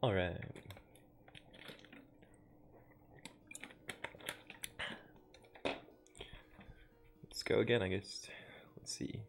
Alright. Let's go again, I guess. Let's see.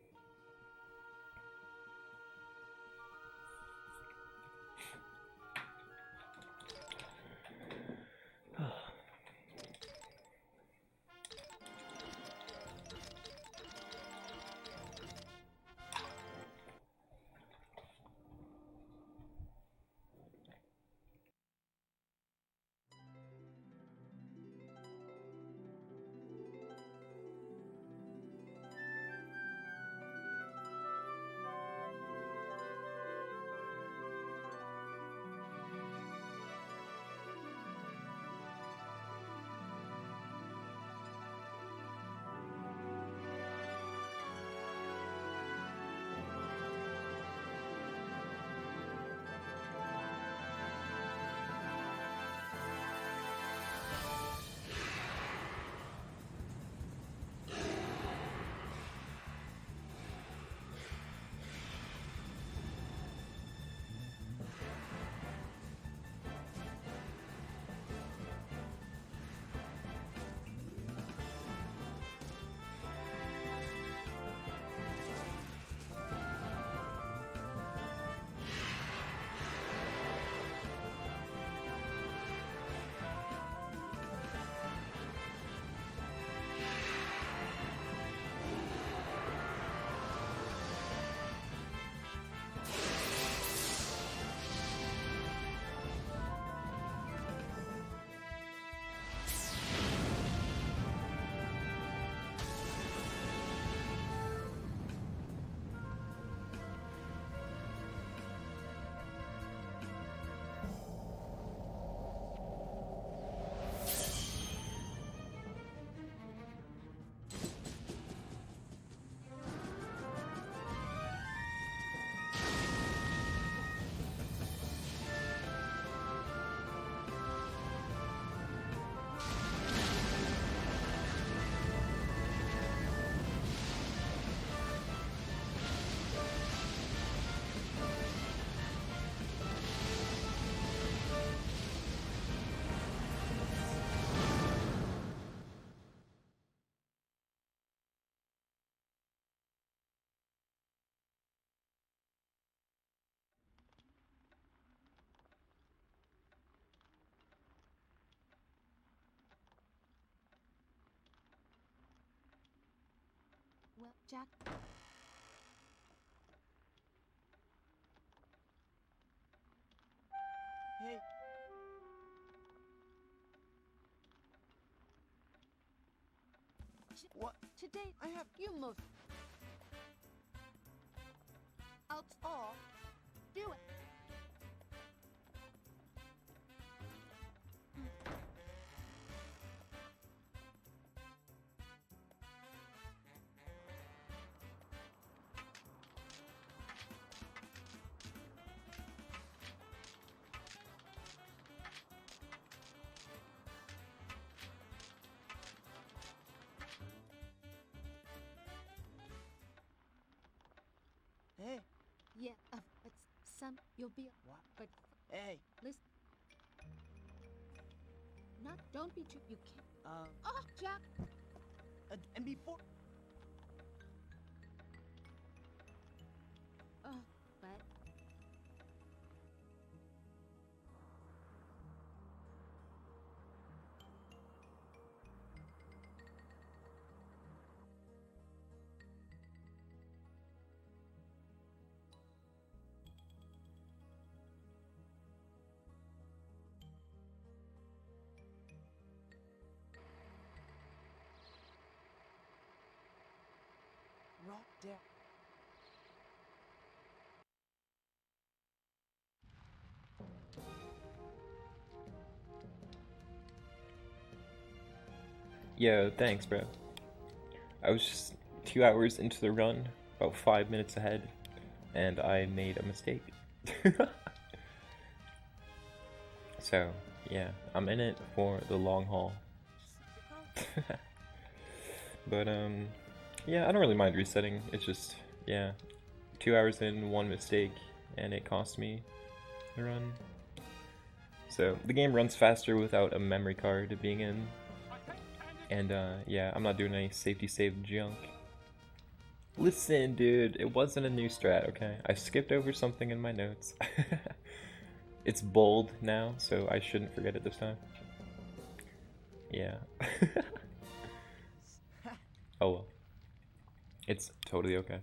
Well, Jack. Hey. What? Today, I have. you move. Out all. Do it. Hey. Yeah, but son, you'll be. What? But Hey. listen. Not. Don't be too. You can't. Uh. Oh, Jack. And before. Oh, but. Rock down. Yo, thanks, bro. I was just 2 hours into the run, about 5 minutes ahead, and I made a mistake. So, yeah, I'm in it for the long haul. But, yeah, I don't really mind resetting. It's just, yeah, 2 hours in, one mistake, and it cost me the run. So the game runs faster without a memory card being in. And yeah, I'm not doing any safety save junk. Listen, dude, it wasn't a new strat, okay? I skipped over something in my notes. It's bold now, so I shouldn't forget it this time. Yeah. Oh well. It's totally okay.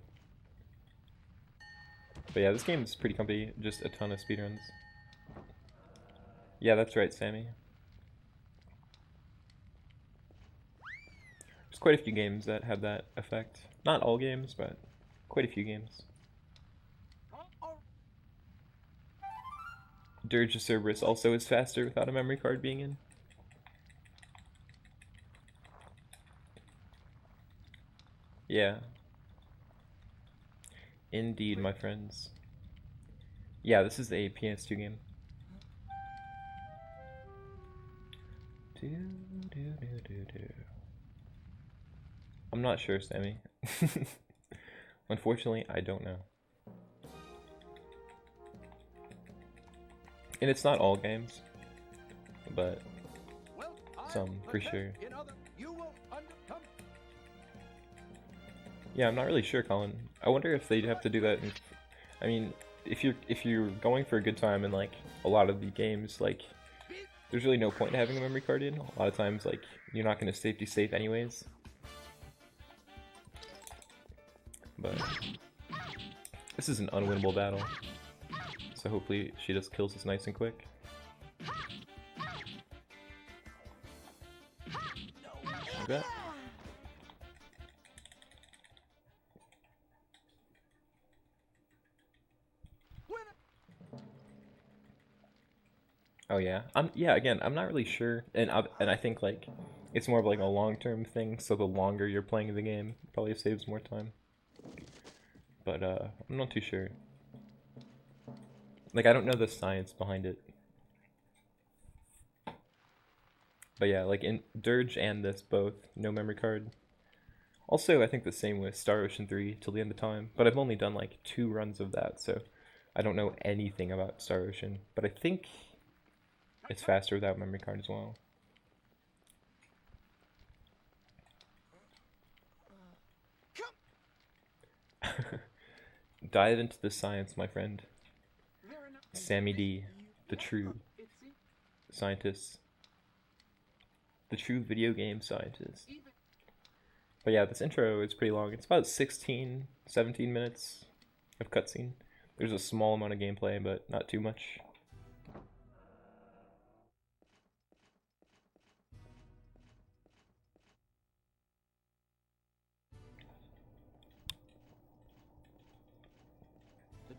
But yeah, this game is pretty comfy, just a ton of speedruns. Yeah, that's right, Sammy. There's quite a few games that have that effect. Not all games, but quite a few games. Dirge of Cerberus also is faster without a memory card being in. Yeah. Indeed, my friends. Yeah, this is a PS2 game. I'm not sure, Sammy. Unfortunately, I don't know. And it's not all games, but some, for sure. Yeah, I'm not really sure, Colin. I wonder if they'd have to do that. I mean, if you're going for a good time in like a lot of the games, like there's really no point in having a memory card in. A lot of times, like you're not going to safety save anyways. But this is an unwinnable battle, so hopefully she just kills us nice and quick. Like that. Oh yeah, again, I'm not really sure, and I think like it's more of like a long-term thing. So the longer you're playing the game, probably saves more time. But I'm not too sure. Like I don't know the science behind it. But yeah, like in Dirge and this both, no memory card. Also, I think the same with Star Ocean 3 till the end of time. But I've only done like 2 runs of that, so I don't know anything about Star Ocean. But I think it's faster without memory card as well. Dive into the science, my friend. Sammy D, the true scientist. The true video game scientist. But yeah, this intro is pretty long. It's about 16, 17 minutes of cutscene. There's a small amount of gameplay, but not too much.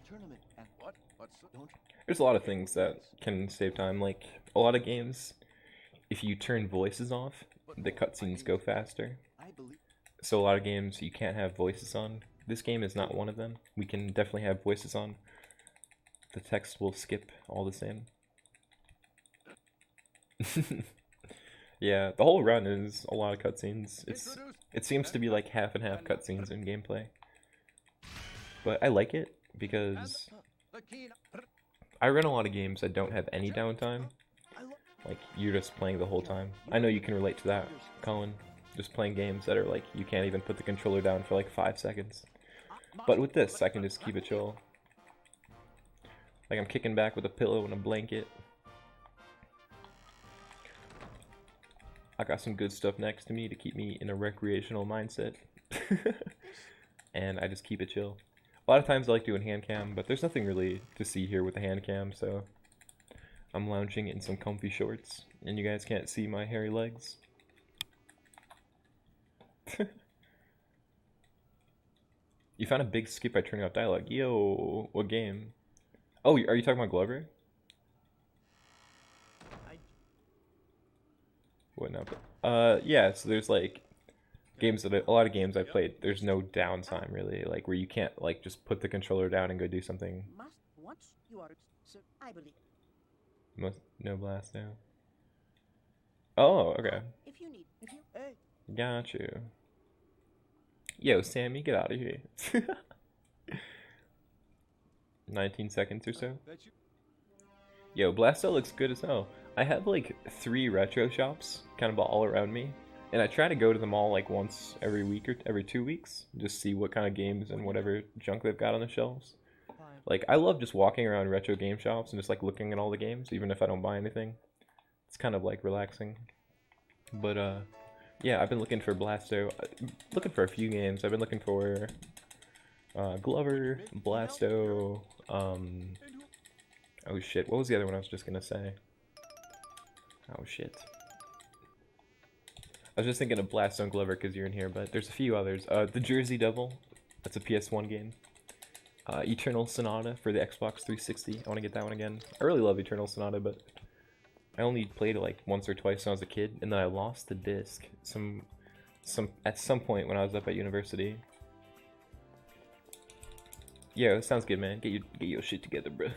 Tournament and what? There's a lot of things that can save time. Like a lot of games, if you turn voices off, the cutscenes go faster. So a lot of games you can't have voices on. This game is not one of them. We can definitely have voices on. The text will skip all the same. Yeah, the whole run is a lot of cutscenes. It seems to be like half and half cutscenes in gameplay. But I like it because I run a lot of games that don't have any downtime. Like, you're just playing the whole time. I know you can relate to that, Colin. Just playing games that are like, you can't even put the controller down for like 5 seconds. But with this, I can just keep it chill. Like, I'm kicking back with a pillow and a blanket. I got some good stuff next to me to keep me in a recreational mindset. And I just keep it chill. A lot of times I like doing hand cam, but there's nothing really to see here with the hand cam, so I'm lounging in some comfy shorts, and you guys can't see my hairy legs. You found a big skip by turning off dialogue. Yo, what game? Oh, are you talking about Glover? What now? Yeah, so there's like games that a lot of games I played, there's no downtime really, like where you can't like just put the controller down and go do something. Once you are, so I believe. No blast now. Oh, okay. If you hey. Got you. Yo, Sammy, get out of here. 19 seconds or so. Yo, Blasto looks good as hell. I have like 3 retro shops kind of all around me, and I try to go to them all like once every week or every 2 weeks, just see what kind of games and whatever junk they've got on the shelves. Like, I love just walking around retro game shops and just like looking at all the games, even if I don't buy anything. It's kind of like relaxing. But yeah, I've been looking for Blasto, looking for a few games. I've been looking for Glover, Blasto, oh shit, what was the other one I was just gonna say? Oh shit. I was just thinking of Blasto and Glover because you're in here, but there's a few others. The Jersey Devil, that's a PS1 game. Eternal Sonata for the Xbox 360. I want to get that one again. I really love Eternal Sonata, but I only played it like once or twice when I was a kid, and then I lost the disc at some point when I was up at university. Yeah, that sounds good, man. Get your shit together, bro.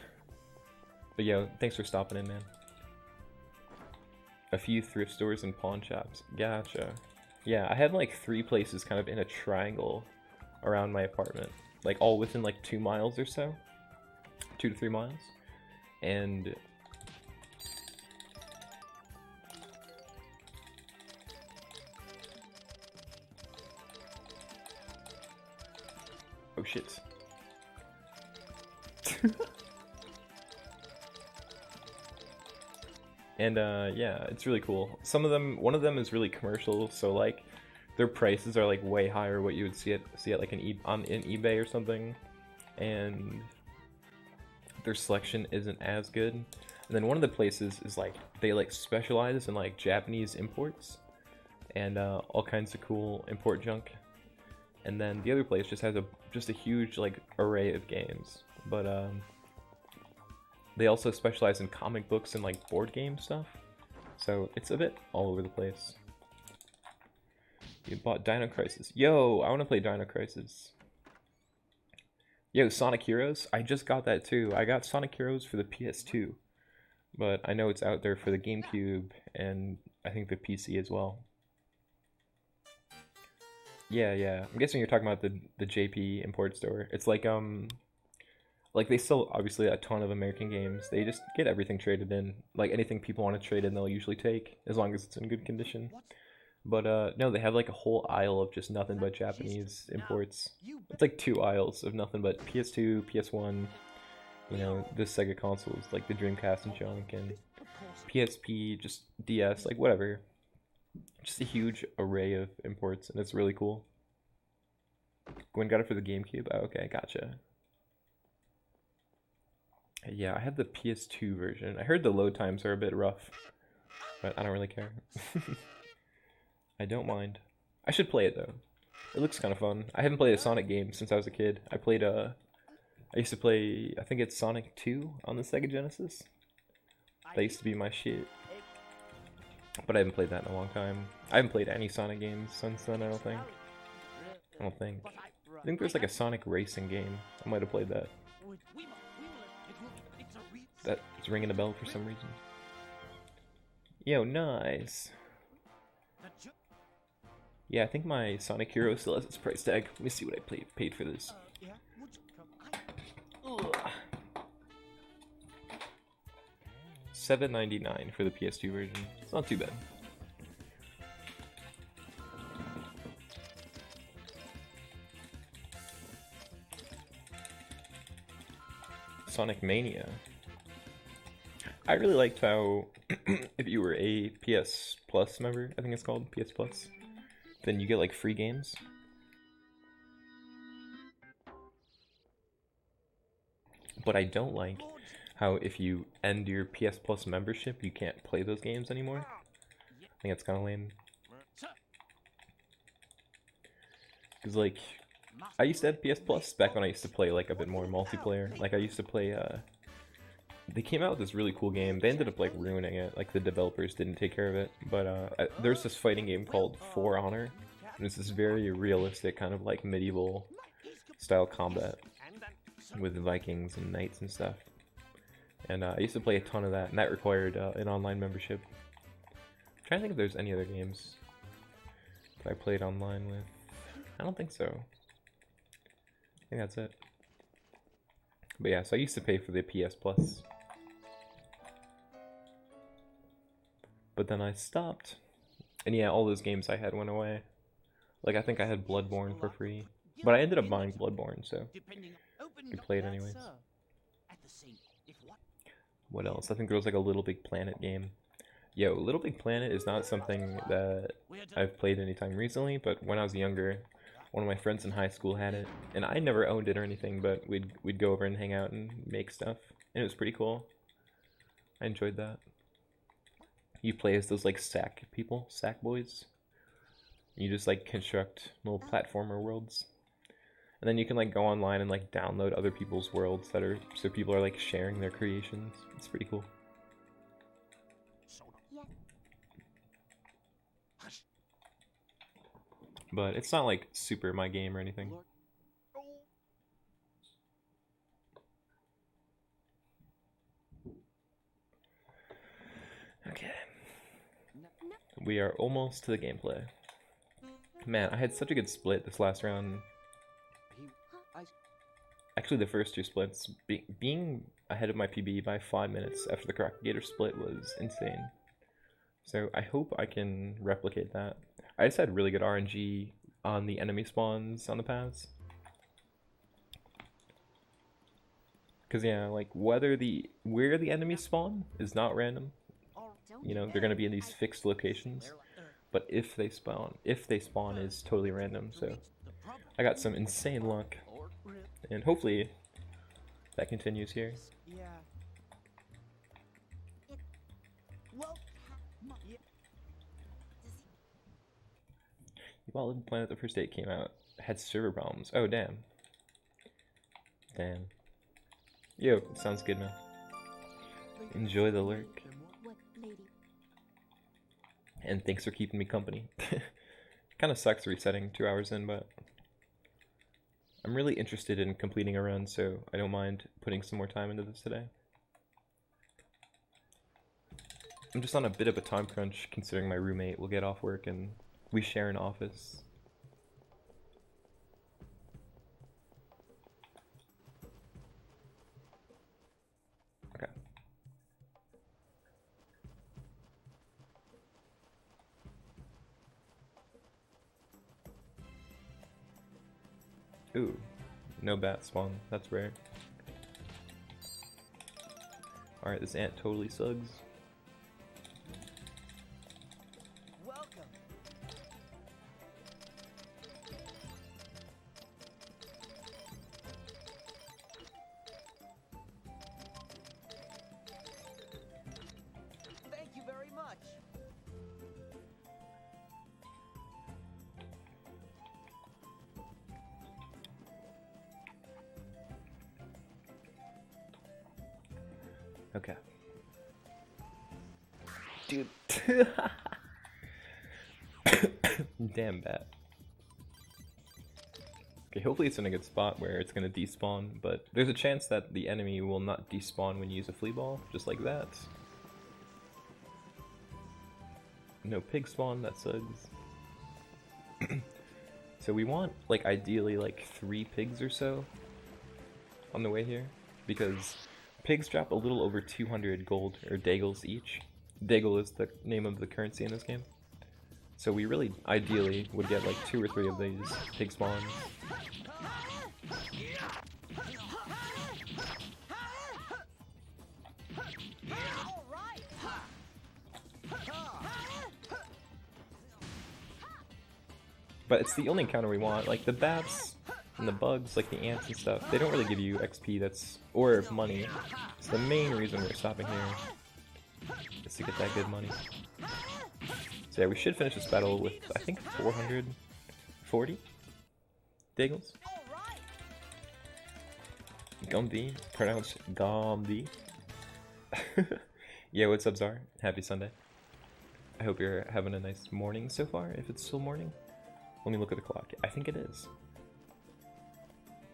But yo, thanks for stopping in, man. A few thrift stores and pawn shops. Gotcha. Yeah, I have like 3 places kind of in a triangle around my apartment. Like all within like 2 miles or so. 2 to 3 miles. And oh shit. And yeah, it's really cool. One of them is really commercial, so like their prices are like way higher what you would see at like in eBay or something, and their selection isn't as good. And then one of the places is like they like specialize in like Japanese imports and all kinds of cool import junk. And then the other place just has a huge like array of games, but they also specialize in comic books and like board game stuff, so it's a bit all over the place. You bought Dino Crisis. Yo, I want to play Dino Crisis. Yo, Sonic Heroes. I just got that too. I got Sonic Heroes for the PS2, but I know it's out there for the GameCube and I think the PC as well. Yeah. I'm guessing you're talking about the JP import store. It's like they sell obviously a ton of American games. They just get everything traded in. Like anything people want to trade in, they'll usually take as long as it's in good condition. But no, they have like a whole aisle of just nothing but Japanese imports. It's like 2 aisles of nothing but PS2, PS1, you know, the Sega consoles, like the Dreamcast and junk, and PSP, just DS, like whatever. Just a huge array of imports, and it's really cool. Gwen got it for the GameCube. Oh, okay, gotcha. Yeah, I have the PS2 version. I heard the load times are a bit rough, but I don't really care. I don't mind. I should play it though. It looks kind of fun. I haven't played a Sonic game since I was a kid. I used to play, I think it's Sonic 2 on the Sega Genesis. That used to be my shit. But I haven't played that in a long time. I haven't played any Sonic games since then, I don't think. I think there's like a Sonic racing game. I might have played that. That's ringing a bell for some reason. Yo, nice. Yeah, I think my Sonic Hero still has its price tag. Let me see what I paid for this. $7.99 for the PS2 version. It's not too bad. Sonic Mania. I really liked how if you were a PS Plus member, I think it's called PS Plus, then you get like free games. But I don't like how if you end your PS Plus membership, you can't play those games anymore. I think it's kind of lame. Because like, I used to have PS Plus back when I used to play like a bit more multiplayer. Like I used to play, they came out with this really cool game. They ended up like ruining it. Like the developers didn't take care of it. But there's this fighting game called For Honor. And it's this very realistic kind of like medieval style combat with Vikings and knights and stuff. And I used to play a ton of that, and that required an online membership. I'm trying to think if there's any other games that I played online with. I don't think so. I think that's it. But yeah, so I used to pay for the PS Plus. But then I stopped. And yeah, all those games I had went away. Like, I think I had Bloodborne for free. But I ended up buying Bloodborne, so we played anyways. What else? I think there was like a Little Big Planet game. Yo, Little Big Planet is not something that I've played anytime recently, but when I was younger, one of my friends in high school had it, and I never owned it or anything, but we'd go over and hang out and make stuff, and it was pretty cool. I enjoyed that. You play as those like sack people, sack boys. You just like construct little platformer worlds. And then you can like go online and like download other people's worlds that are, so people are like sharing their creations. It's pretty cool. But it's not like super my game or anything. Okay. We are almost to the gameplay. Man, I had such a good split this last round. Actually, the first two splits, being ahead of my PB by 5 minutes after the Crocagator split was insane. So I hope I can replicate that. I just had really good RNG on the enemy spawns on the paths. Because yeah, like where the enemies spawn is not random. You know, they're gonna be in these fixed locations. But if they spawn is totally random. So I got some insane luck. And hopefully that continues here. While Little Planet the first day it came out had server problems. Oh damn. Damn. Yo, sounds good man. Enjoy the lurk. And thanks for keeping me company. Kinda sucks resetting 2 hours in, but I'm really interested in completing a run, so I don't mind putting some more time into this today. I'm just on a bit of a time crunch considering my roommate will get off work and we share an office. Okay. Ooh, no bat spawn. That's rare. Alright, this ant totally sugs. Okay. Dude. Damn bat. Okay, hopefully it's in a good spot where it's gonna despawn, but there's a chance that the enemy will not despawn when you use a flea ball, just like that. No pig spawn, that sucks. So we want, like, ideally, like, 3 pigs or so on the way here, because pigs drop a little over 200 gold, or dagels each. Dagel is the name of the currency in this game. So we really, ideally, would get like 2 or 3 of these pig spawns. But it's the only encounter we want. Like the bats and the bugs, like the ants and stuff, they don't really give you XP that's, or money. It's the main reason we're stopping here, is to get that good money. So yeah, we should finish this battle with, I think, 440 dagels. Gumby, pronounced Gumby. Yeah, what's up, Czar? Happy Sunday. I hope you're having a nice morning so far, if it's still morning. Let me look at the clock. I think it is.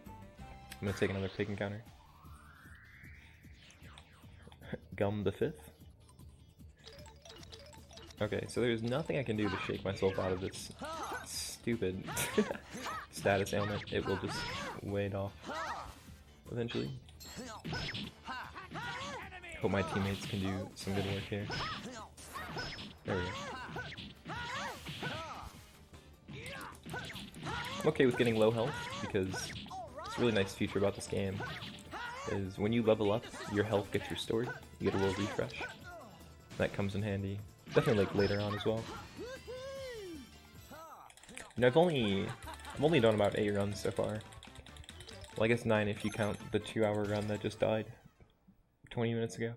I'm gonna take another pig encounter. Gum the 5th. Okay, so there's nothing I can do to shake myself out of this stupid status ailment. It will just wade off eventually. Hope my teammates can do some good work here. There we go. I'm okay with getting low health because it's a really nice feature about this game is when you level up, your health gets restored. You get a little refresh. That comes in handy. Definitely like later on as well. And I've only done about 8 runs so far. Well, I guess 9 if you count the 2-hour run that just died 20 minutes ago.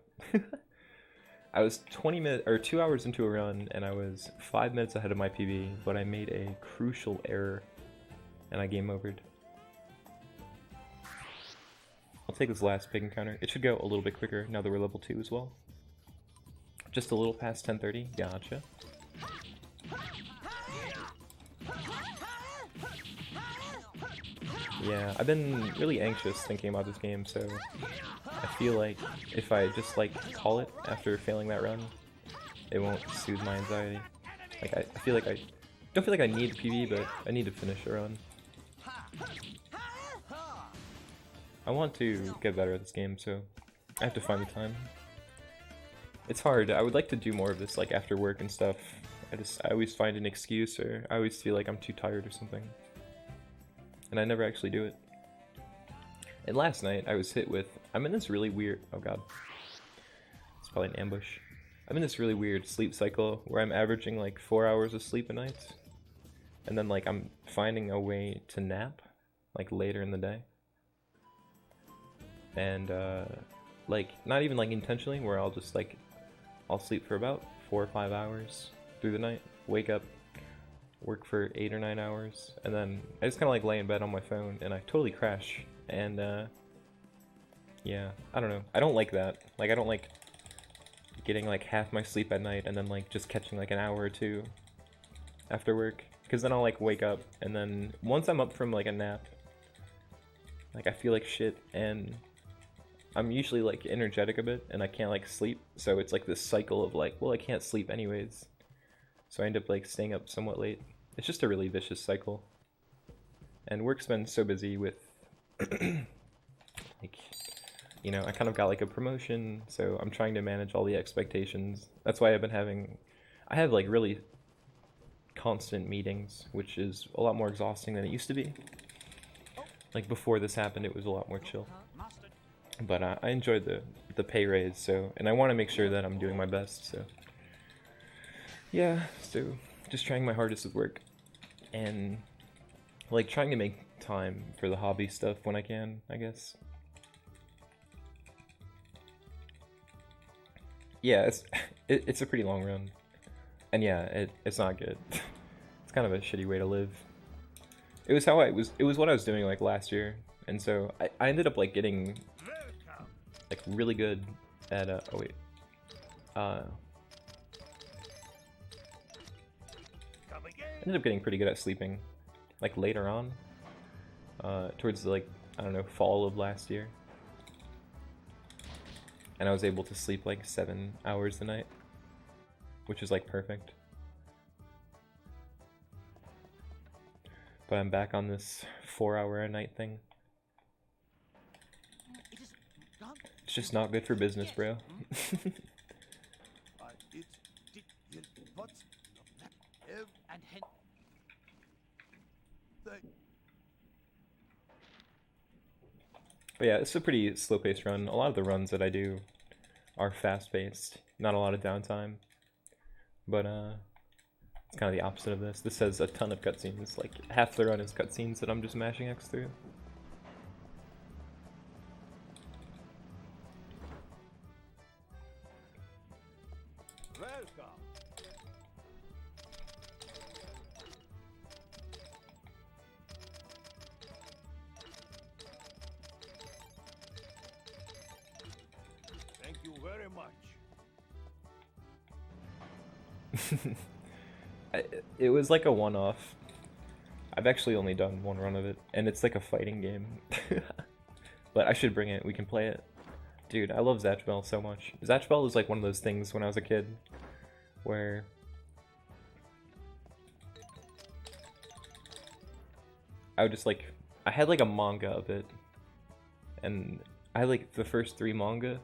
I was 2 hours into a run and I was 5 minutes ahead of my PB, but I made a crucial error and I game overed. I'll take this last pig encounter. It should go a little bit quicker now that we're level 2 as well. Just a little past 10:30. Gotcha. Yeah, I've been really anxious thinking about this game, so I feel like if I just like call it after failing that run, it won't soothe my anxiety. Like I feel like I don't feel like I need a PB, but I need to finish a run. I want to get better at this game, so I have to find the time. It's hard. I would like to do more of this like after work and stuff. I always find an excuse, or I always feel like I'm too tired or something. And I never actually do it. And last night I was hit with, I'm in this really weird, oh god, it's probably an ambush. I'm in this really weird sleep cycle where I'm averaging like 4 hours of sleep a night. And then like I'm finding a way to nap like later in the day. And like not even like intentionally, where I'll just like, I'll sleep for about 4 or 5 hours through the night, wake up, work for 8 or 9 hours, and then I just kind of like lay in bed on my phone and I totally crash. And yeah, I don't know, I don't like that. Like I don't like getting like half my sleep at night and then like just catching like an hour or 2 after work, because then I'll like wake up and then once I'm up from like a nap, like I feel like shit and I'm usually like energetic a bit and I can't like sleep, so it's like this cycle of like, well, I can't sleep anyways, so I end up like staying up somewhat late. It's just a really vicious cycle. And work's been so busy with like, you know, I kind of got like a promotion, so I'm trying to manage all the expectations. That's why I have like really constant meetings, which is a lot more exhausting than it used to be. Like before this happened, it was a lot more chill. But I enjoyed the pay raise, so, and I want to make sure that I'm doing my best, so yeah, so just trying my hardest with work and like trying to make time for the hobby stuff when I can, I guess. Yeah, it's a pretty long run, and yeah, it's not good. It's kind of a shitty way to live. It was what I was doing like last year, and so I ended up like getting like really good at oh wait, ended up getting pretty good at sleeping like later on, towards the, like, I don't know, fall of last year, and I was able to sleep like 7 hours a night, which is like perfect. But I'm back on this 4-hour a night thing. It's just not good for business, bro. But yeah, it's a pretty slow-paced run. A lot of the runs that I do are fast-paced, not a lot of downtime. But it's kind of the opposite of this. This has a ton of cutscenes. Like half the run is cutscenes that I'm just mashing X through. Welcome. Thank you very much. It was like a one-off. I've actually only done one run of it, and it's like a fighting game. But I should bring it, we can play it. Dude, I love Zatchbell so much. Zatchbell was like one of those things when I was a kid, where I would just like, I had like a manga of it, and I had like the first 3 manga,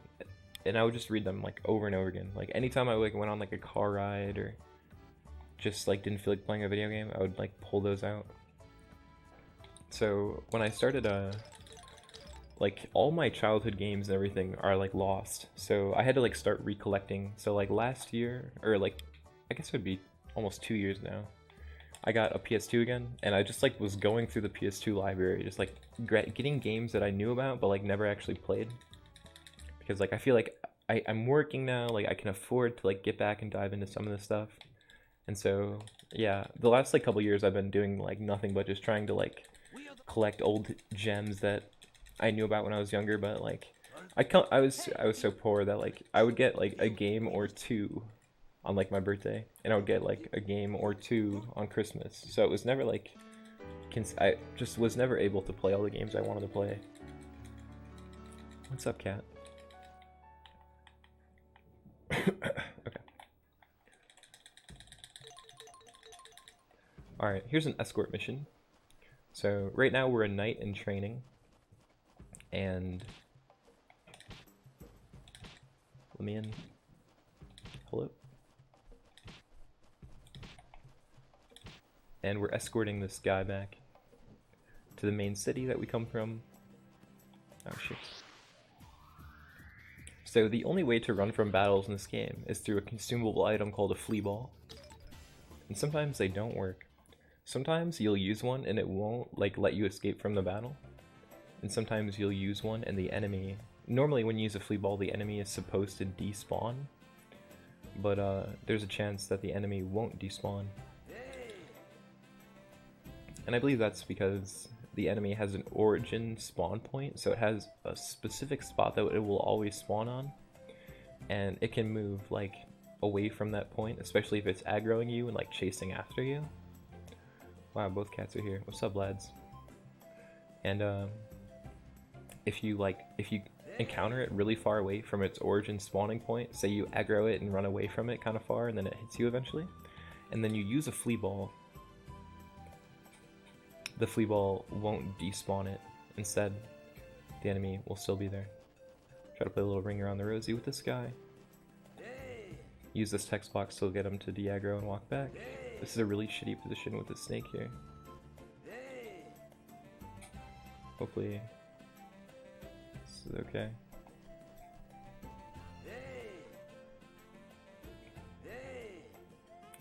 and I would just read them like over and over again. Like anytime I like went on like a car ride or just like didn't feel like playing a video game, I would like pull those out. So when I started like all my childhood games and everything are like lost, so I had to like start recollecting. So like last year, or like I guess it would be almost 2 years now, I got a PS2 again, and I just like was going through the PS2 library, just like getting games that I knew about but like never actually played, because like I feel like I'm working now, like I can afford to like get back and dive into some of this stuff. And so yeah, the last like couple years I've been doing like nothing but just trying to like collect old gems that I knew about when I was younger, but like I was so poor that like I would get like a game or two on like my birthday, and I would get like a game or two on Christmas. So it was never like I just was never able to play all the games I wanted to play. What's up, cat? Okay. Alright, here's an escort mission. So right now we're a knight in training, and let me in. Hello? And we're escorting this guy back to the main city that we come from. Oh shit. So the only way to run from battles in this game is through a consumable item called a flea ball. And sometimes they don't work. Sometimes you'll use one and it won't like let you escape from the battle. And sometimes you'll use one and the enemy... Normally when you use a flea ball, the enemy is supposed to despawn. But there's a chance that the enemy won't despawn. And I believe that's because the enemy has an origin spawn point, so it has a specific spot that it will always spawn on, and it can move like away from that point, especially if it's aggroing you and like chasing after you. Wow, both cats are here. What's up, lads? And if you encounter it really far away from its origin spawning point, say you aggro it and run away from it kind of far, and then it hits you eventually, and then you use a flea ball, the flea ball won't despawn it. Instead, the enemy will still be there. Try to play a little ring around the rosy with this guy. Use this text box to get him to de-aggro and walk back. This is a really shitty position with the snake here. Hopefully this is okay.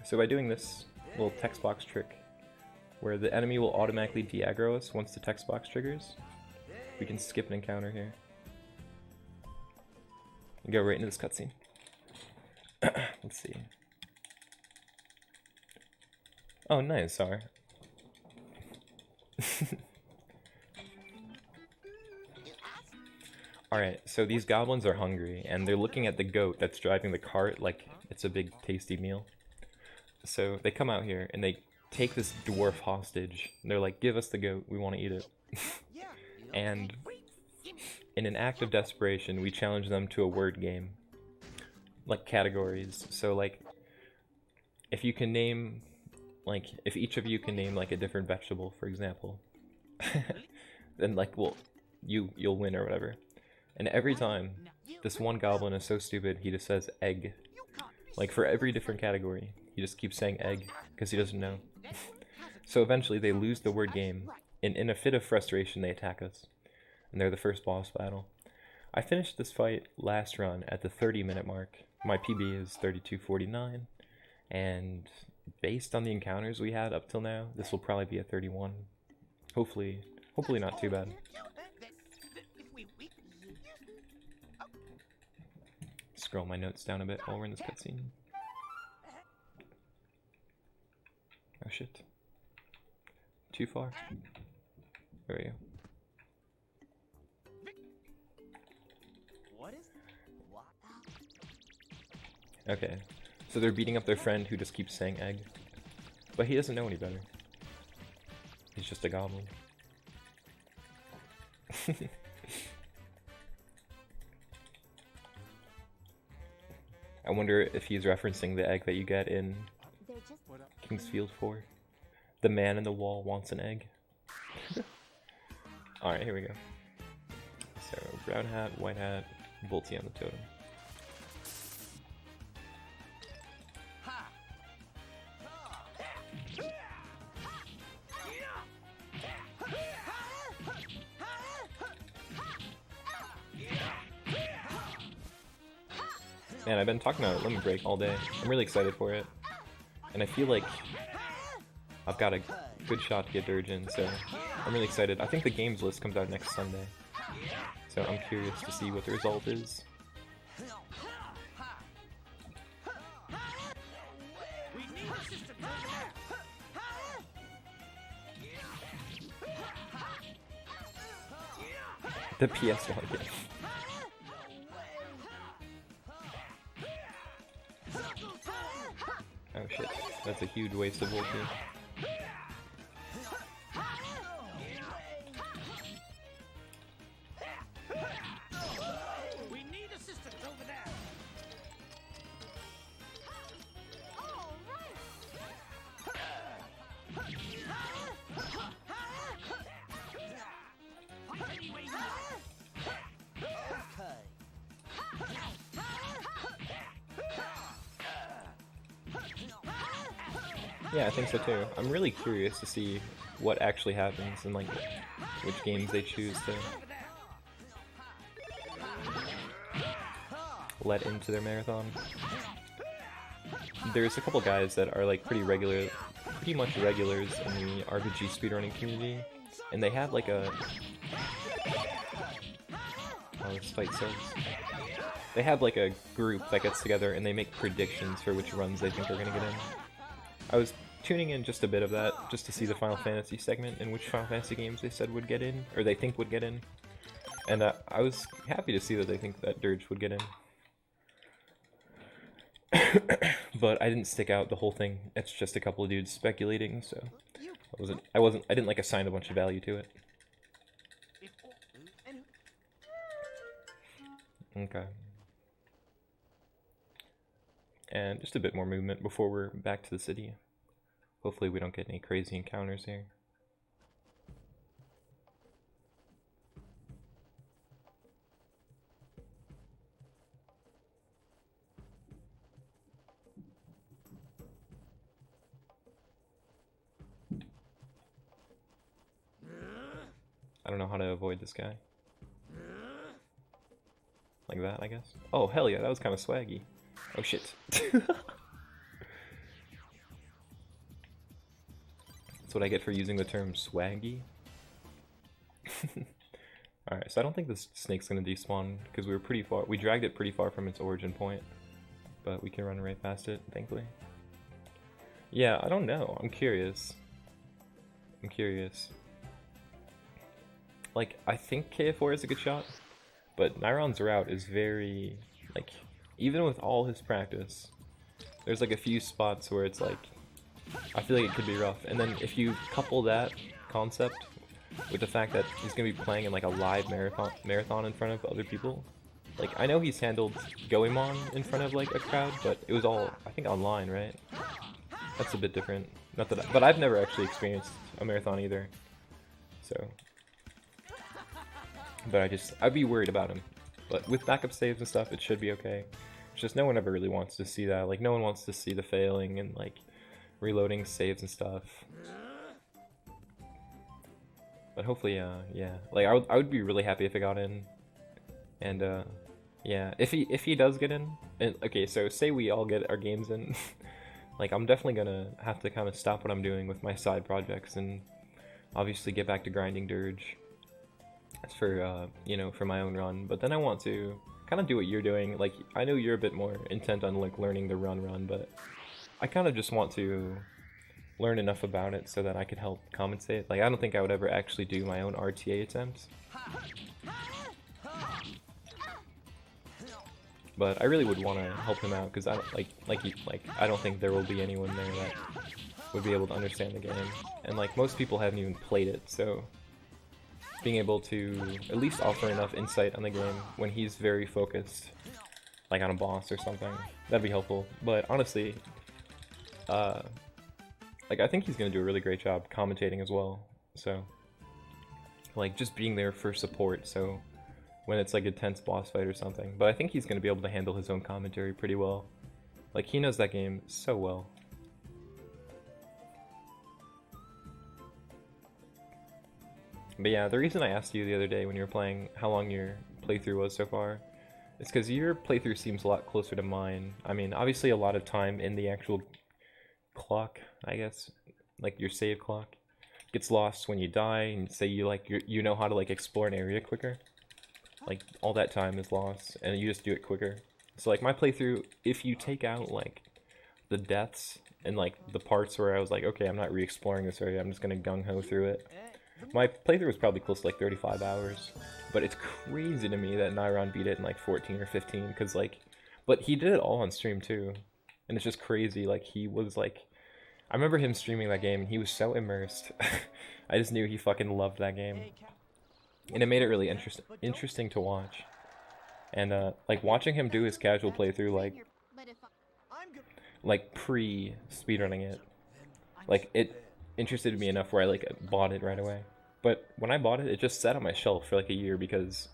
So by doing this little text box trick, where the enemy will automatically de-aggro us once the text box triggers, we can skip an encounter here and go right into this cutscene. Let's see. Oh, nice, sorry. Alright, so these goblins are hungry, and they're looking at the goat that's driving the cart like it's a big tasty meal. So they come out here, and they take this dwarf hostage. And they're like, give us the goat, we want to eat it. And in an act of desperation, we challenge them to a word game. Like categories. So like, if you can name, like, if each of you can name like a different vegetable, for example, then like, well, you'll win or whatever. And every time, this one goblin is so stupid, he just says egg. Like for every different category, he just keeps saying egg, because he doesn't know. So eventually they lose the word game, and in a fit of frustration they attack us. And they're the first boss battle. I finished this fight last run at the 30-minute mark. My PB is 32:49, and based on the encounters we had up till now, this will probably be a 31. Hopefully not too bad. Scroll my notes down a bit while we're in this cutscene. Oh shit. Too far. There we go. Okay, so they're beating up their friend who just keeps saying egg. But he doesn't know any better. He's just a goblin. I wonder if he's referencing the egg that you get in Kingsfield 4. The man in the wall wants an egg. Alright, here we go. So, brown hat, white hat, Bolty on the totem. Man, I've been talking about Limit Break all day. I'm really excited for it. And I feel like I've got a good shot to get Dirge in, so I'm really excited. I think the games list comes out next Sunday. So I'm curious to see what the result is. The PS1 game. Oh shit, that's a huge waste of ulti. We need assistance over there. All right. Yeah, I think so too. I'm really curious to see what actually happens and like which games they choose to let into their marathon. There's a couple guys that are like pretty much regulars in the RPG speedrunning community, and they have like a this fight sucks. They have like a group that gets together and they make predictions for which runs they think are gonna get in. I was tuning in just a bit of that, just to see the Final Fantasy segment and which Final Fantasy games they said would get in, or they think would get in. And I was happy to see that they think that Dirge would get in. But I didn't stick out the whole thing. It's just a couple of dudes speculating, so I didn't like assign a bunch of value to it. Okay. And just a bit more movement before we're back to the city. Hopefully we don't get any crazy encounters here. I don't know how to avoid this guy. Like that, I guess. Oh, hell yeah, that was kind of swaggy. Oh shit. That's what I get for using the term swaggy. Alright, so I don't think this snake's gonna despawn because we were pretty far. We dragged it pretty far from its origin point, but we can run right past it, thankfully. Yeah, I don't know. I'm curious. Like, I think KF4 is a good shot, but Nairon's route is very, like, even with all his practice, there's like a few spots where it's like, I feel like it could be rough. And then if you couple that concept with the fact that he's gonna be playing in like a live marathon in front of other people, like I know he's handled Goemon in front of like a crowd, but it was all, I think, online, right? That's a bit different. Not that, but I've never actually experienced a marathon either. So, but I'd be worried about him. But with backup saves and stuff, it should be okay. It's just no one ever really wants to see that. Like no one wants to see the failing and like reloading saves and stuff. But hopefully, yeah. Like I would be really happy if it got in. And yeah, if he does get in, and okay, so say we all get our games in, like I'm definitely gonna have to kind of stop what I'm doing with my side projects and obviously get back to grinding Dirge. That's for you know, for my own run. But then I want to kind of do what you're doing. Like I know you're a bit more intent on like learning the run, but I kind of just want to learn enough about it so that I could help compensate. Like I don't think I would ever actually do my own RTA attempts. But I really would want to help him out because I don't I don't think there will be anyone there that would be able to understand the game. And like most people haven't even played it, so being able to at least offer enough insight on the game when he's very focused, like on a boss or something, that'd be helpful. But honestly, like I think he's gonna do a really great job commentating as well. So, like just being there for support. So when it's like a tense boss fight or something. But I think he's gonna be able to handle his own commentary pretty well. Like he knows that game so well. But yeah, the reason I asked you the other day when you were playing how long your playthrough was so far It's because your playthrough seems a lot closer to mine. I mean, obviously a lot of time in the actual clock, I guess, like your save clock, gets lost when you die, and say you know how to like explore an area quicker. Like all that time is lost, and you just do it quicker. So like my playthrough, if you take out like the deaths and like the parts where I was like, okay, I'm not re-exploring this area, I'm just gonna gung-ho through it. My playthrough was probably close to like 35 hours, but it's crazy to me that Nyron beat it in like 14 or 15, because like, but he did it all on stream too, and it's just crazy. Like he was like, I remember him streaming that game, and he was so immersed. I just knew he fucking loved that game, and it made it really interesting to watch. And like watching him do his casual playthrough, like pre speedrunning it, like it interested me enough where I like bought it right away. But when I bought it, it just sat on my shelf for like a year because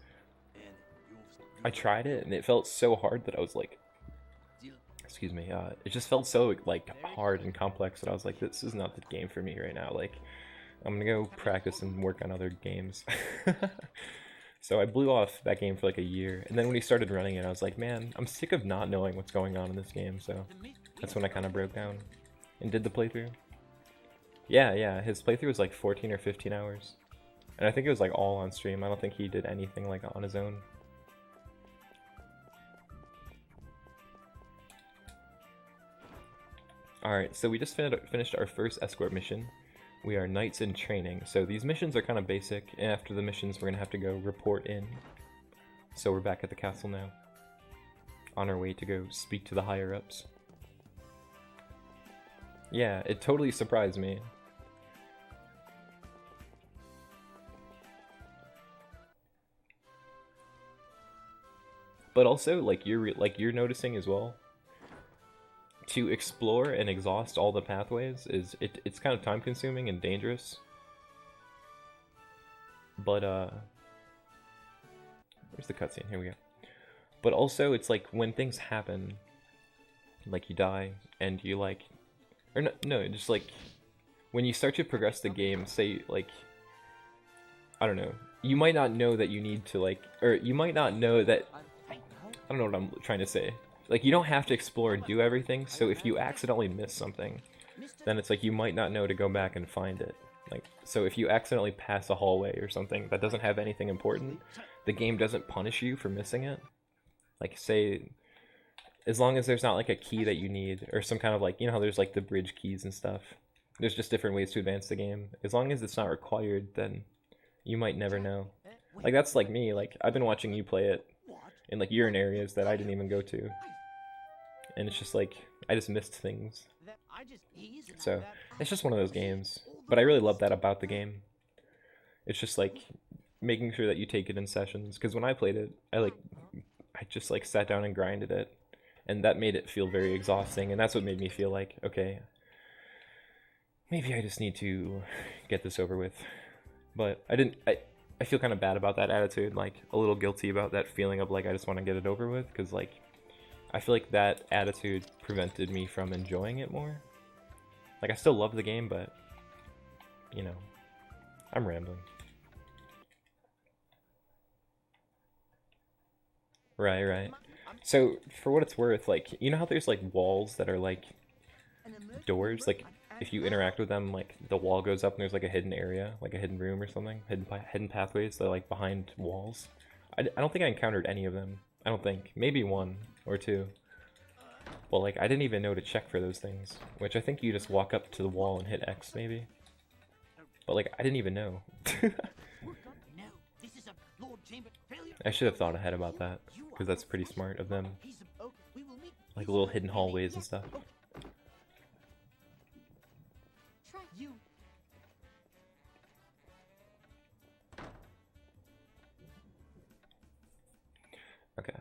I tried it and it felt so hard that I was like, excuse me, it just felt so like hard and complex that I was like, this is not the game for me right now. Like, I'm gonna go practice and work on other games. So I blew off that game for like a year, and then when he started running it, I was like, man, I'm sick of not knowing what's going on in this game. So that's when I kind of broke down and did the playthrough. Yeah, his playthrough was like 14 or 15 hours. And I think it was like all on stream. I don't think he did anything like on his own. Alright, so we just finished our first escort mission. We are knights in training. So these missions are kind of basic, and after the missions we're going to have to go report in. So we're back at the castle now, on our way to go speak to the higher-ups. Yeah, it totally surprised me. But also, like you're noticing as well, to explore and exhaust all the pathways it's kind of time consuming and dangerous. But where's the cutscene? Here we go. But also it's like when things happen, like you die and you like, or no, just like when you start to progress the game, say like, I don't know, you might not know that you need to like, or you might not know that, I don't know what I'm trying to say. Like, you don't have to explore and do everything, so if you accidentally miss something, then it's like you might not know to go back and find it. Like, so if you accidentally pass a hallway or something that doesn't have anything important, the game doesn't punish you for missing it. Like, say, as long as there's not like a key that you need, or some kind of like, you know how there's like the bridge keys and stuff. There's just different ways to advance the game. As long as it's not required, then you might never know. Like, that's like me, like, I've been watching you play it, and like you're in areas that I didn't even go to. And it's just like, I just missed things. So, it's just one of those games. But I really love that about the game. It's just like, making sure that you take it in sessions. Because when I played it, I just like sat down and grinded it. And that made it feel very exhausting. And that's what made me feel like, okay, maybe I just need to get this over with. But I feel kind of bad about that attitude. Like, a little guilty about that feeling of like, I just want to get it over with. Because like, I feel like that attitude prevented me from enjoying it more. Like, I still love the game, but, you know, I'm rambling. Right. So, for what it's worth, like, you know how there's, like, walls that are, like, doors? Like, if you interact with them, like, the wall goes up and there's, like, a hidden area, like a hidden room or something? Hidden pathways that are, like, behind walls? I don't think I encountered any of them. I don't think. Maybe one or two. Well, like, I didn't even know to check for those things. Which I think you just walk up to the wall and hit X, maybe. But, like, I didn't even know. I should have thought ahead about that. Because that's pretty smart of them. Like, little hidden hallways and stuff. Okay.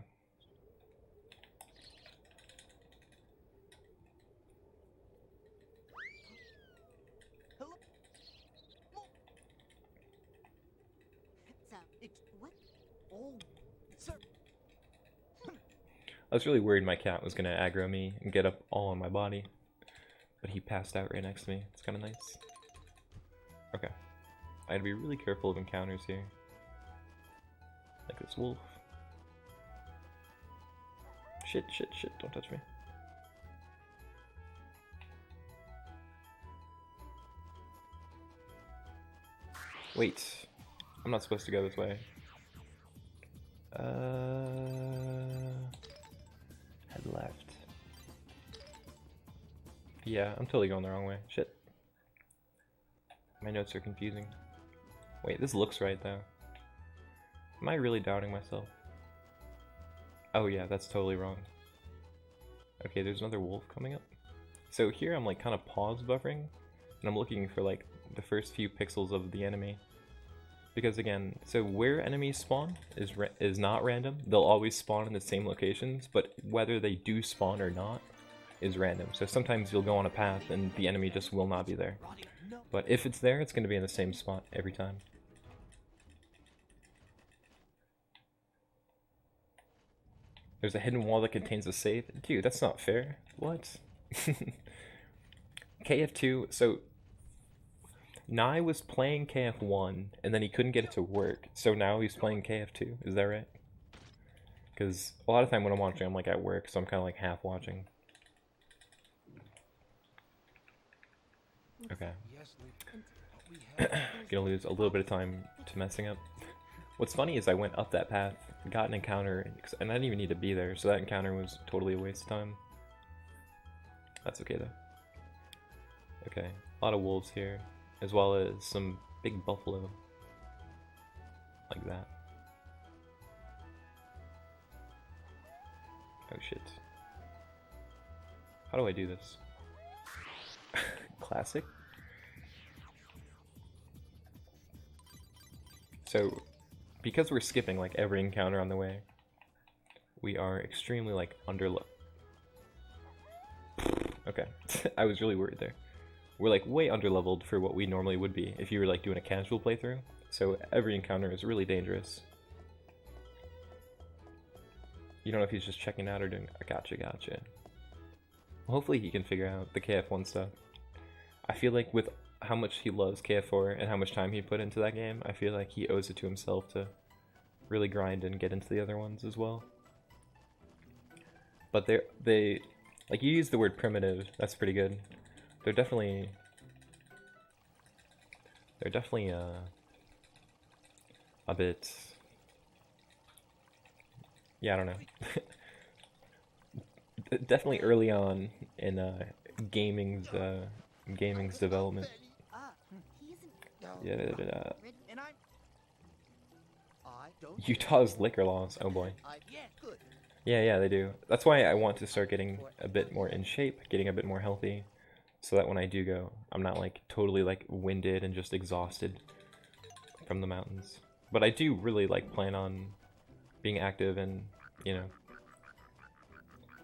I was really worried my cat was gonna aggro me and get up all on my body. But he passed out right next to me. It's kinda nice. Okay. I had to be really careful of encounters here. Like this wolf. Shit, shit, shit, don't touch me. Wait, I'm not supposed to go this way. Head left. Yeah, I'm totally going the wrong way. Shit. My notes are confusing. Wait, this looks right though. Am I really doubting myself? Oh yeah, that's totally wrong. Okay, there's another wolf coming up. So here I'm like kind of pause buffering, and I'm looking for like the first few pixels of the enemy. Because again, so where enemies spawn is not random. They'll always spawn in the same locations, but whether they do spawn or not is random. So sometimes you'll go on a path and the enemy just will not be there. But if it's there, it's going to be in the same spot every time. There's a hidden wall that contains a safe. Dude, that's not fair. What? KF2, so Nye was playing KF1 and then he couldn't get it to work, so now he's playing KF2. Is that right? Because a lot of time when I'm watching, I'm like at work, so I'm kind of like half watching. Okay. Gonna lose a little bit of time to messing up. What's funny is I went up that path, got an encounter, and I didn't even need to be there, so that encounter was totally a waste of time. That's okay though. Okay, a lot of wolves here, as well as some big buffalo. Like that. Oh shit. How do I do this? Classic. So, because we're skipping like every encounter on the way, we are extremely like Okay, I was really worried there. We're like way underleveled for what we normally would be if you were like doing a casual playthrough. So every encounter is really dangerous. You don't know if he's just checking out or doing. Gotcha. Well, hopefully he can figure out the KF1 stuff. I feel like with how much he loves KF4 and how much time he put into that game, I feel like he owes it to himself to really grind and get into the other ones as well. But they like, you use the word primitive, that's pretty good. They're definitely a bit, yeah, I don't know. Definitely early on in gaming's development. Yeah. Utah's liquor laws. Oh boy. Yeah, they do. That's why I want to start getting a bit more in shape, getting a bit more healthy, so that when I do go, I'm not like totally like winded and just exhausted from the mountains. But I do really like plan on being active and, you know,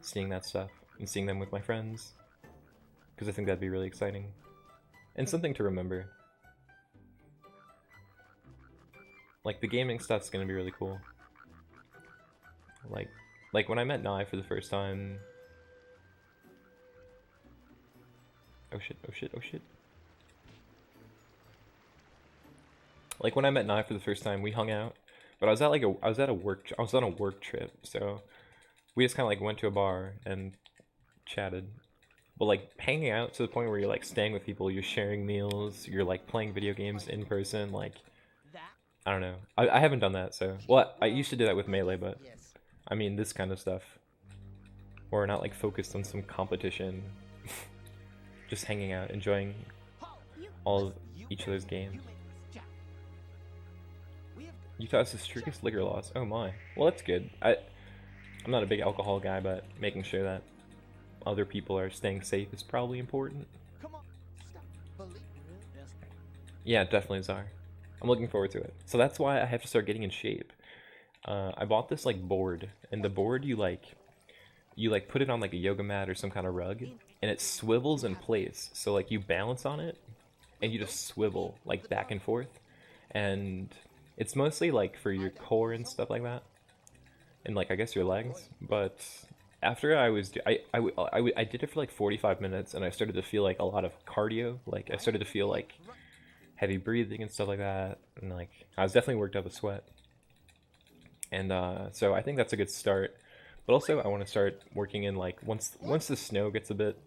seeing that stuff and seeing them with my friends, because I think that'd be really exciting and something to remember. Like, the gaming stuff's gonna be really cool. Like when I met Nye for the first time. Oh shit. Like when I met Nye for the first time, we hung out, but I was on a work trip, so we just kind of like went to a bar and chatted. But like hanging out to the point where you're like staying with people, you're sharing meals, you're like playing video games in person, like, I don't know. I haven't done that, so, well, I used to do that with Melee, but I mean this kind of stuff, where we're not like focused on some competition, just hanging out, enjoying all of each other's games. Utah has the strictest liquor laws. Oh my. Well, that's good. I'm not a big alcohol guy, but making sure that other people are staying safe is probably important. Yeah, definitely, Czar. I'm looking forward to it. So that's why I have to start getting in shape. I bought this like board, and the board you put it on like a yoga mat or some kind of rug, and it swivels in place. So like you balance on it, and you just swivel like back and forth, and it's mostly like for your core and stuff like that, and like I guess your legs. But after I did it for like 45 minutes, and I started to feel like a lot of cardio. Like I started to feel like heavy breathing and stuff like that, and like I was definitely worked up a sweat. And so I think that's a good start. But also, I want to start working in like once the snow gets a bit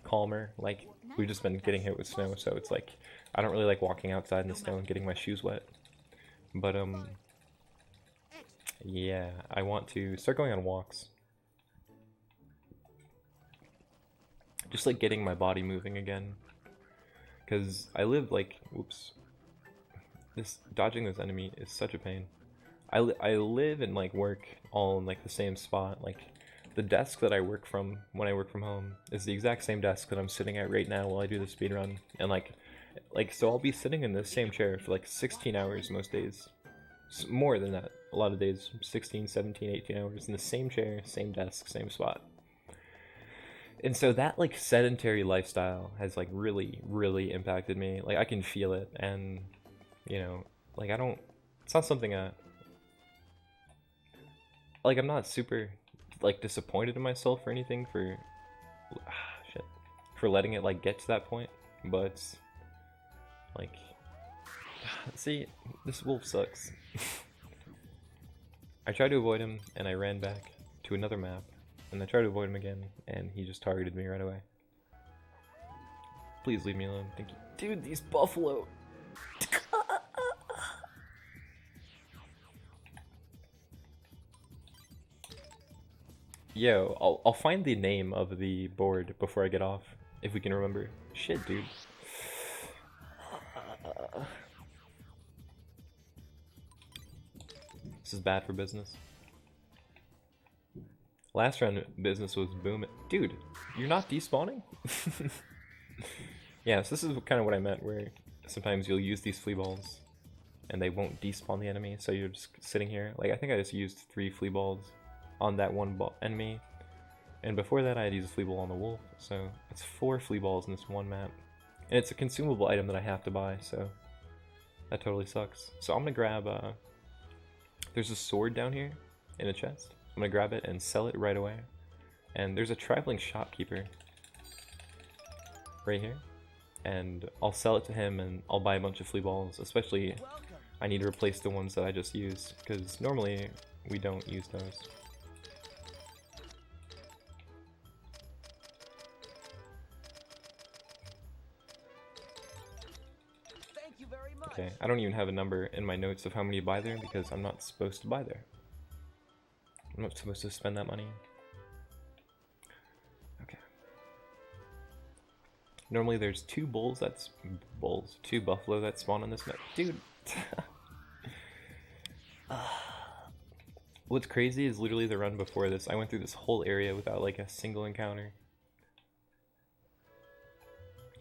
calmer. Like we've just been getting hit with snow, so it's like I don't really like walking outside in the snow and getting my shoes wet. But yeah, I want to start going on walks. Just like getting my body moving again. Because I live like, whoops. Dodging this enemy is such a pain. I live and like work all in like the same spot. Like the desk that I work from when I work from home is the exact same desk that I'm sitting at right now while I do the speed run. And like so I'll be sitting in the same chair for like 16 hours most days. More than that. A lot of days, 16, 17, 18 hours in the same chair, same desk, same spot. And so that like sedentary lifestyle has like really, really impacted me. Like I can feel it, and you know, like it's not something like I'm not super like disappointed in myself or anything for for letting it like get to that point, but like see, this wolf sucks. I tried to avoid him and I ran back to another map. And I tried to avoid him again, and he just targeted me right away. Please leave me alone. Thank you. Dude, these buffalo. Yo, I'll find the name of the board before I get off, if we can remember. Shit, dude. This is bad for business. Last round business was booming. Dude, you're not despawning? Yeah, so this is kind of what I meant, where sometimes you'll use these flea balls and they won't despawn the enemy, so you're just sitting here. Like, I think I just used 3 flea balls on that one enemy, and before that I had used a flea ball on the wolf, so it's 4 flea balls in this one map. And it's a consumable item that I have to buy, so that totally sucks. So I'm gonna grab, there's a sword down here in a chest. I'm gonna grab it and sell it right away. And there's a traveling shopkeeper right here. And I'll sell it to him and I'll buy a bunch of flea balls, especially I need to replace the ones that I just used, because normally we don't use those. Thank you very much. Okay, I don't even have a number in my notes of how many to buy there because I'm not supposed to buy there. I'm not supposed to spend that money. Okay. Normally there's 2 2 buffalo that spawn on this map. Dude. What's crazy is literally the run before this, I went through this whole area without like a single encounter.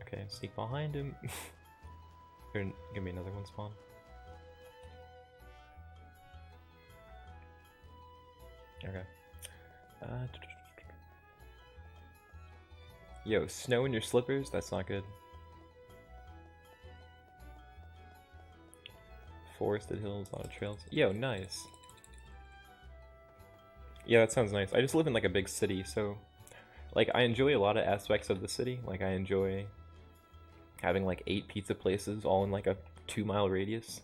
Okay, sneak behind him. Give me another one spawn. Okay. Yo, snow in your slippers? That's not good. Forested hills, a lot of trails. Yo, nice. Yeah, that sounds nice. I just live in like a big city, so like I enjoy a lot of aspects of the city. Like I enjoy having like 8 pizza places all in like a 2-mile radius.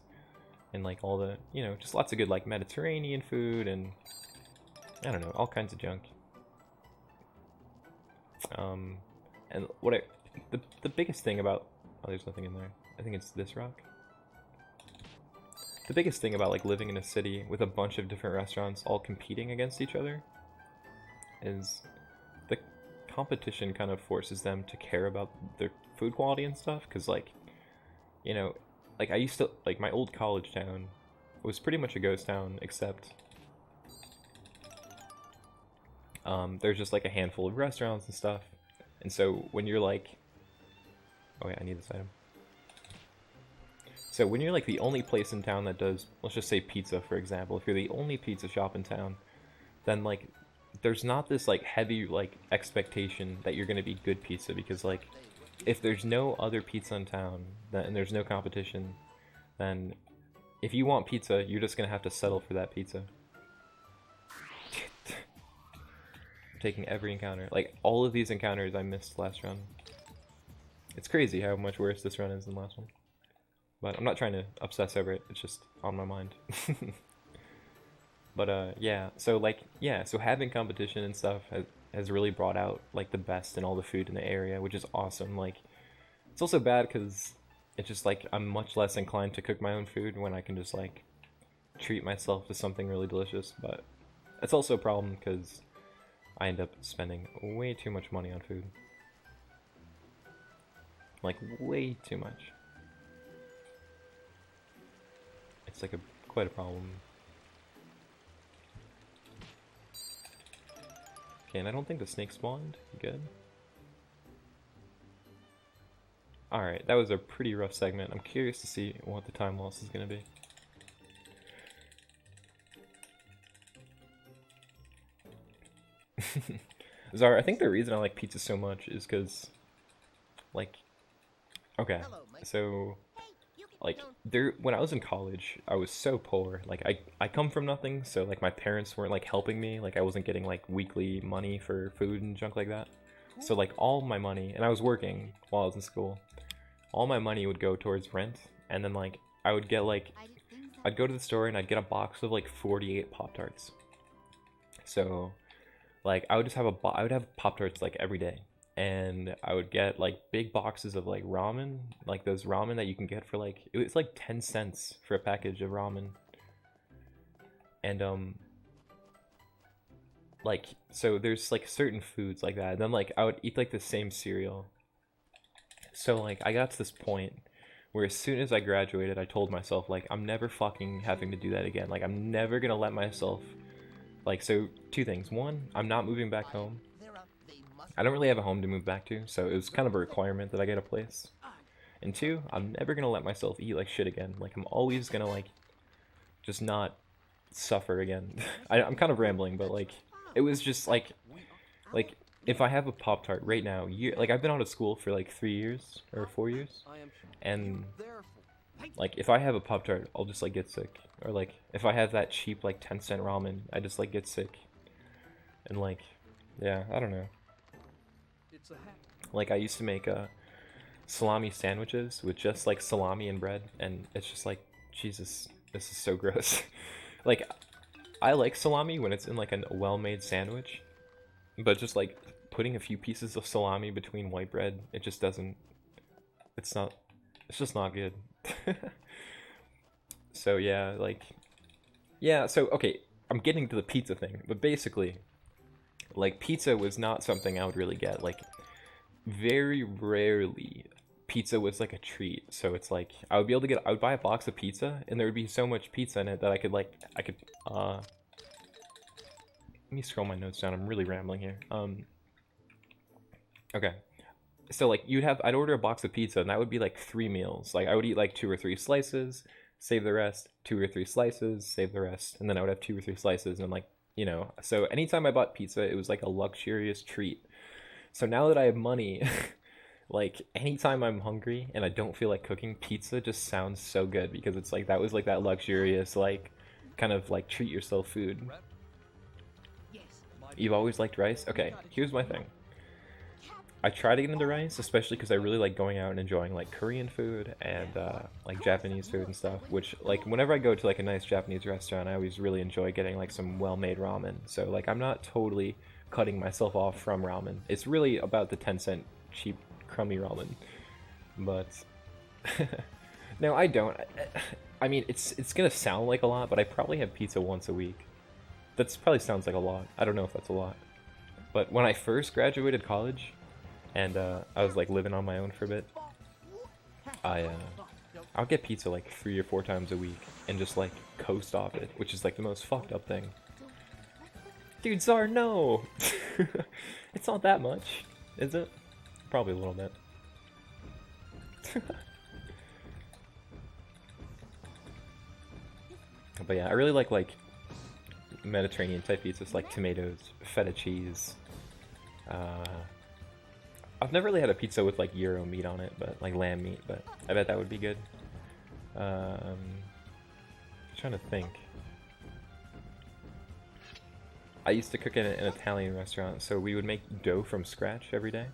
And like all the, you know, just lots of good like Mediterranean food and I don't know, all kinds of junk. And what the biggest thing about, oh, there's nothing in there. I think it's this rock. The biggest thing about like living in a city with a bunch of different restaurants all competing against each other is the competition kind of forces them to care about their food quality and stuff. Cause like, you know, like I used to, like my old college town was pretty much a ghost town, except there's just like a handful of restaurants and stuff. And so when you're like, oh yeah, I need this item. So when you're like the only place in town that does, let's just say pizza for example, if you're the only pizza shop in town, then like there's not this like heavy like expectation that you're gonna be good pizza, because like if there's no other pizza in town and there's no competition, then if you want pizza, you're just gonna have to settle for that pizza. Taking every encounter. Like, all of these encounters I missed last run. It's crazy how much worse this run is than last one. But I'm not trying to obsess over it, it's just on my mind. But yeah, so like yeah, so having competition and stuff has really brought out like the best in all the food in the area, which is awesome. Like it's also bad because it's just like I'm much less inclined to cook my own food when I can just like treat myself to something really delicious. But it's also a problem because I end up spending way too much money on food. Like way too much. It's like quite a problem. Okay, and I don't think the snake spawned. Good. Alright, that was a pretty rough segment. I'm curious to see what the time loss is going to be. Zara, I think the reason I like pizza so much is because, like, okay, so, like, when I was in college, I was so poor. Like, I come from nothing, so, like, my parents weren't, like, helping me. Like, I wasn't getting, like, weekly money for food and junk like that. So, like, all my money, and I was working while I was in school, all my money would go towards rent, and then, like, I would get, like, I'd go to the store and I'd get a box of, like, 48 Pop-Tarts. So, like, I would just have I would have Pop-Tarts, like, every day. And I would get, like, big boxes of, like, ramen. Like, those ramen that you can get for, like, it was, like, 10 cents for a package of ramen. And, like, so there's, like, certain foods like that. And then, like, I would eat, like, the same cereal. So, like, I got to this point where as soon as I graduated, I told myself, like, I'm never fucking having to do that again. Like, I'm never gonna let myself... Like, so, two things. One, I'm not moving back home. I don't really have a home to move back to, so it was kind of a requirement that I get a place. And two, I'm never gonna let myself eat like shit again. Like, I'm always gonna, like, just not suffer again. I'm kind of rambling, but, like, it was just, like, if I have a Pop-Tart right now, like, I've been out of school for, like, 3 years, or 4 years, and, like, if I have a Pop-Tart, I'll just, like, get sick. Or, like, if I have that cheap, like, 10-cent ramen, I just, like, get sick. And, like, yeah, I don't know. Like, I used to make salami sandwiches with just, like, salami and bread, and it's just, like, Jesus, this is so gross. Like, I like salami when it's in, like, a well-made sandwich, but just, like, putting a few pieces of salami between white bread, it just doesn't, it's just not good. So yeah, like, yeah, so okay, I'm getting to the pizza thing, but basically, like, pizza was not something I would really get. Like, very rarely pizza was like a treat. So it's like I would be able to I would buy a box of pizza and there would be so much pizza in it that I could let me scroll my notes down. I'm really rambling here. Okay. So like I'd order a box of pizza and that would be like 3 meals. Like I would eat like 2 or 3 slices, save the rest, 2 or 3 slices, save the rest, and then I would have 2 or 3 slices and like, you know, so anytime I bought pizza, it was like a luxurious treat. So now that I have money, like anytime I'm hungry and I don't feel like cooking, pizza just sounds so good because it's like that was like that luxurious, like, kind of like treat yourself food. You've always liked rice? Okay, here's my thing. I try to get into rice, especially because I really like going out and enjoying like Korean food and like Japanese food and stuff, which like whenever I go to like a nice Japanese restaurant, I always really enjoy getting like some well-made ramen. So like I'm not totally cutting myself off from ramen. It's really about the 10-cent cheap crummy ramen. But no, I don't. I mean, it's gonna sound like a lot, but I probably have pizza once a week. That probably sounds like a lot. I don't know if that's a lot. But when I first graduated college, and I was like living on my own for a bit, I'll get pizza like 3 or 4 times a week and just like coast off it, which is like the most fucked up thing. Dude, Czar, no! It's not that much, is it? Probably a little bit. But yeah, I really like Mediterranean type pizzas, like tomatoes, feta cheese. I've never really had a pizza with like gyro meat on it, but like lamb meat, but I bet that would be good. Trying to think. I used to cook in an Italian restaurant, so we would make dough from scratch every day.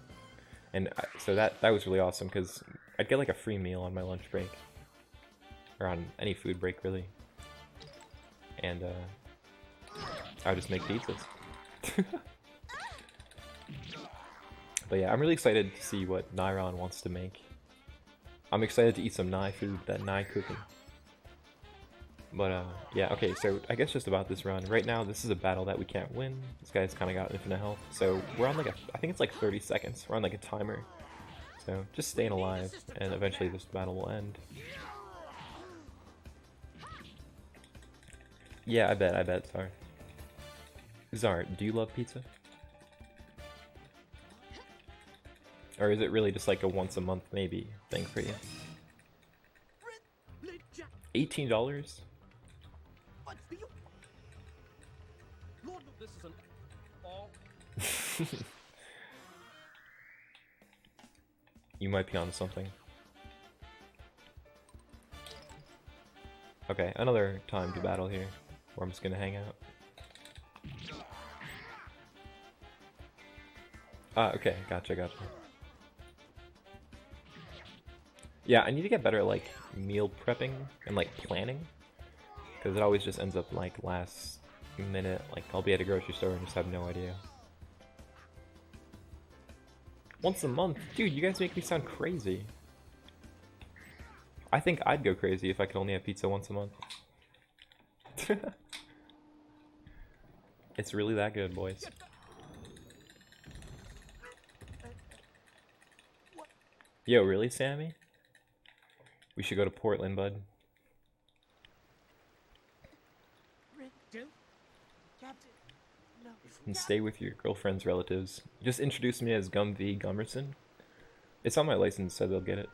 And so that was really awesome because I'd get like a free meal on my lunch break. Or on any food break, really. And I would just make pizzas. But yeah, I'm really excited to see what Nairon wants to make. I'm excited to eat some Nai food that Nai cooking. But yeah, okay, so I guess just about this run. Right now, this is a battle that we can't win. This guy's kind of got infinite health. So we're on like I think it's like 30 seconds. We're on like a timer. So just staying alive, and eventually this battle will end. Yeah, I bet, Zar. Zar, do you love pizza? Or is it really just like a once a month maybe thing for you? $18? This isn't all. You might be onto something. Okay, another time to battle here, where I'm just gonna hang out. Ah, okay, gotcha. Yeah, I need to get better at like meal prepping and like planning, because it always just ends up like last minute. Like I'll be at a grocery store and just have no idea. Once a month? Dude, you guys make me sound crazy. I think I'd go crazy if I could only have pizza once a month. It's really that good, boys. Yo, really, Sammy? We should go to Portland, bud. And stay with your girlfriend's relatives. Just introduce me as Gum V. Gummerson. It's on my license, so they'll get it.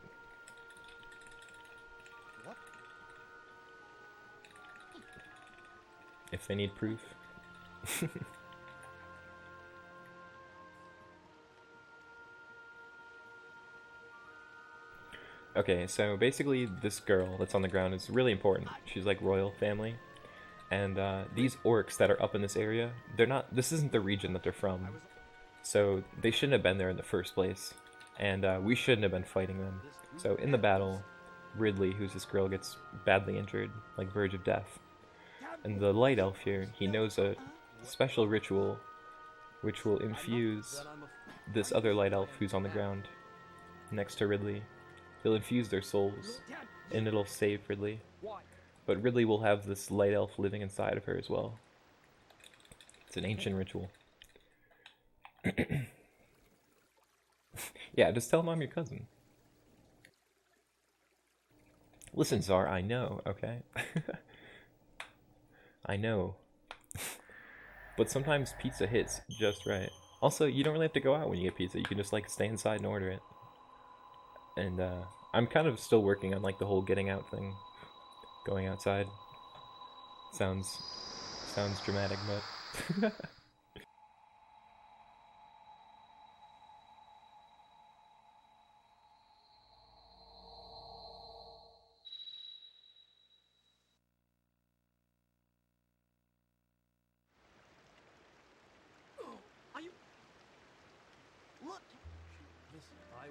If they need proof. Okay, so basically this girl that's on the ground is really important. She's like royal family. And these orcs that are up in this area, they're not, this isn't the region that they're from. So they shouldn't have been there in the first place. And we shouldn't have been fighting them. So in the battle, Ridley, who's this girl, gets badly injured, like verge of death. And the light elf here, he knows a special ritual which will infuse this other light elf who's on the ground next to Ridley. He'll infuse their souls, and it'll save Ridley. But Ridley will have this light elf living inside of her as well. It's an ancient ritual. Yeah, just tell him I'm your cousin. Listen, Zar, I know, okay? I know. But sometimes pizza hits just right. Also, you don't really have to go out when you get pizza. You can just, like, stay inside and order it. And, I'm kind of still working on, like, the whole getting out thing. Going outside. Sounds dramatic, but... Are you? Look. Listen, I.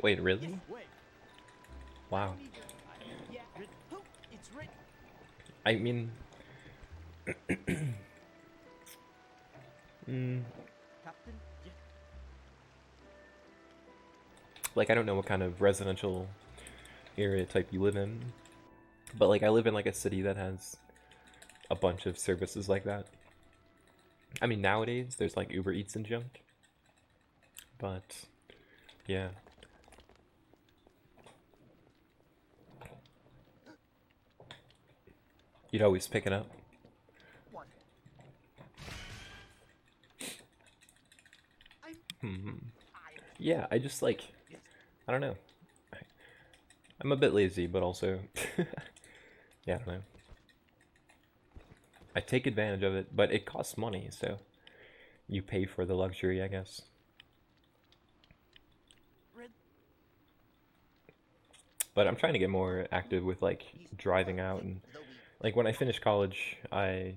Wait, really? Wait. Wow. Yeah. It's written. I mean... Captain. Yeah. Like, I don't know what kind of residential area type you live in, but like I live in like a city that has a bunch of services like that. I mean, nowadays there's like Uber Eats and junk, but yeah. You'd always pick it up. What? Yeah, I just like, I don't know. I'm a bit lazy, but also, yeah, I don't know. I take advantage of it, but it costs money, so you pay for the luxury, I guess. But I'm trying to get more active with like driving out, and like when I finish college, I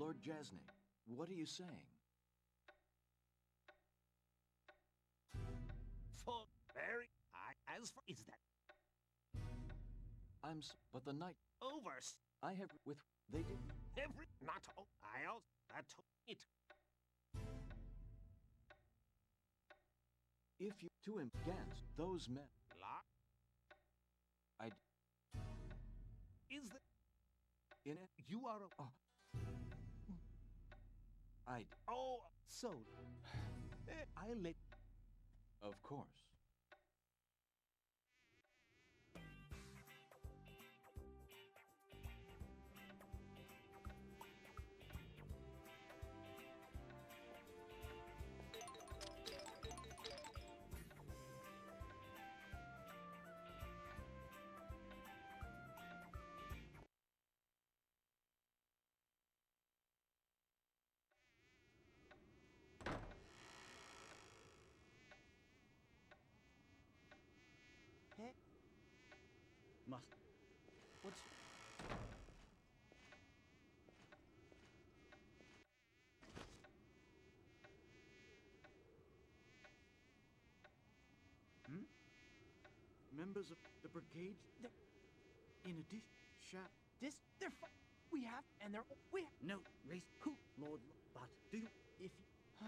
Lord Jasny, what are you saying? For very, as for is that But the night over I have with they did. every not all I also that took it. If you to him against those men, La I is that in it. you are a I oh so I let of course. must what's Members of the brigade, in addition, we have, and they're we have no race. Who, Lord? But do you, if you,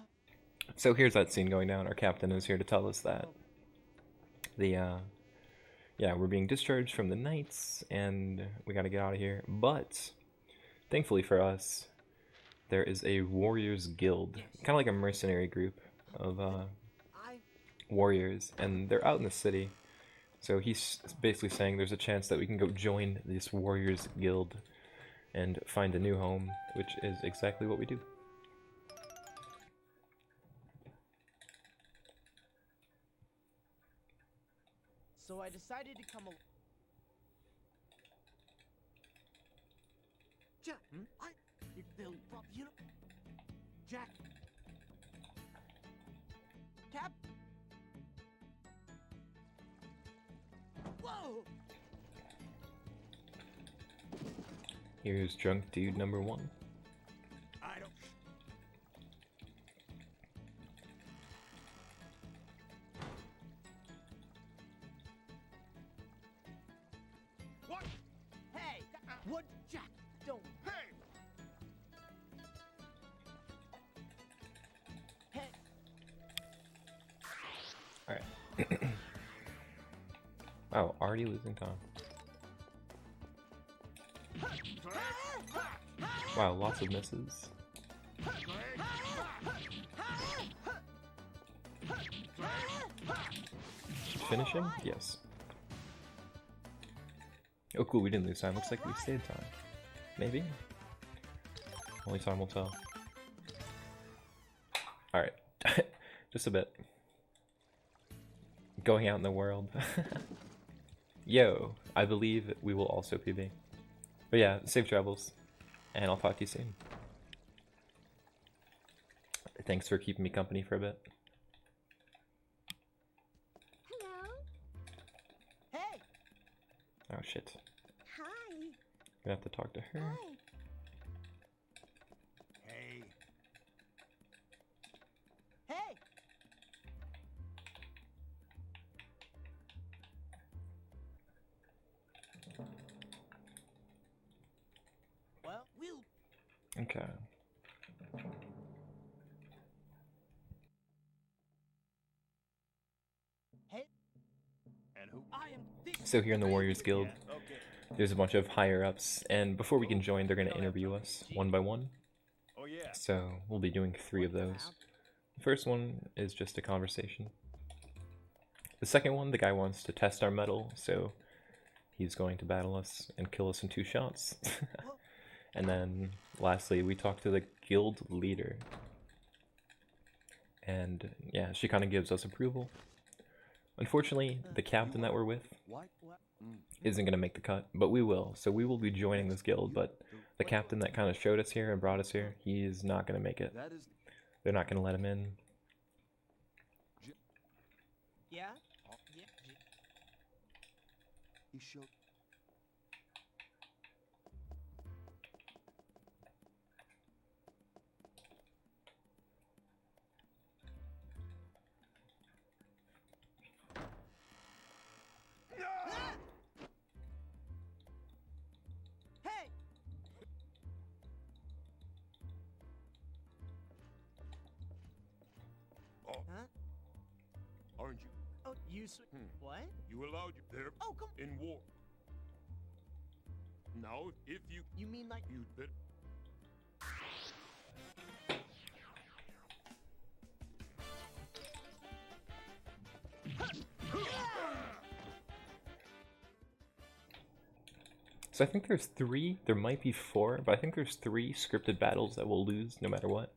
So here's that scene going down. Our captain is here to tell us that yeah, we're being discharged from the knights and we gotta get out of here. But thankfully for us, there is a warriors guild, kind of like a mercenary group of warriors, and they're out in the city. So he's basically saying there's a chance that we can go join this warriors guild and find a new home, which is exactly what we do. so I decided to come along. Jack, they'll probably, you know, Jack, Cap. Whoa! Here's drunk dude number 1. I don't what Hey, what, Jack? Don't. hey Hey, Alright. Wow, already losing time. Wow, lots of misses. Finish him? Yes. Oh cool, we didn't lose time. Looks like we saved time. Maybe? Only time will tell. Alright. Just a bit. Going out in the world. Yo, I believe we will also PB. But yeah, safe travels. And I'll talk to you soon. Thanks for keeping me company for a bit. Hello. hey, Oh shit. Hi. Gonna have to talk to her. Hi. hey hey. Well, we'll. Okay. Hey, and who I am this. So here in the Warriors Guild, yeah okay there's a bunch of higher ups, and before we can join, they're gonna interview us one by one. oh yeah So we'll be doing 3 of those. The first one is just a conversation. The second one, the guy wants to test our mettle, so he's going to battle us and kill us in 2 shots. And then lastly, we talk to the guild leader. And yeah, she kind of gives us approval. Unfortunately, the captain that we're with What? isn't going to make the cut, but we will. So we will be joining this guild, but the captain that kind of showed us here and brought us here, he's not going to make it. That is They're not going to let him in. Yeah. Yeah. he showed. You s- What? You allowed you there Oh, come. in war. Now, if you You mean like? you'd bet. So I think there's 3, there might be 4, but I think there's 3 scripted battles that we'll lose no matter what.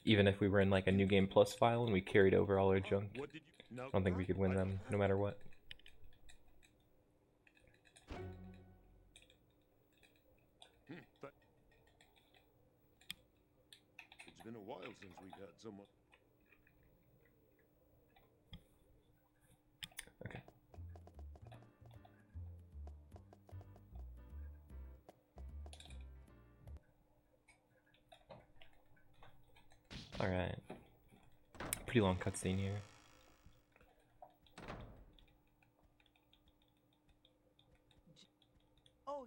Even if we were in like a New Game Plus file and we carried over all our junk. What did you? No, I don't think we could win them no matter what. But it's been a while since we've had someone. Okay. Alright. Pretty long cutscene here. Oh,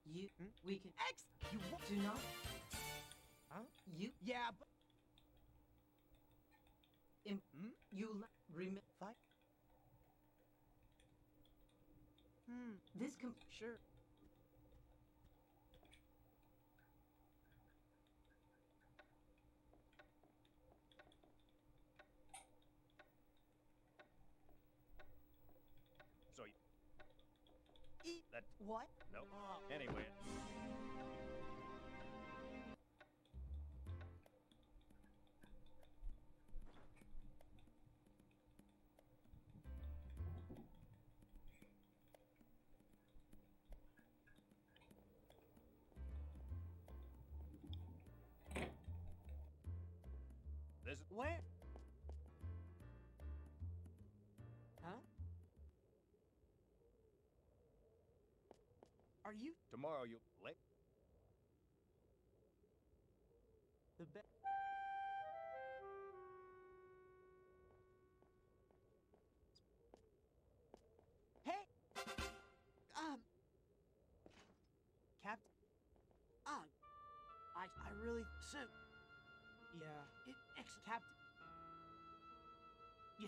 you. We can. X. You what? Do not. Huh? You. Yeah, but. You remit fight. This sure. So that What? no. Anyway. This Where? Huh? Are you tomorrow you'll late. the best? Hey! Captain. I really so. Yeah. It ex-captain. Yeah.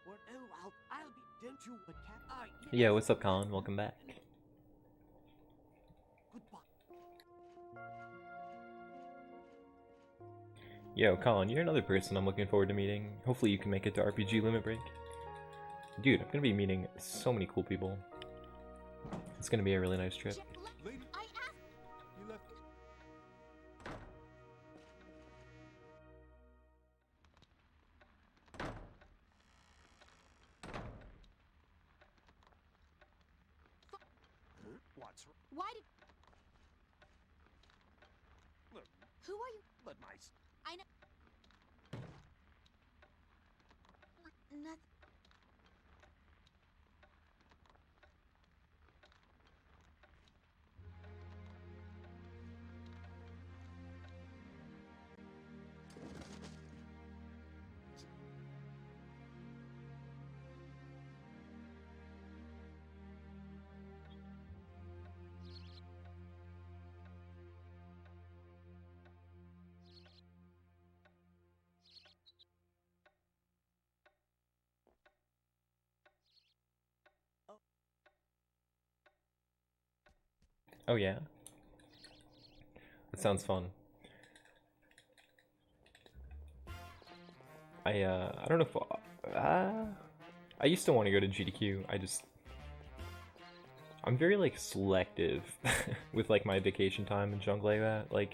What? Oh, I'll be done to a cap. Yeah, what's up, Colin? Welcome back. Goodbye. Yo, Colin, you're another person I'm looking forward to meeting. Hopefully you can make it to RPG Limit Break. Dude, I'm gonna be meeting so many cool people. It's gonna be a really nice trip. Lady, I asked. you left. What's Why did? look? Who are you? But my I know. Nothing. Oh yeah? That sounds fun. I don't know if I used to want to go to GDQ. I'm very like selective with like my vacation time and junk like that. Like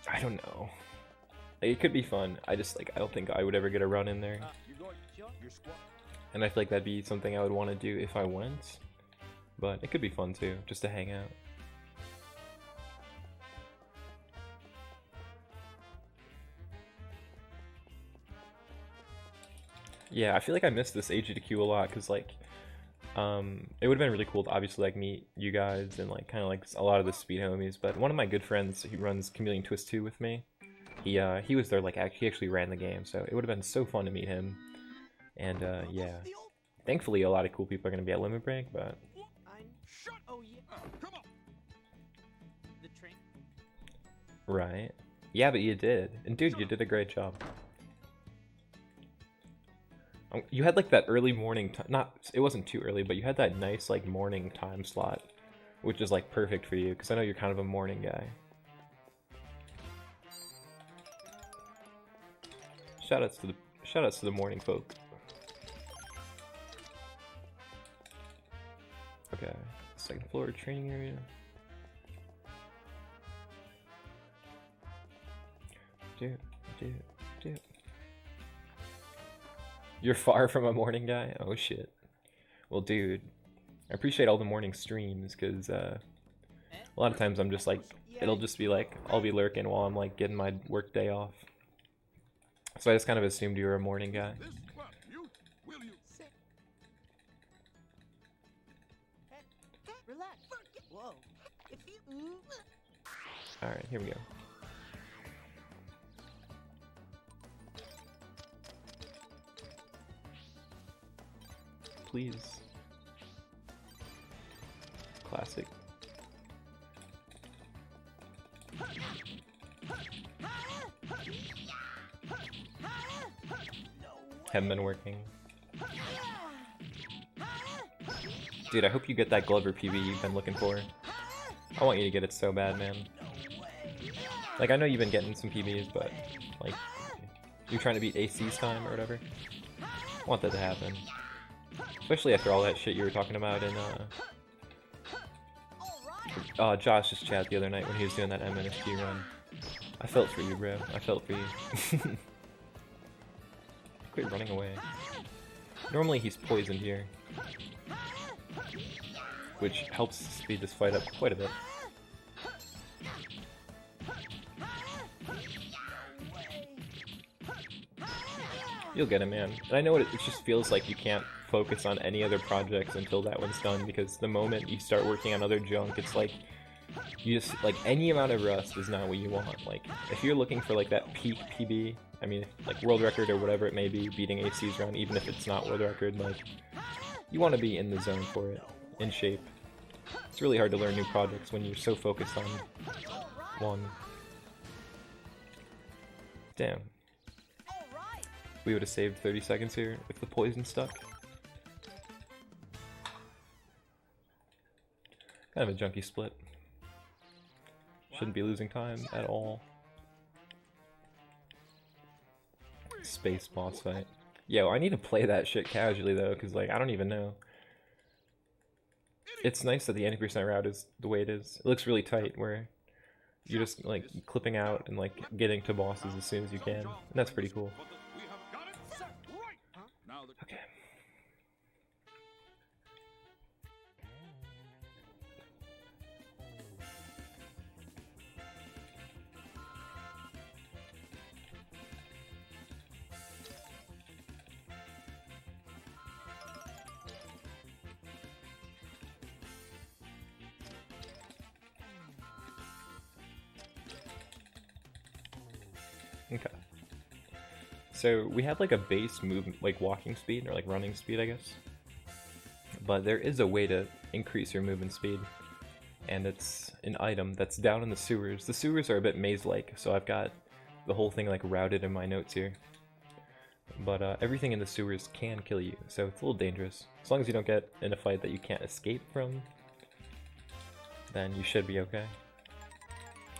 I don't know. It could be fun. I don't think I would ever get a run in there. You're going. Your squad. And I feel like that'd be something I would want to do if I went. But it could be fun too, just to hang out. Yeah, I feel like I missed this AGDQ a lot because like, it would have been really cool to obviously like meet you guys and like kind of like a lot of the speed homies. But one of my good friends, he runs Chameleon Twist 2 with me. He was there like he actually ran the game, so it would have been so fun to meet him. And yeah, thankfully a lot of cool people are gonna be at Limit Break, but I'm. Shut. Oh yeah. Come on. The train. Right. Yeah, but you did. And dude, you did a great job. You had like that early morning time. Not, it wasn't too early, but you had that nice like morning time slot, which is like perfect for you because I know you're kind of a morning guy. Shoutouts to the morning folk. Okay, second floor training area. Dude. You're far from a morning guy? Oh shit. Well, dude, I appreciate all the morning streams because a lot of times I'm just like, it'll just be like, I'll be lurking while I'm like getting my work day off. So I just kind of assumed you were a morning guy. Relax. Whoa. If you. Alright, here we go. Please. Classic. Haven't been working. Dude, I hope you get that Glover PB you've been looking for. I want you to get it so bad, man. Like, I know you've been getting some PBs, but, like, you're trying to beat AC's time or whatever. I want that to happen. Especially after all that shit you were talking about in, Josh's chat the other night when he was doing that MNSG run. I felt for you, bro. I felt for you. Quit running away. Normally he's poisoned here, which helps speed this fight up quite a bit. You'll get it, man. And I know it just feels like you can't focus on any other projects until that one's done, because the moment you start working on other junk, it's like, you just, like, any amount of rust is not what you want. Like, if you're looking for, like, that peak PB, I mean, like, world record or whatever it may be, beating AC's run, even if it's not world record, like, you want to be in the zone for it, in shape. It's really hard to learn new projects when you're so focused on one. Damn. We would have saved 30 seconds here if the poison stuck. Kind of a junky split. Shouldn't be losing time at all. Space boss fight. Yo, I need to play that shit casually though, because like, I don't even know. It's nice that the 90% route is the way it is. It looks really tight where you're just like clipping out and like getting to bosses as soon as you can. And that's pretty cool. Okay. Okay. So we have like a base movement, like walking speed or like running speed, I guess. But there is a way to increase your movement speed, and it's an item that's down in the sewers. The sewers are a bit maze-like, so I've got the whole thing like routed in my notes here. But everything in the sewers can kill you, so it's a little dangerous. As long as you don't get in a fight that you can't escape from, then you should be okay.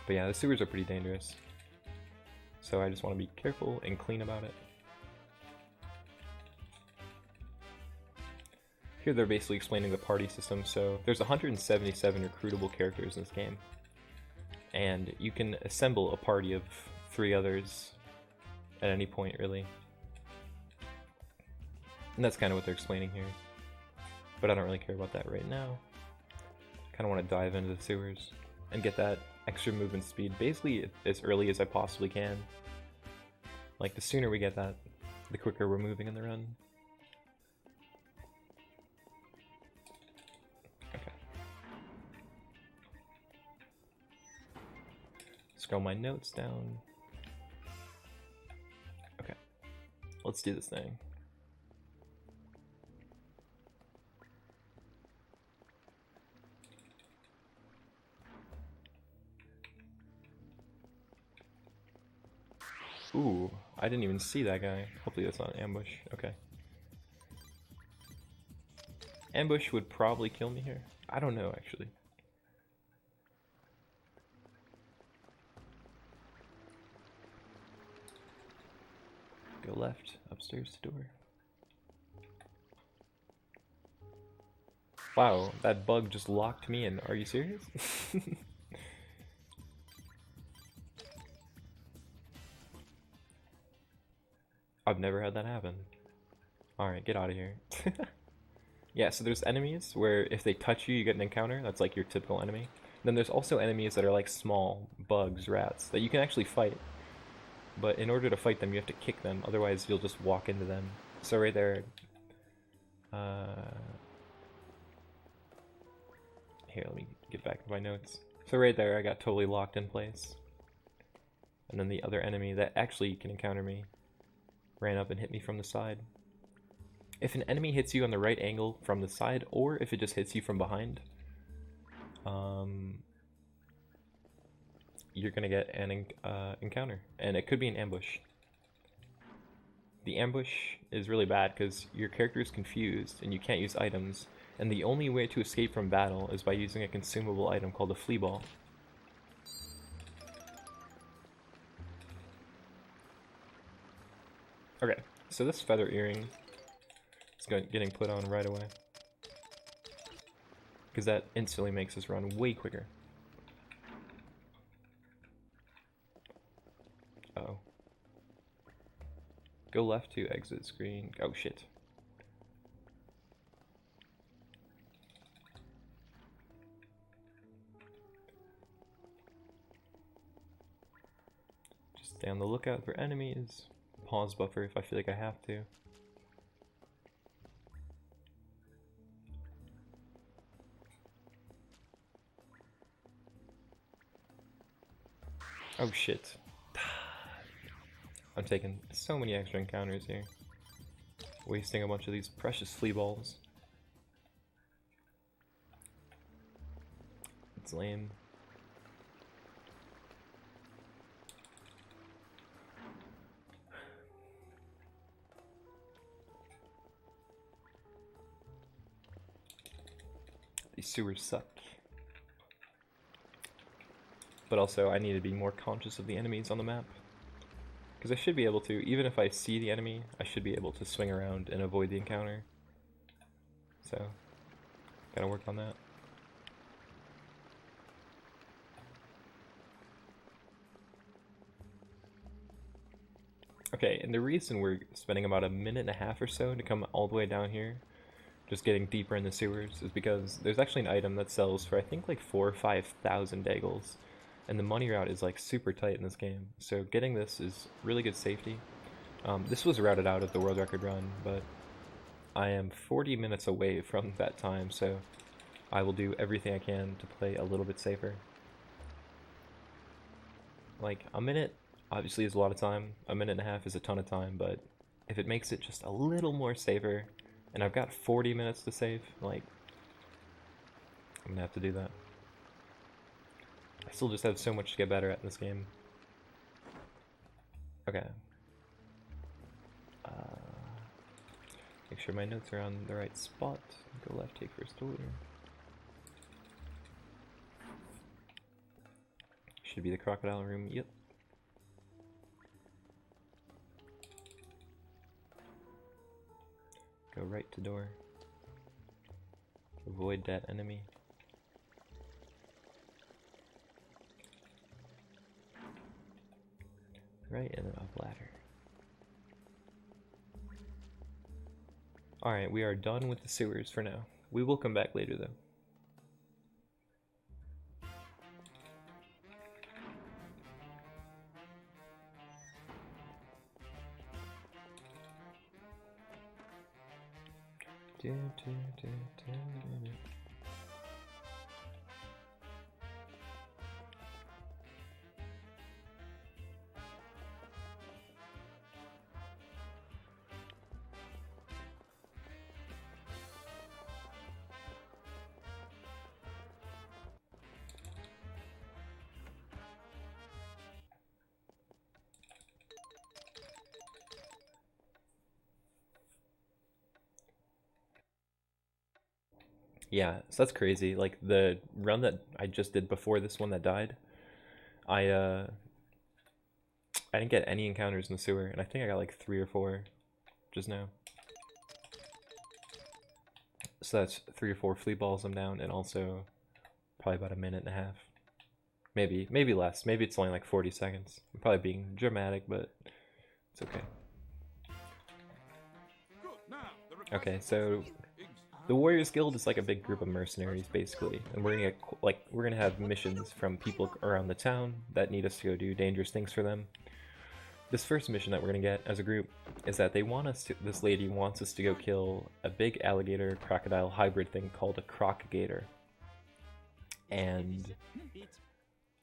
But yeah, the sewers are pretty dangerous. So I just want to be careful and clean about it. Here they're basically explaining the party system. So there's 177 recruitable characters in this game. And you can assemble a party of 3 others at any point, really. And that's kind of what they're explaining here. But I don't really care about that right now. Kind of want to dive into the sewers and get that extra movement speed basically as early as I possibly can. Like, the sooner we get that, the quicker we're moving in the run. Okay. Scroll my notes down. Okay. Let's do this thing. Ooh, I didn't even see that guy. Hopefully that's not an ambush. Okay. Ambush would probably kill me here. I don't know, actually. Go left, upstairs door. Wow, that bug just locked me in. Are you serious? I've never had that happen. Alright, get out of here. Yeah, so there's enemies where if they touch you, you get an encounter. That's like your typical enemy. Then there's also enemies that are like small bugs, rats, that you can actually fight. But in order to fight them, you have to kick them. Otherwise, you'll just walk into them. So right there... Here, let me get back to my notes. So right there, I got totally locked in place. And then the other enemy that actually can encounter me ran up and hit me from the side. If an enemy hits you on the right angle from the side, or if it just hits you from behind, you're gonna get an encounter, and it could be an ambush. The ambush is really bad because your character is confused and you can't use items, and the only way to escape from battle is by using a consumable item called a flea ball. Okay, so this feather earring is getting put on right away, because that instantly makes us run way quicker. Uh-oh. Go left to exit screen. Oh shit. Just stay on the lookout for enemies. Pause buffer if I feel like I have to. Oh shit. I'm taking so many extra encounters here. Wasting a bunch of these precious flea balls. It's lame. These sewers suck. But also, I need to be more conscious of the enemies on the map. Because I should be able to, even if I see the enemy, I should be able to swing around and avoid the encounter. So, gotta work on that. Okay, and the reason we're spending about a minute and a half or so to come all the way down here, just getting deeper in the sewers, is because there's actually an item that sells for I think like 4,000 or 5,000 dagels. And the money route is like super tight in this game, so getting this is really good safety. This was routed out at the world record run, but I am 40 minutes away from that time, so I will do everything I can to play a little bit safer. Like, a minute obviously is a lot of time, a minute and a half is a ton of time, but if it makes it just a little more safer, and I've got 40 minutes to save, like, I'm gonna have to do that. I still just have so much to get better at in this game. Okay. Make sure my notes are on the right spot. Go left, take first order. Should be the crocodile room, yep. Go right to door. Avoid that enemy. Right, and then up ladder. Alright, we are done with the sewers for now. We will come back later though. Yeah, so that's crazy. Like the run that I just did before this one that died, I didn't get any encounters in the sewer, and I think I got like 3 or 4 just now. So that's 3 or 4 flea balls I'm down, and also probably about a minute and a half. Maybe less. Maybe it's only like 40 seconds. I'm probably being dramatic, but it's okay. Okay, so the Warriors Guild is like a big group of mercenaries, basically, and we're gonna have missions from people around the town that need us to go do dangerous things for them. This first mission that we're gonna get as a group is that they want us to. This lady wants us to go kill a big alligator crocodile hybrid thing called a crocgator, and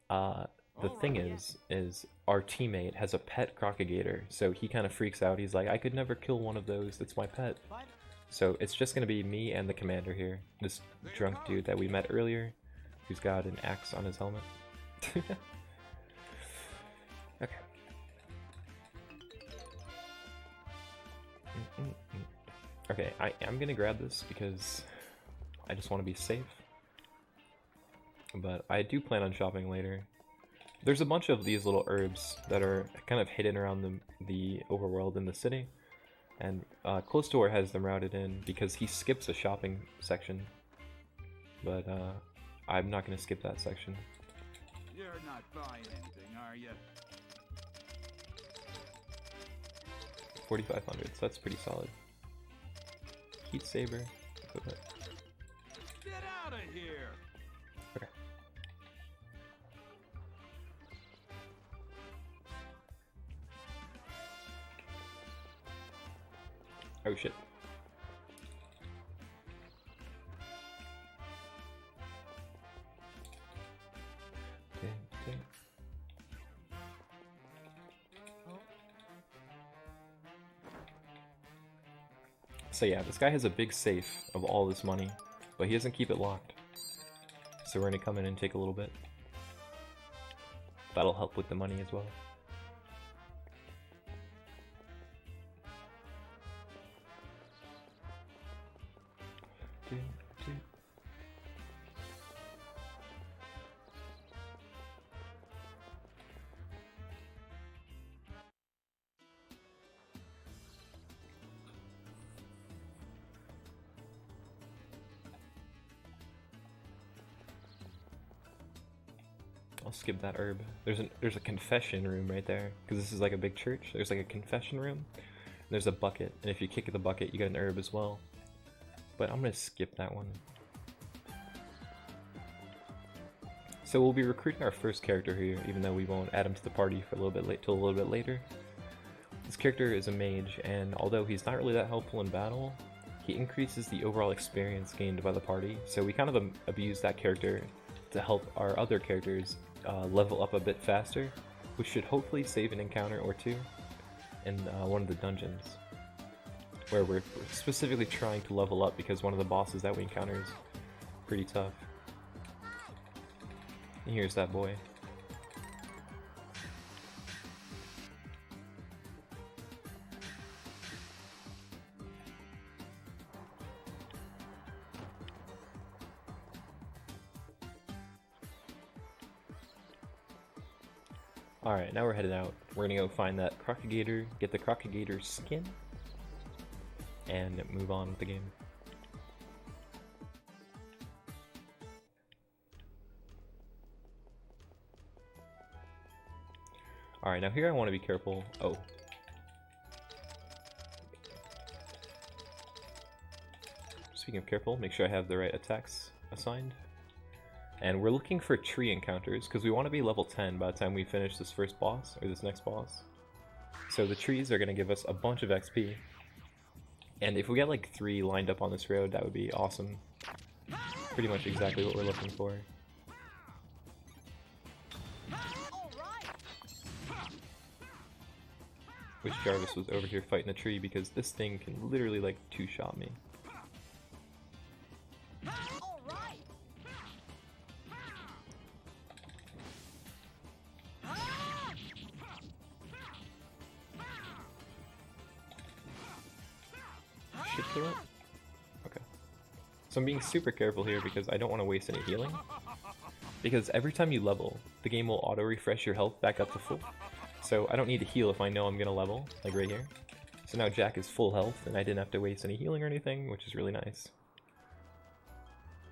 the thing is our teammate has a pet crocagator, so he kind of freaks out. He's like, I could never kill one of those, that's my pet. So it's just gonna be me and the commander here, this drunk dude that we met earlier, who's got an axe on his helmet. Okay. Okay, I'm gonna grab this because I just want to be safe. But I do plan on shopping later. There's a bunch of these little herbs that are kind of hidden around the overworld in the city. And Close Door has them routed in because he skips a shopping section. But I'm not going to skip that section. You're not buying anything, are you? 4,500, so that's pretty solid. Heat Saber. Equip it. Get out of here! Okay. Oh shit. Okay. So yeah, this guy has a big safe of all this money, but he doesn't keep it locked. So we're gonna come in and take a little bit. That'll help with the money as well. I'll skip that herb. There's a confession room right there, because this is like a big church. There's like a confession room. And there's a bucket, and if you kick the bucket, you get an herb as well. But I'm gonna skip that one. So we'll be recruiting our first character here, even though we won't add him to the party for a little bit later. This character is a mage, and although he's not really that helpful in battle, he increases the overall experience gained by the party. So we kind of abuse that character to help our other characters level up a bit faster, which should hopefully save an encounter or two in one of the dungeons, where we're specifically trying to level up because one of the bosses that we encounter is pretty tough. And here's that boy. Alright, now we're headed out. We're gonna go find that crocagator, get the crocagator skin, and move on with the game. Alright, now here I want to be careful. Oh. Speaking of careful, make sure I have the right attacks assigned. And we're looking for tree encounters, because we want to be level 10 by the time we finish this first boss, or this next boss. So the trees are going to give us a bunch of XP. And if we get like 3 lined up on this road, that would be awesome. Pretty much exactly what we're looking for. Wish Jarvis was over here fighting a tree, because this thing can literally like 2-shot me. Shit kill it? Okay. So I'm being super careful here because I don't want to waste any healing. Because every time you level, the game will auto-refresh your health back up to full. So I don't need to heal if I know I'm going to level, like right here. So now Jack is full health, and I didn't have to waste any healing or anything, which is really nice.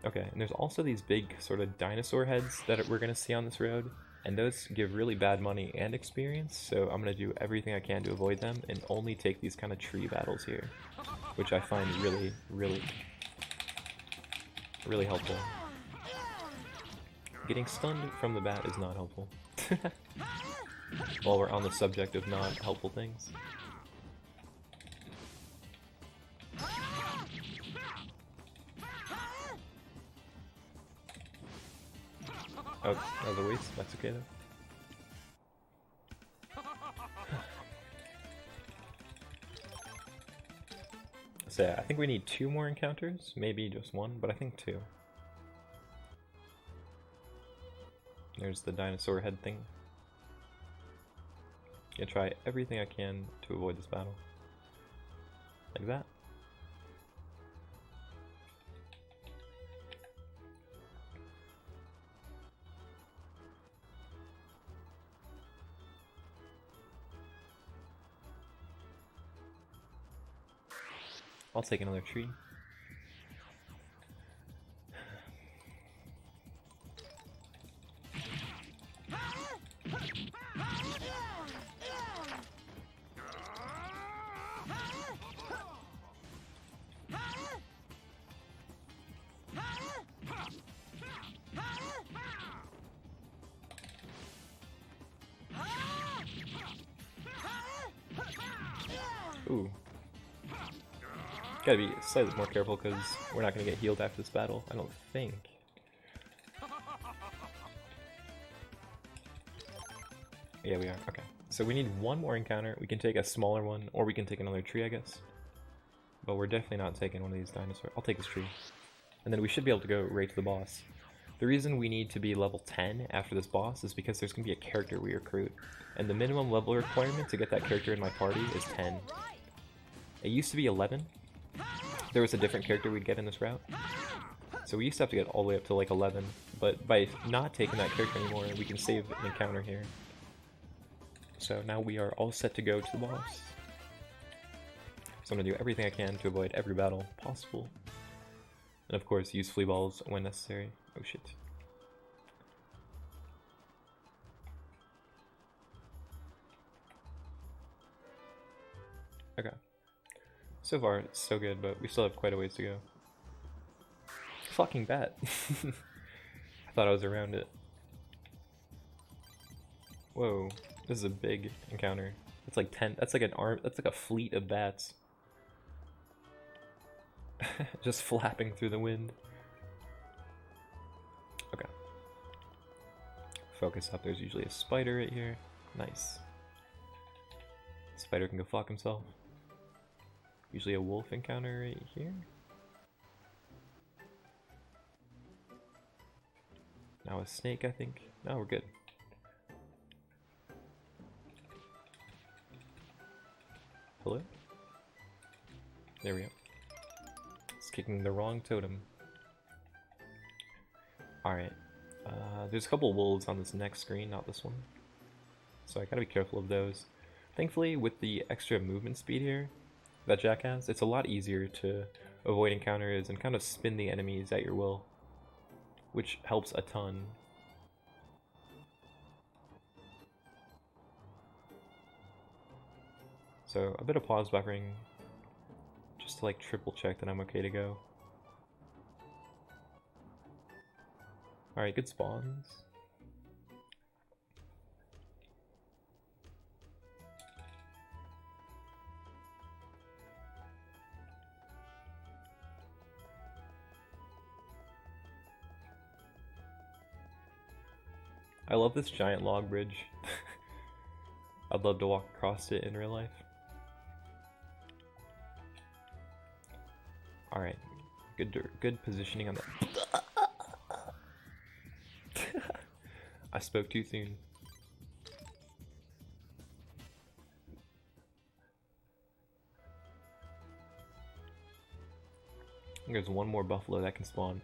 Okay, and there's also these big sort of dinosaur heads that we're going to see on this road. And those give really bad money and experience, so I'm going to do everything I can to avoid them and only take these kind of tree battles here. Which I find really, really, really helpful. Getting stunned from the bat is not helpful. While we're on the subject of not helpful things. Oh, that was a waste. That's okay though. So yeah, I think we need 2 more encounters. Maybe just 1, but I think 2. There's the dinosaur head thing. Gonna try everything I can to avoid this battle. Like that. I'll take another tree. Ooh. Gotta be slightly more careful because we're not gonna get healed after this battle, I don't think. Yeah, we are. Okay. So we need 1 more encounter. We can take a smaller one, or we can take another tree, I guess. But we're definitely not taking one of these dinosaurs. I'll take this tree. And then we should be able to go right to the boss. The reason we need to be level 10 after this boss is because there's going to be a character we recruit. And the minimum level requirement to get that character in my party is 10. It used to be 11. There was a different character we'd get in this route. So we used to have to get all the way up to like 11. But by not taking that character anymore, we can save an encounter here. So now we are all set to go to the boss. So I'm going to do everything I can to avoid every battle possible. And of course, use flea balls when necessary. Oh shit. Okay. So far, so good, but we still have quite a ways to go. Fucking bat. I thought I was around it. Whoa. This is a big encounter. That's like 10. That's like an arm. That's like a fleet of bats. Just flapping through the wind. Okay. Focus up. There's usually a spider right here. Nice. Spider can go fuck himself. Usually a wolf encounter right here. Now a snake, I think. No, we're good. Hello? There we go. It's kicking the wrong totem. Alright. There's a couple wolves on this next screen, not this one. So I gotta be careful of those. Thankfully, with the extra movement speed here that Jack has, it's a lot easier to avoid encounters and kind of spin the enemies at your will, which helps a ton. So a bit of pause buffering, just to like triple check that I'm okay to go. Alright, good spawns. I love this giant log bridge. I'd love to walk across it in real life. Alright, good positioning on that. I spoke too soon. think there's one more buffalo that can spawn.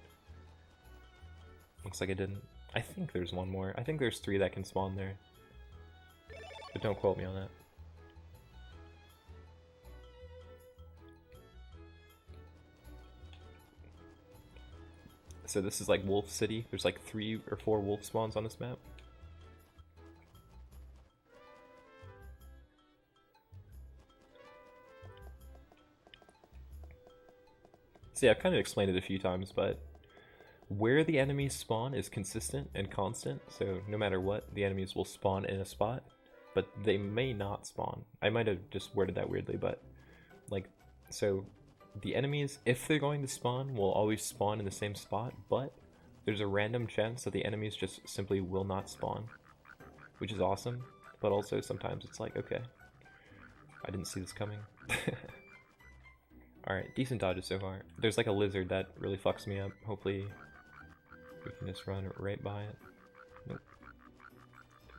Looks like it didn't. I think there's one more. I think there's 3 that can spawn there. But don't quote me on that. So this is like Wolf City. There's like 3 or 4 wolf spawns on this map. See, I've kind of explained it a few times, but where the enemies spawn is consistent and constant, so no matter what, the enemies will spawn in a spot, but they may not spawn. I might have just worded that weirdly, but like, so the enemies, if they're going to spawn, will always spawn in the same spot, but there's a random chance that the enemies just simply will not spawn, which is awesome, but also sometimes it's like, okay, I didn't see this coming. Alright, decent dodges so far. There's like a lizard that really fucks me up. Hopefully we can just run right by it. Nope.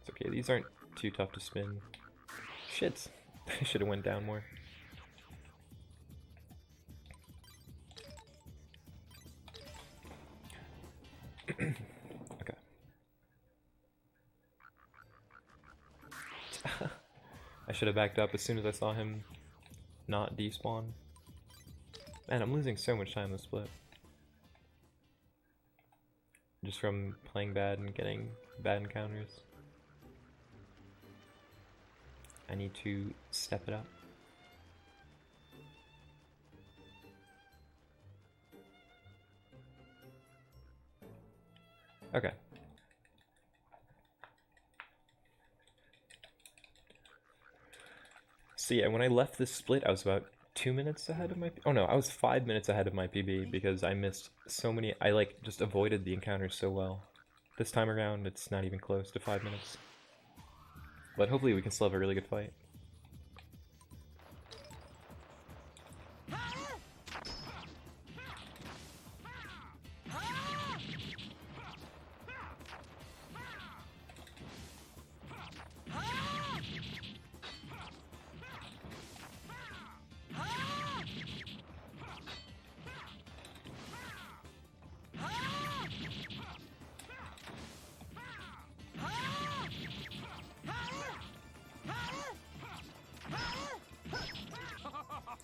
It's okay, these aren't too tough to spin. Shit! I should have went down more. Okay. I should have backed up as soon as I saw him not despawn. Man, I'm losing so much time this split. Just from playing bad and getting bad encounters. I need to step it up. Okay. So yeah, when I left this split, I was about 2 minutes ahead of my... Oh no, I was 5 minutes ahead of my PB because I missed so many... I like just avoided the encounters so well. This time around, it's not even close to 5 minutes. But hopefully we can still have a really good fight.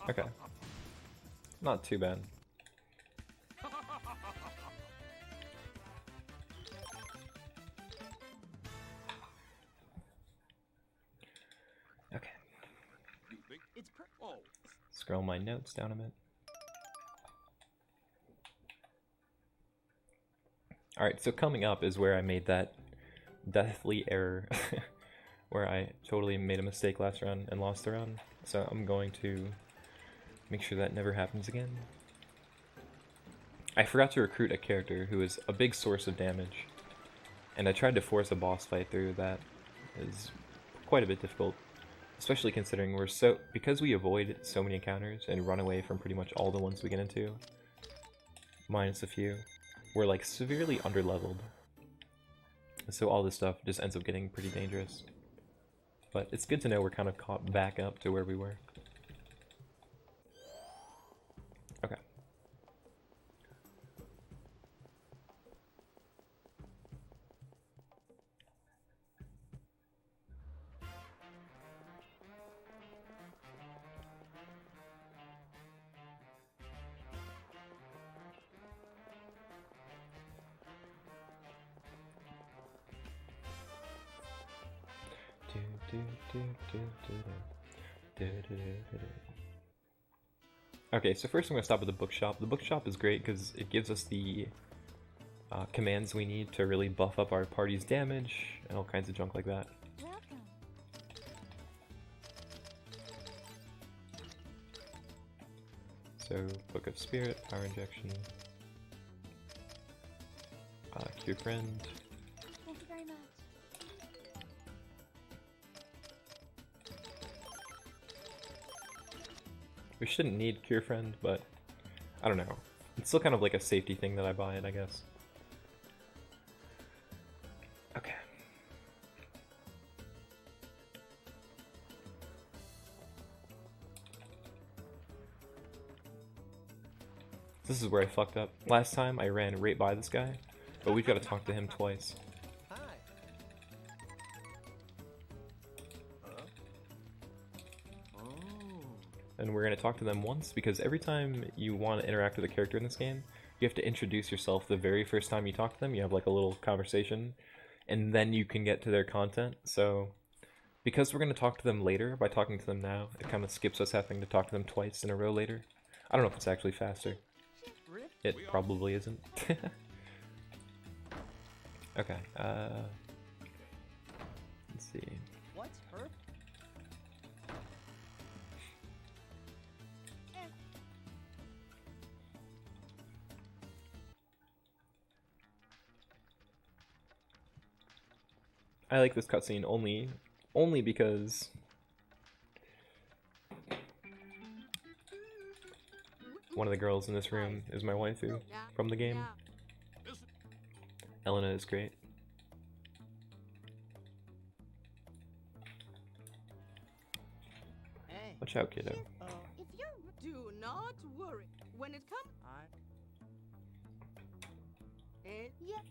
Okay. Not too bad. Okay. It's oh. Scroll my notes down a bit. Alright, so coming up is where I made that deathly error. Where I totally made a mistake last round and lost the round. So I'm going to make sure that never happens again. I forgot to recruit a character who is a big source of damage, and I tried to force a boss fight through that is quite a bit difficult, especially considering because we avoid so many encounters and run away from pretty much all the ones we get into, minus a few, we're like severely underleveled. So all this stuff just ends up getting pretty dangerous. But it's good to know we're kind of caught back up to where we were. Okay. Okay, so first I'm going to stop at the bookshop. The bookshop is great because it gives us the commands we need to really buff up our party's damage and all kinds of junk like that. Welcome. So, Book of Spirit, Power Injection, Cure Friend. Thank you very much. We shouldn't need Cure Friend, but I don't know. It's still kind of like a safety thing that I buy it, I guess. Okay. This is where I fucked up. Last time I ran right by this guy, but we've got to talk to him twice. Hi. Oh. And we're going to talk to them once, because every time you want to interact with a character in this game, you have to introduce yourself the very first time you talk to them. You have like a little conversation, and then you can get to their content. So because we're going to talk to them later by talking to them now, it kind of skips us having to talk to them twice in a row later. I don't know if it's actually faster. It probably isn't. Okay, let's see. What's her? I like this cutscene only because one of the girls in this room is my waifu from the game. Elena is great. Hey. Watch out, kiddo. If you're Do not worry. When it comes, I. yes, yes,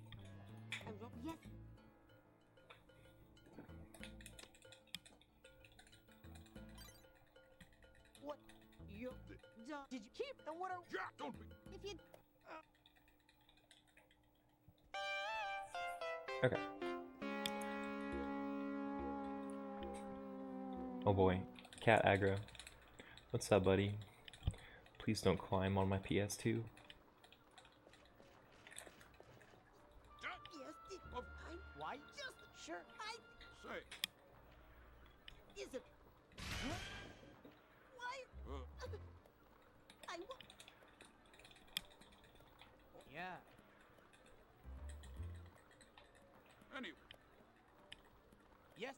What? You. Did you keep the water? Yeah, don't be. if you Okay. Oh boy, cat aggro. What's up, buddy? Please don't climb on my PS2. Yes. Why? Just sure. Say. is it? Why? I wa- Yeah. Anyway. Yes.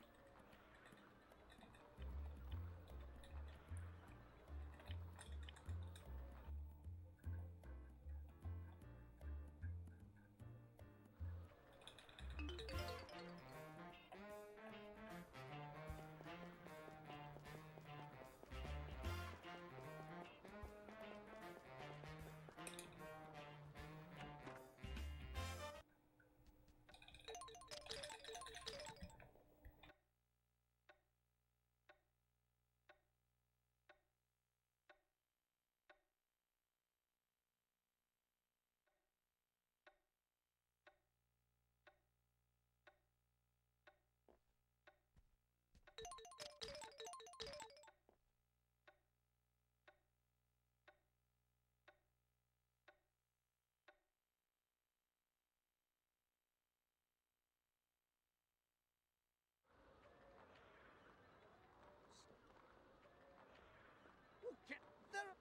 Okay. There.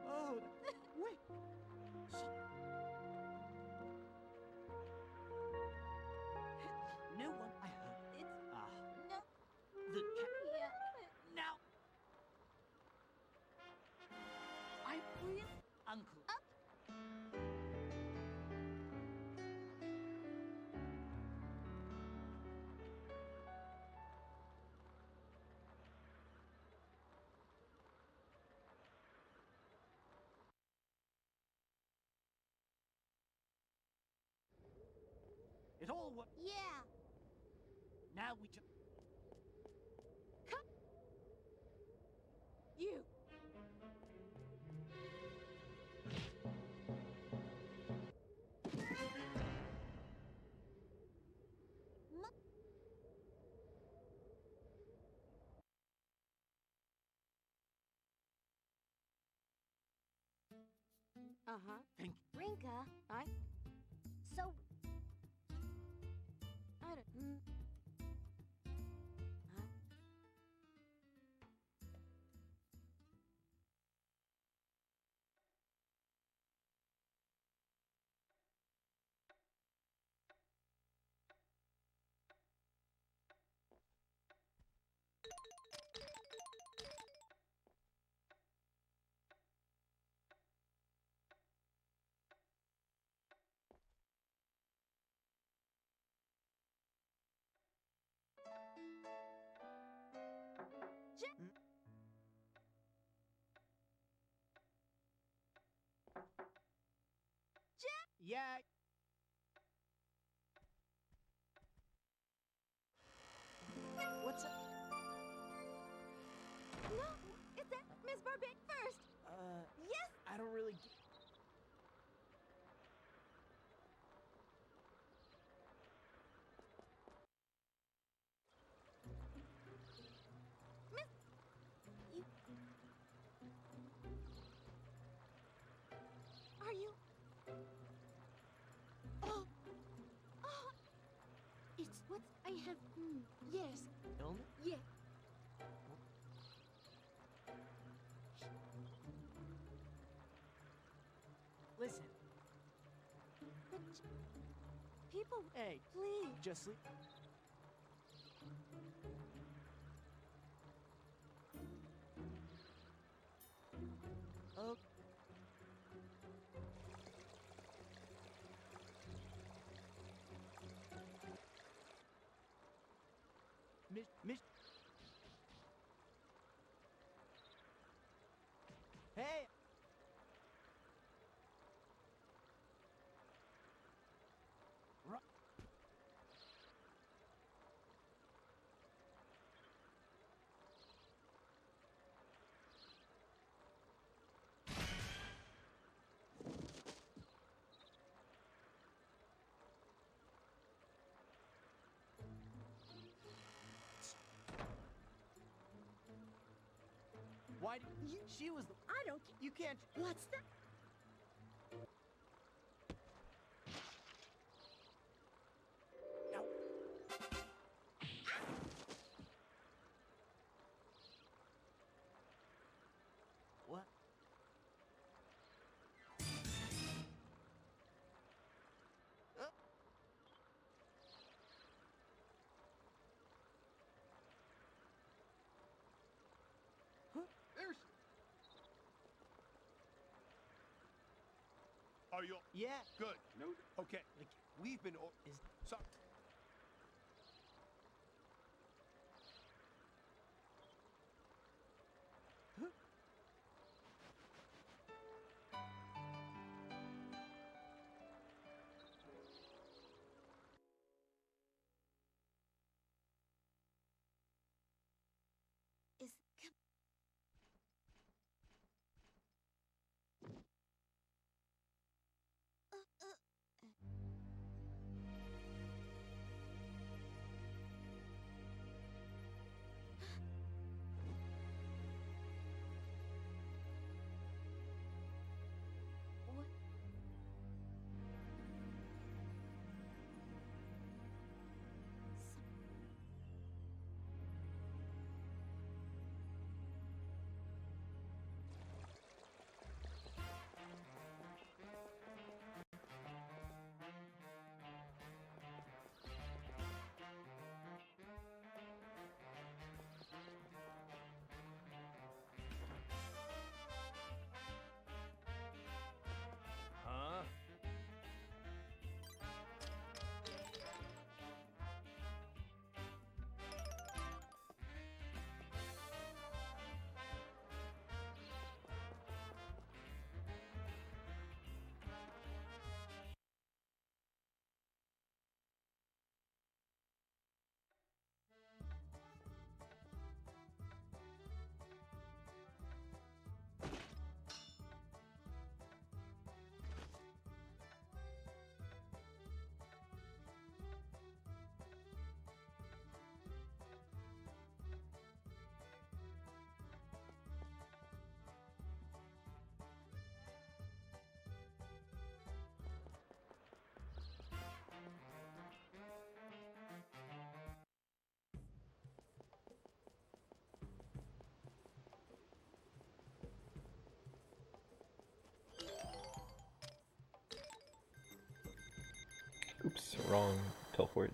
Oh. Wait. No one I heard. It's no, the cat. yeah, Now. I will, Uncle. It all worked. yeah. Now we just. You. Uh-huh. Thank Rinka, I so I don't. Yeah. What's up? No, it's that Miss Burbank first. Yes. I don't really. Miss, you. Are you? Oh. Oh. It's what I have. Yes. Illness? Yeah. Listen. But people, Hey, please. just sleep. Oh. Miss. Hey. Why did you? She was the. I don't. You can't. What's that? No. What? There she. Are you Yeah. good? No. Okay. Like We've been. is. So, Is what? Huh? Oops, wrong teleport.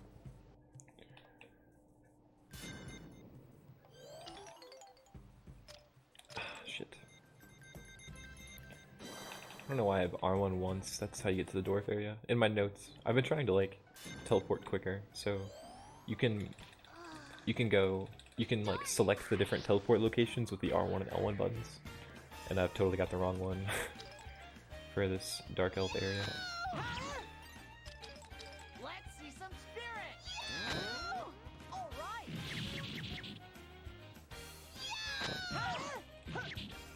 Shit. I don't know why I have R1 once. That's how you get to the dwarf area. In my notes, I've been trying to like teleport quicker, so you can go, you can like select the different teleport locations with the R1 and L1 buttons, and I've totally got the wrong one for this dark elf area. Let's see some spirit. All right.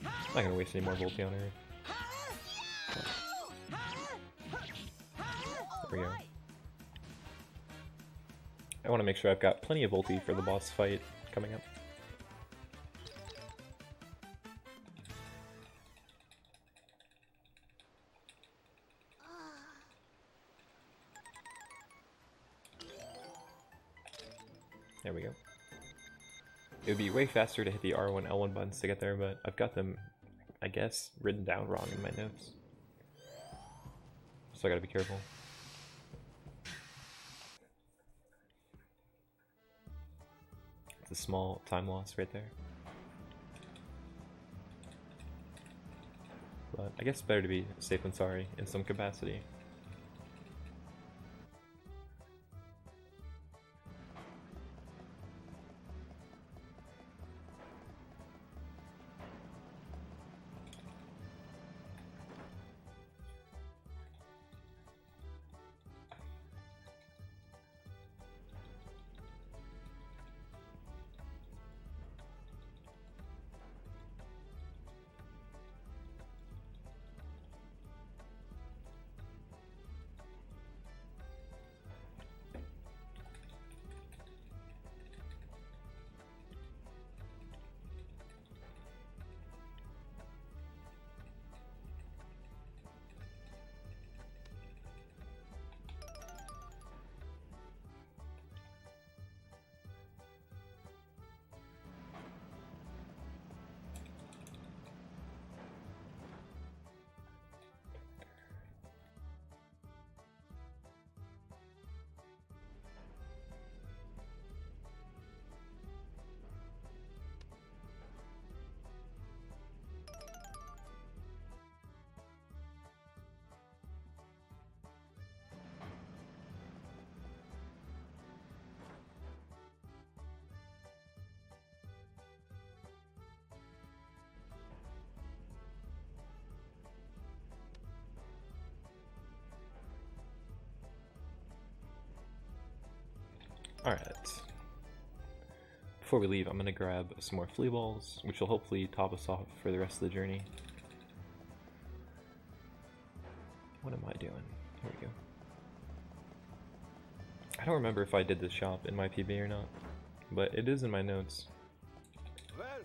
I'm not gonna waste any more Volty on her. There we go. I want to make sure I've got plenty of Volty for the boss fight coming up. There we go. It would be way faster to hit the R1, L1 buttons to get there, but I've got them, I guess, written down wrong in my notes. So I gotta be careful. It's a small time loss right there. But I guess it's better to be safe than sorry in some capacity. Alright. Before we leave, I'm gonna grab some more flea balls, which will hopefully top us off for the rest of the journey. What am I doing? Here we go. I don't remember if I did this shop in my PB or not, but it is in my notes. Welcome.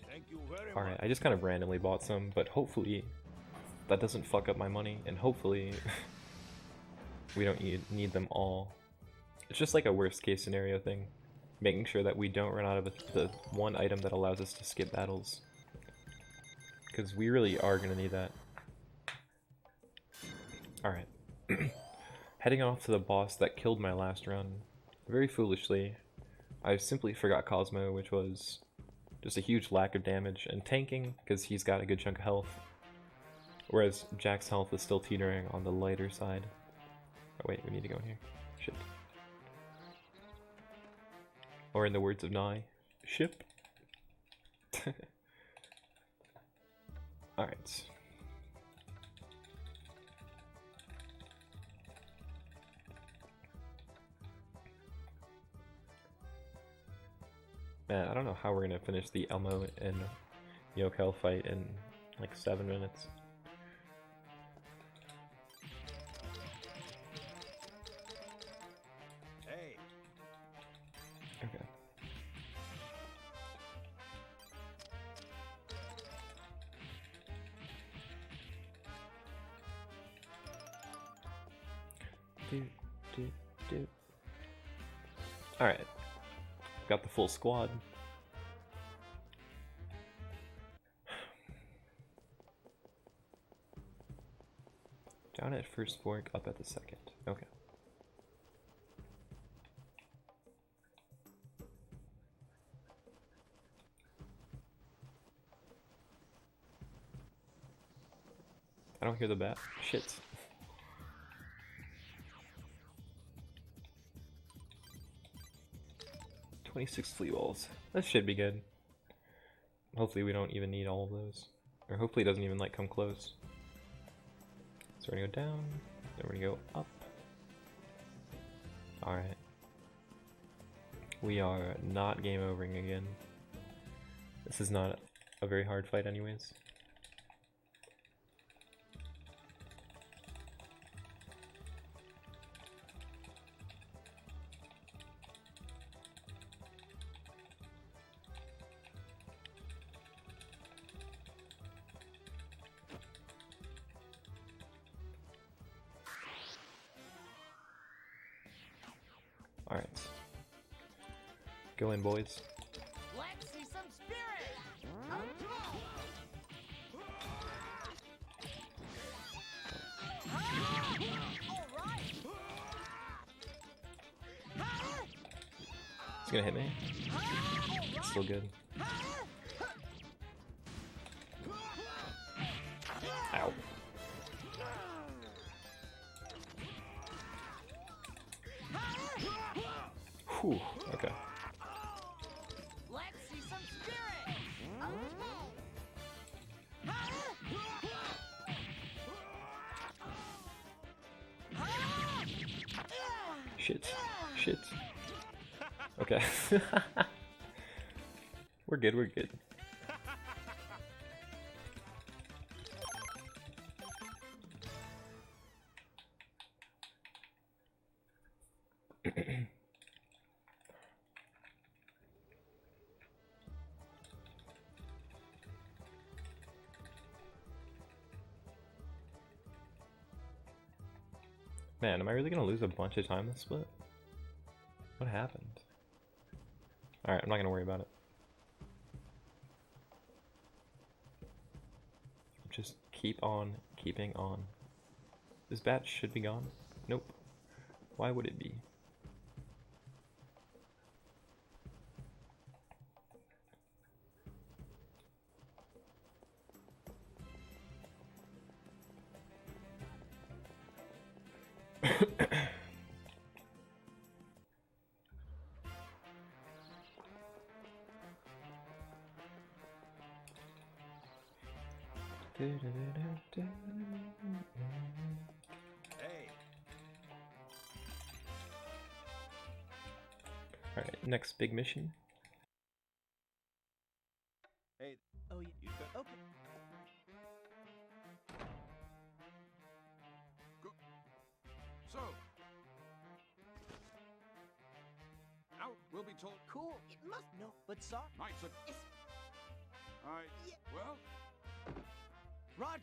Thank you very much. Alright, I just kind of randomly bought some, but hopefully that doesn't fuck up my money, and hopefully we don't need them all. It's just like a worst case scenario thing, making sure that we don't run out of the one item that allows us to skip battles, because we really are going to need that. Alright, heading off to the boss that killed my last run. Very foolishly, I simply forgot Cosmo, which was just a huge lack of damage, and tanking, because he's got a good chunk of health. Whereas Jack's health is still teetering on the lighter side. Oh wait, we need to go in here. Shit. Or in the words of Nye, ship. Alright. Man, I don't know how we're gonna finish the Elmo and Yokel fight in like 7 minutes. Hey. Okay. Do. Alright. Got the full squad. Down at first fork, up at the second. Okay. I don't hear the bat. Shit. 26 flea balls. That should be good. Hopefully we don't even need all of those. Or hopefully it doesn't even like come close. So we're gonna go down, then we're gonna go up. Alright. We are not game overing again. This is not a very hard fight anyways. Alright. Go in, boys. Let's see some spirit. It's gonna hit me. It's still good. Ow. Whew, okay. Let's see some spirit. Shit. Shit. Okay. We're good, we're good. Man, am I really gonna lose a bunch of time this split? What happened? Alright, I'm not gonna worry about it. Just keep on keeping on. This bat should be gone. Nope. Why would it be? Hey, Alright, next big mission. hey, Oh, yeah. you got Okay. so. Now we'll be told. Cool. It must no, but sorry. Knights of. It's Alright. Yeah. Well, Roger.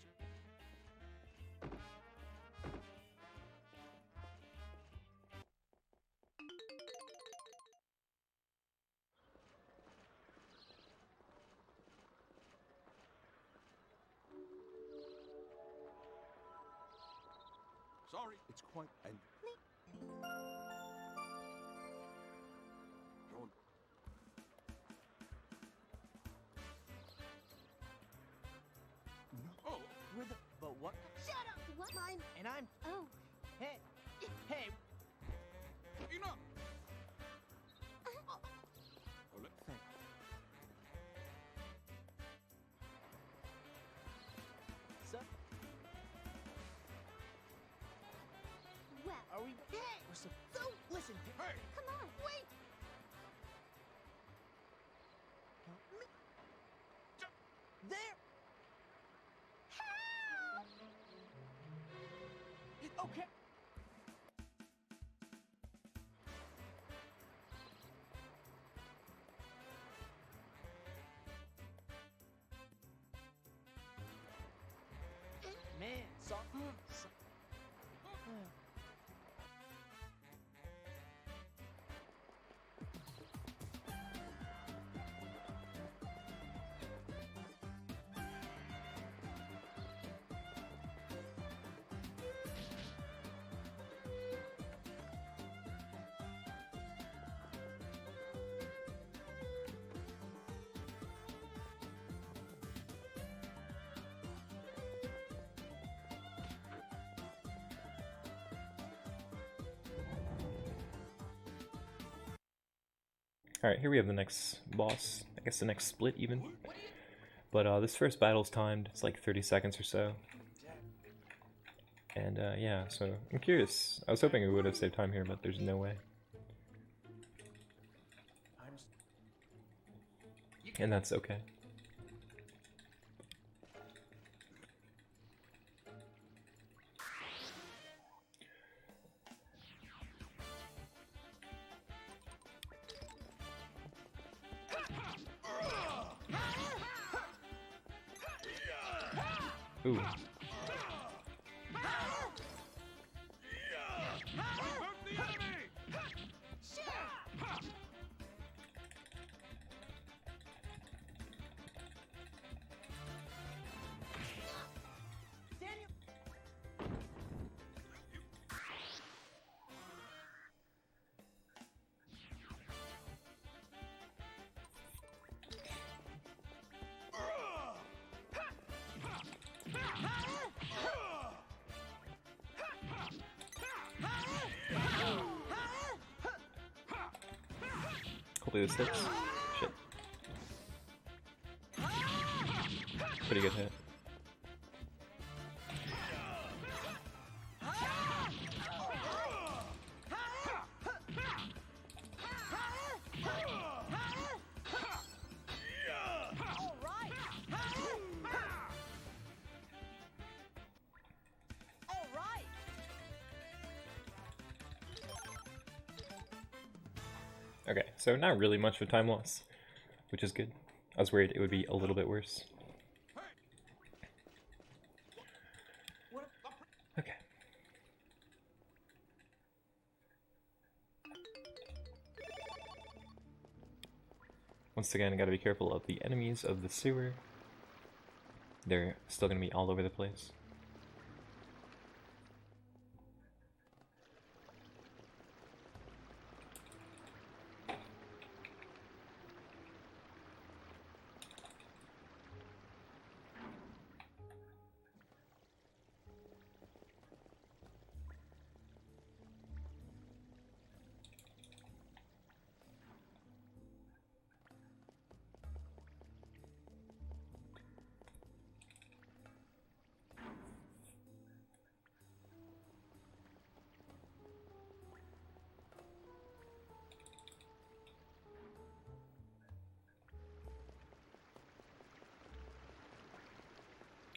sorry. It's quite and. Don't. No. Oh, We're the. But what? Shut up! What? Mine. And I'm. Oh. Hey. Hey. enough. Oh, let- Thank. So, Well. are we? Hey. We're so. So Alright, here we have the next boss. I guess the next split even. But this first battle's timed. It's like 30 seconds or so. And yeah, so I'm curious. I was hoping we would have saved time here, but there's no way. And that's okay. Ooh. Move the enemy! Daniel. Hopefully this hits. Shit. Pretty good hit. Okay, so not really much of a time loss, which is good. I was worried it would be a little bit worse. Okay. Once again, I gotta be careful of the enemies of the sewer. They're still gonna be all over the place.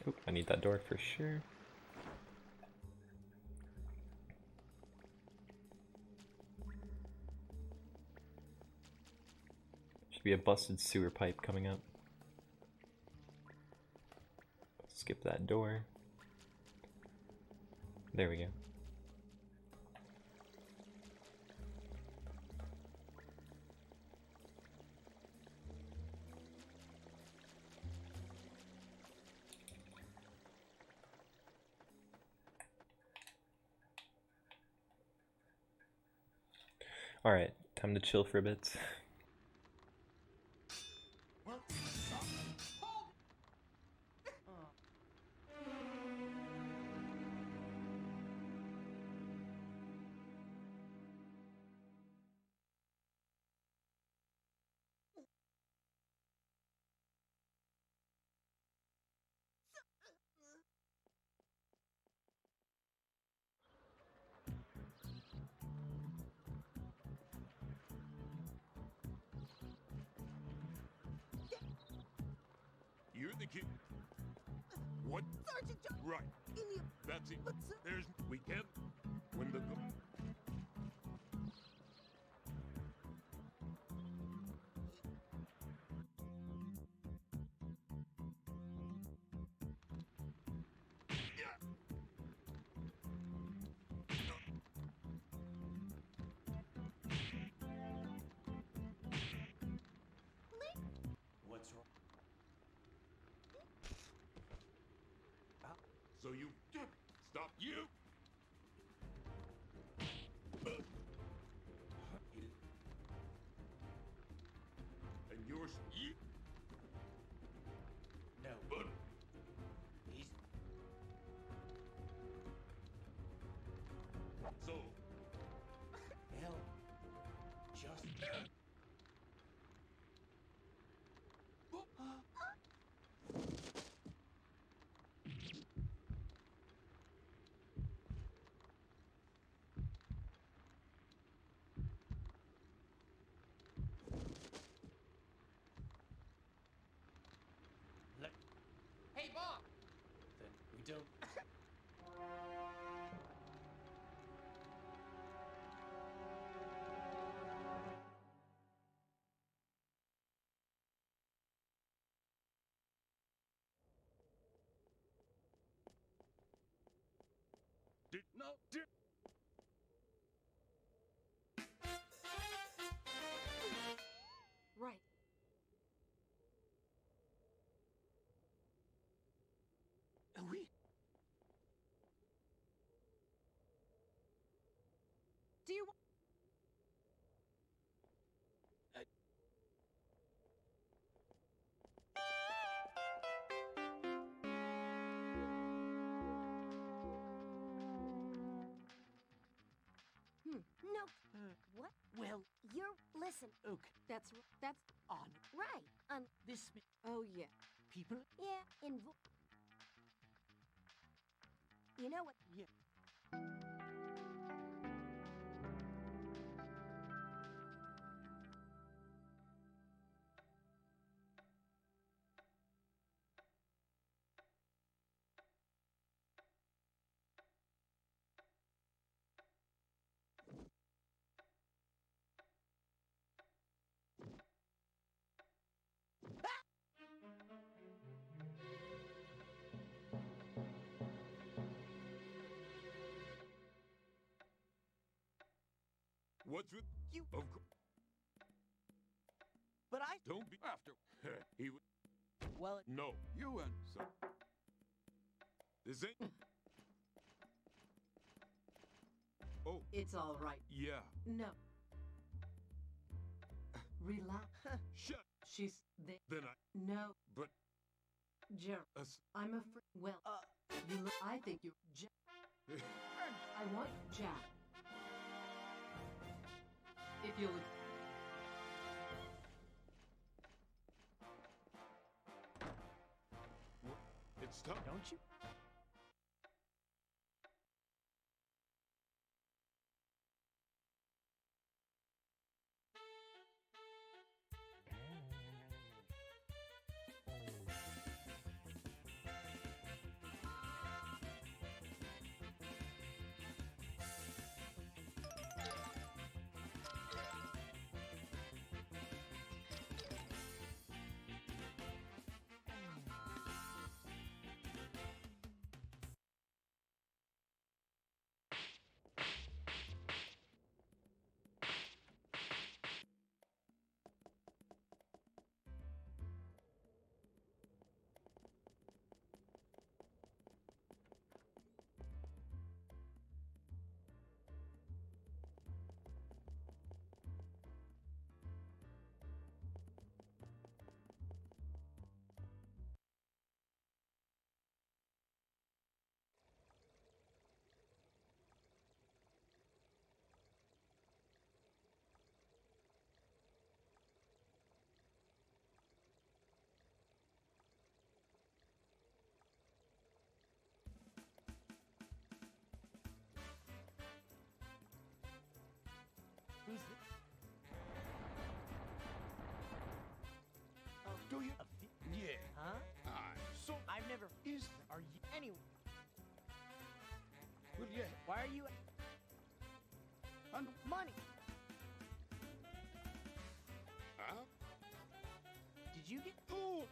Oh, I need that door for sure. Should be a busted sewer pipe coming up. Skip that door. There we go. Alright, time to chill for a bit. You're the kid. What? Sergeant John, Right. in the... That's it. But, sir... There's... We can't... When the... What's wrong? So you... Stop you! And yours... You... No. But... He's... So... Hell. Just... No. Right. Oui. Do you want? No. What? Well, You're listen. okay. That's On right. this Oh yeah. people. Yeah. You know what? Yeah. What's with You- Of course. But I Don't be after. He would. well. No. You and so. This ain't. Oh, It's all right. yeah. No. Relax. Shut. She's there. Then I. No, But. Gerald. I'm afraid. Well, you look. I think you're Jack. I want Jack. If you'll. It's tough. Don't you? Who's this? Oh, do you? Yeah. Huh? So. I've never. Is. Are you? Anyway, Well, yeah. why are you? And. Money. Huh? Did you get? Oh,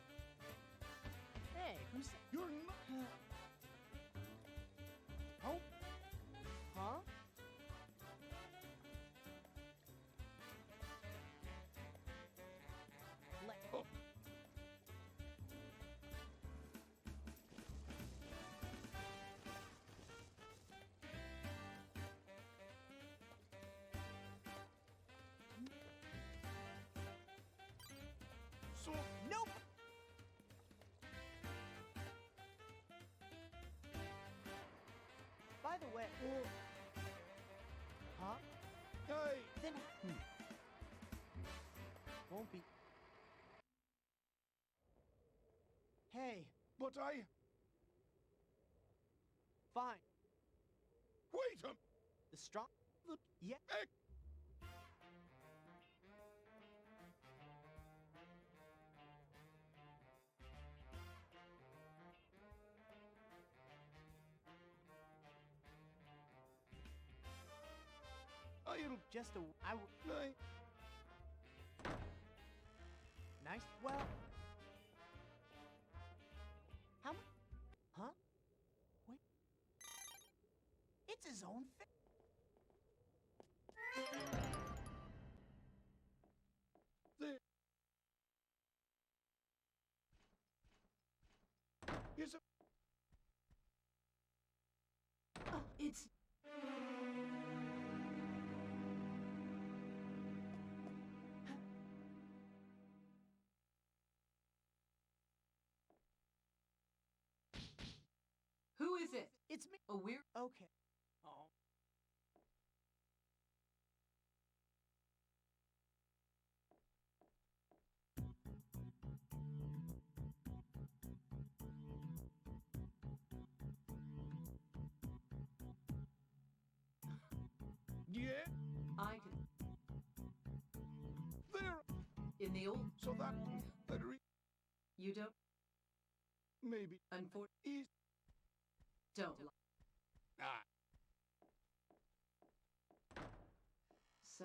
Hey, who said? you're not. Oh. Huh? Oh. So. Nope. By the way. Huh? Hey. Then. Won't be. Hey, But I. fine. Wait a. The strong. Look. Yeah. Heck. I'll. Just a. I. w- I. Nice. Well. How much? Huh? Wait. It's a his own face. There. Here's a. Oh, it's... Who is it? It's me. A weird... Okay. Oh. Yeah. I can... There. In the old... So that. You don't... Maybe. Unfortunately... Is. Don't... Ah. So...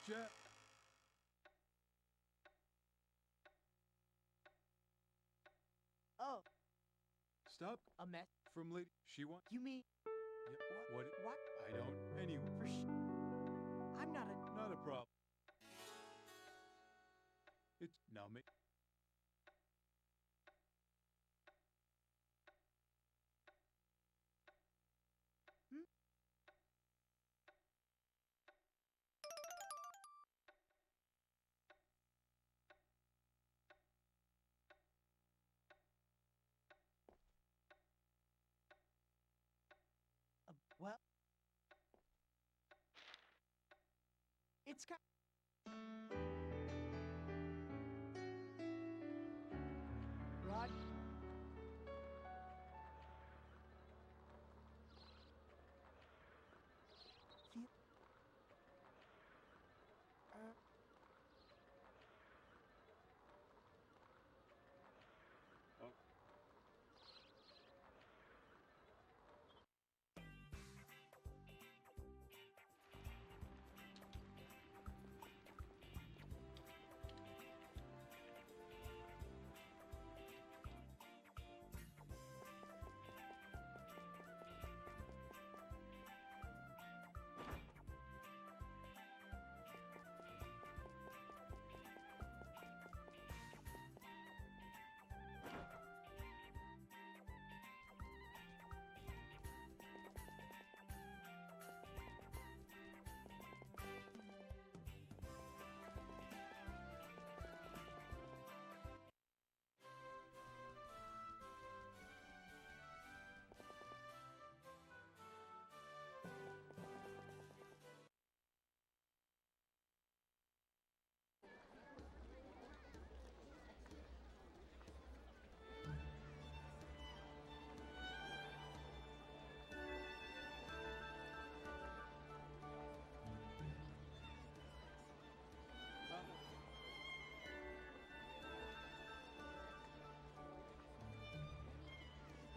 Jack. Oh, Stop. a mess. From lady. She wants. You mean Yeah, what? what? I don't. Anyway. For I'm not a... Not a problem. It's now me. Well... It's kind... Rod... Feel... Oh.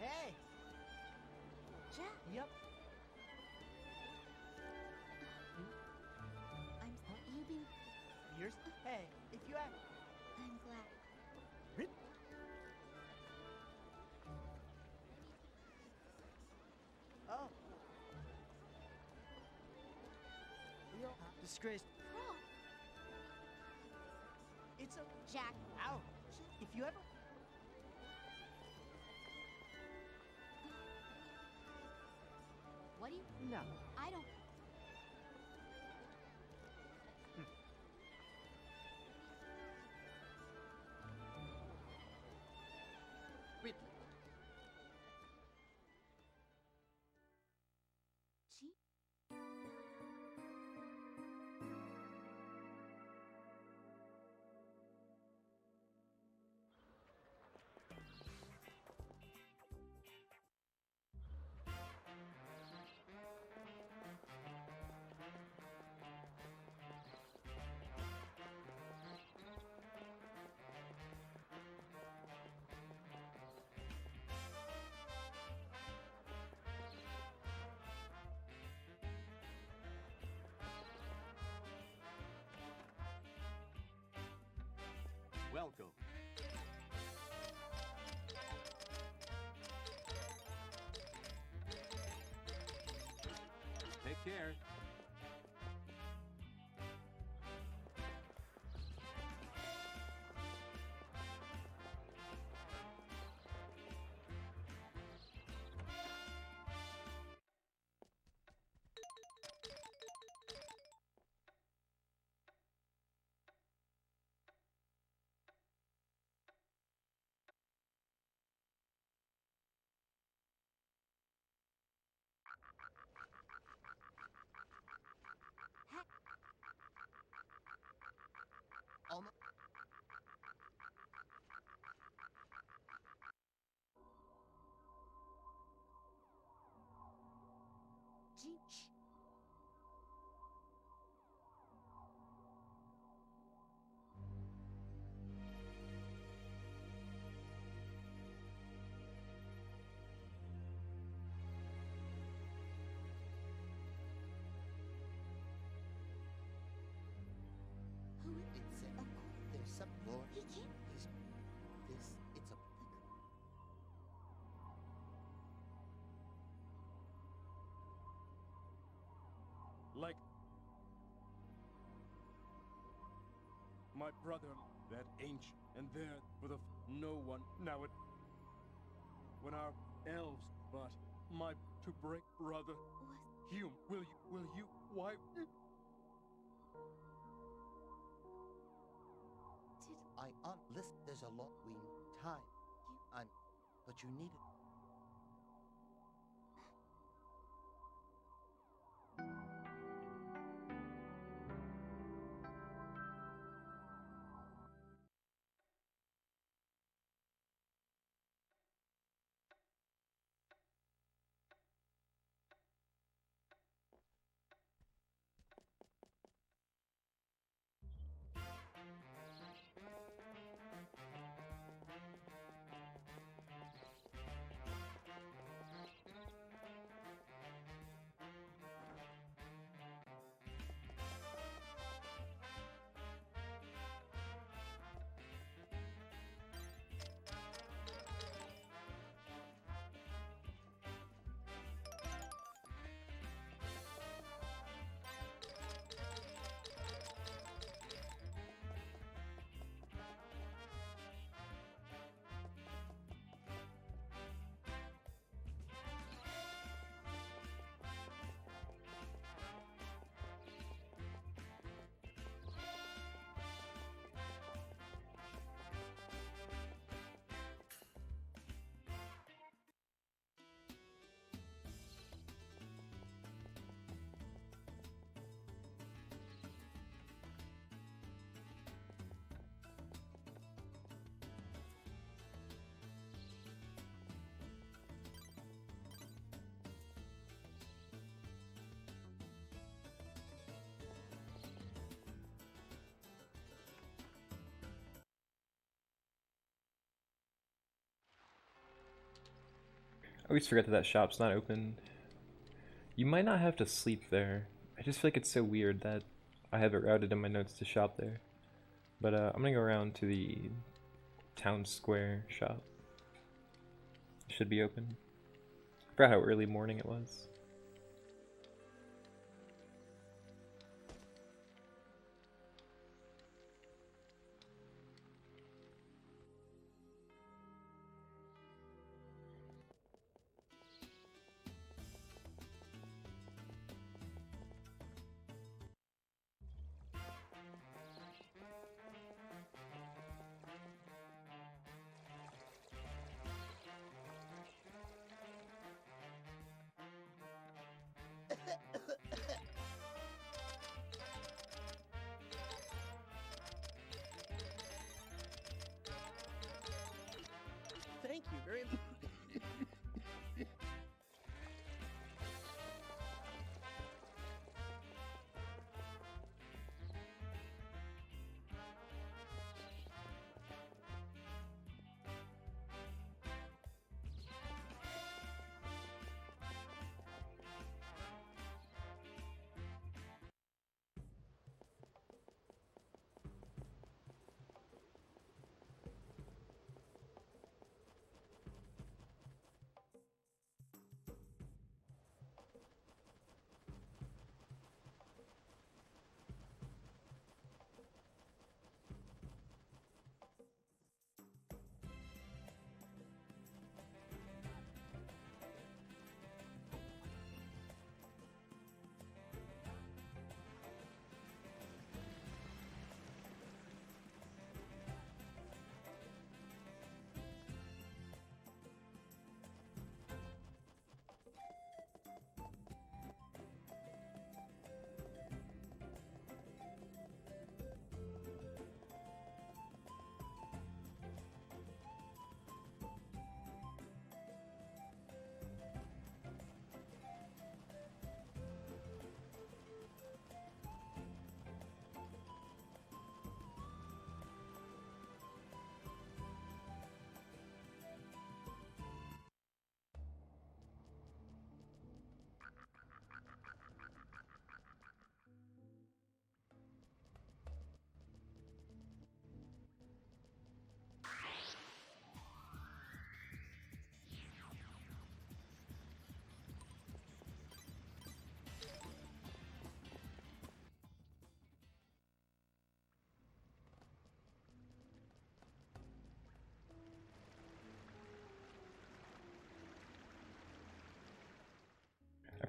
Hey! Jack, Yep. you being... Yours? Hey, if you act... I'm glad. Rip. Oh. Real disgraced. Oh, It's a... Jack, Ow! If you ever... What do you? No. I don't. Ridley. Gee. Welcome. Take care. Almost... Gee. Who is It's a... There's some more. he? Can't. It's a... Like my brother, that ancient, and there with no one. Now it, when our elves, but my to break brother, Hume, will you, why? Did Listen, there's a lot we time. But you need it. I always forget that that shop's not open. You might not have to sleep there. I just feel like it's so weird that I have it routed in my notes to shop there. But I'm gonna go around to the town square shop. It should be open. I forgot how early morning it was.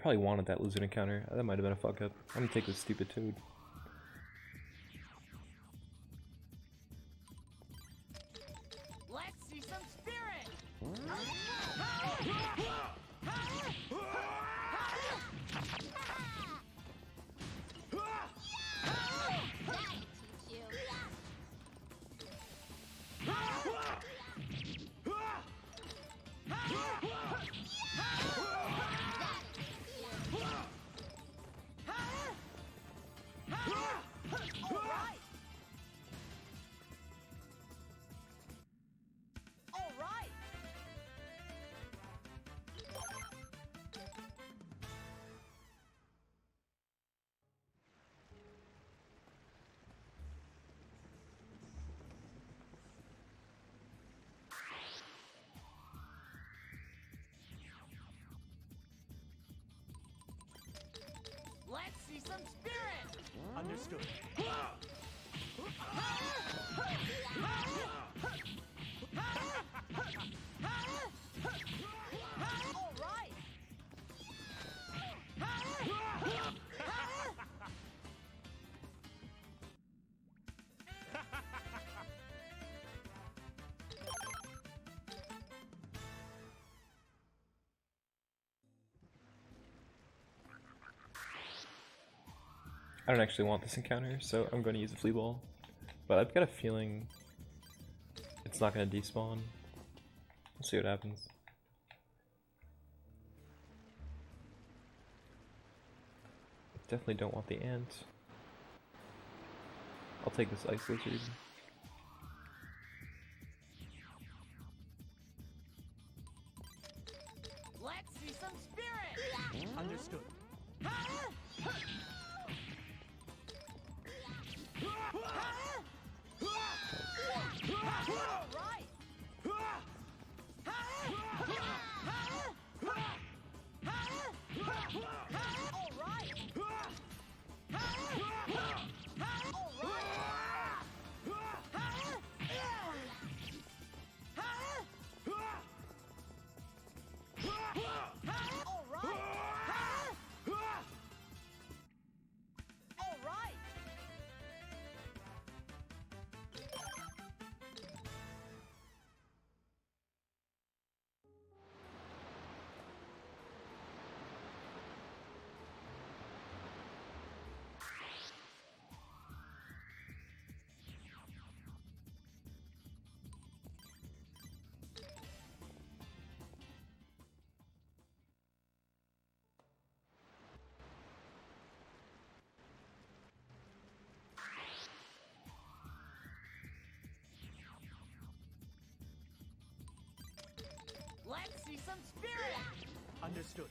probably wanted that lizard encounter. That might have been a fuck up. I'm gonna take this stupid toad. Let's see some spirit. Let's see some spirit. Understood. All right. I don't actually want this encounter, so I'm going to use a flea ball. But I've got a feeling it's not going to despawn. We'll see what happens. Definitely don't want the ant. I'll take this ice lizard. Let's see some spirit. Understood. All right. All right. Let's see some spirit. Understood.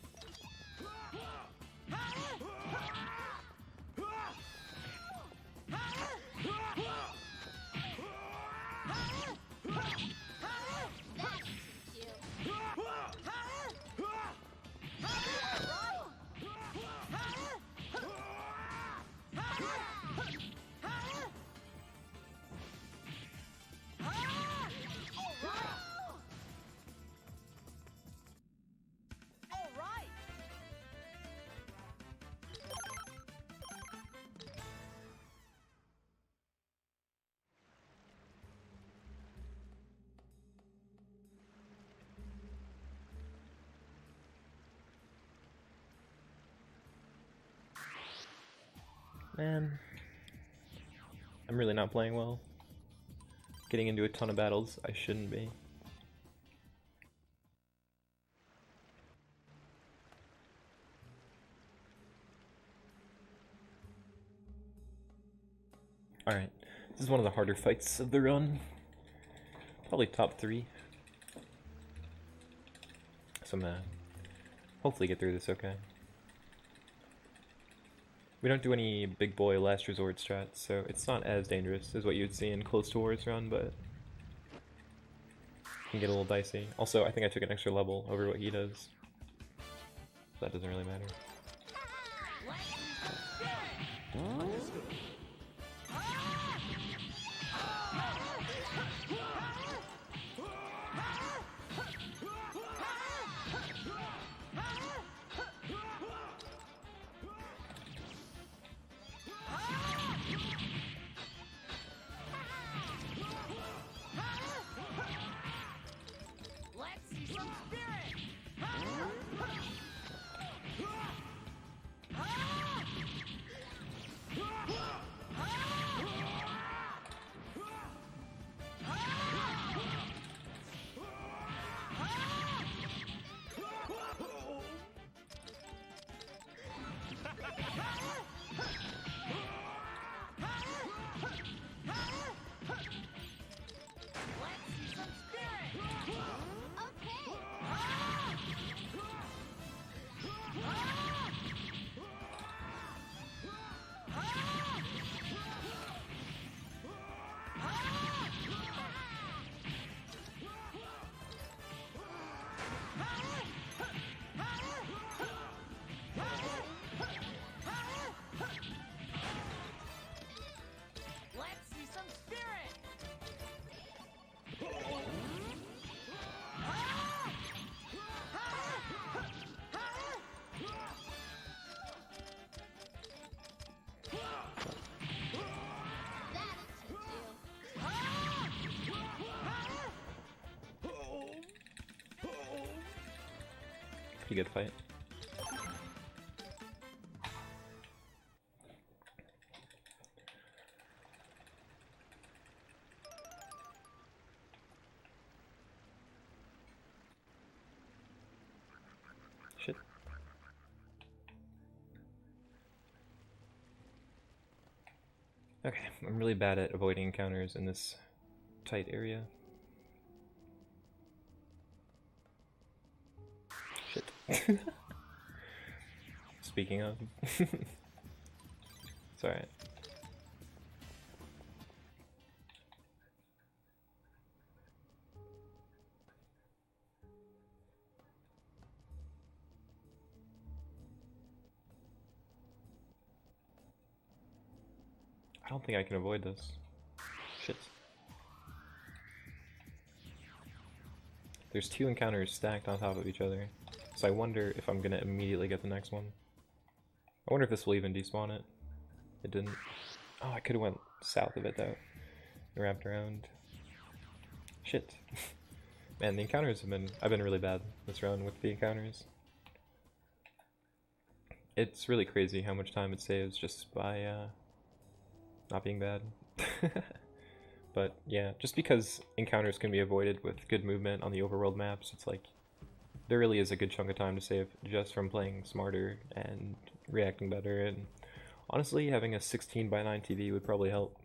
Man, I'm really not playing well. Getting into a ton of battles I shouldn't be. Alright, this is one of the harder fights of the run. Probably top 3. So I'm gonna hopefully get through this okay. We don't do any big boy last resort strats, so it's not as dangerous as what you'd see in close to War's run, but it can get a little dicey. Also, I think I took an extra level over what he does. So that doesn't really matter. pretty good fight. Shit. Okay, I'm really bad at avoiding encounters in this tight area. Shit. Speaking of. It's alright. I don't think I can avoid this. Shit. There's two encounters stacked on top of each other, so I wonder if I'm gonna immediately get the next one. I wonder if this will even despawn it. It didn't. Oh, I could've went south of it though. It wrapped around. Shit. Man, the encounters I've been really bad this round with the encounters. It's really crazy how much time it saves just by not being bad. But yeah, just because encounters can be avoided with good movement on the overworld maps, it's like there really is a good chunk of time to save just from playing smarter and reacting better. And honestly, having a 16:9 TV would probably help,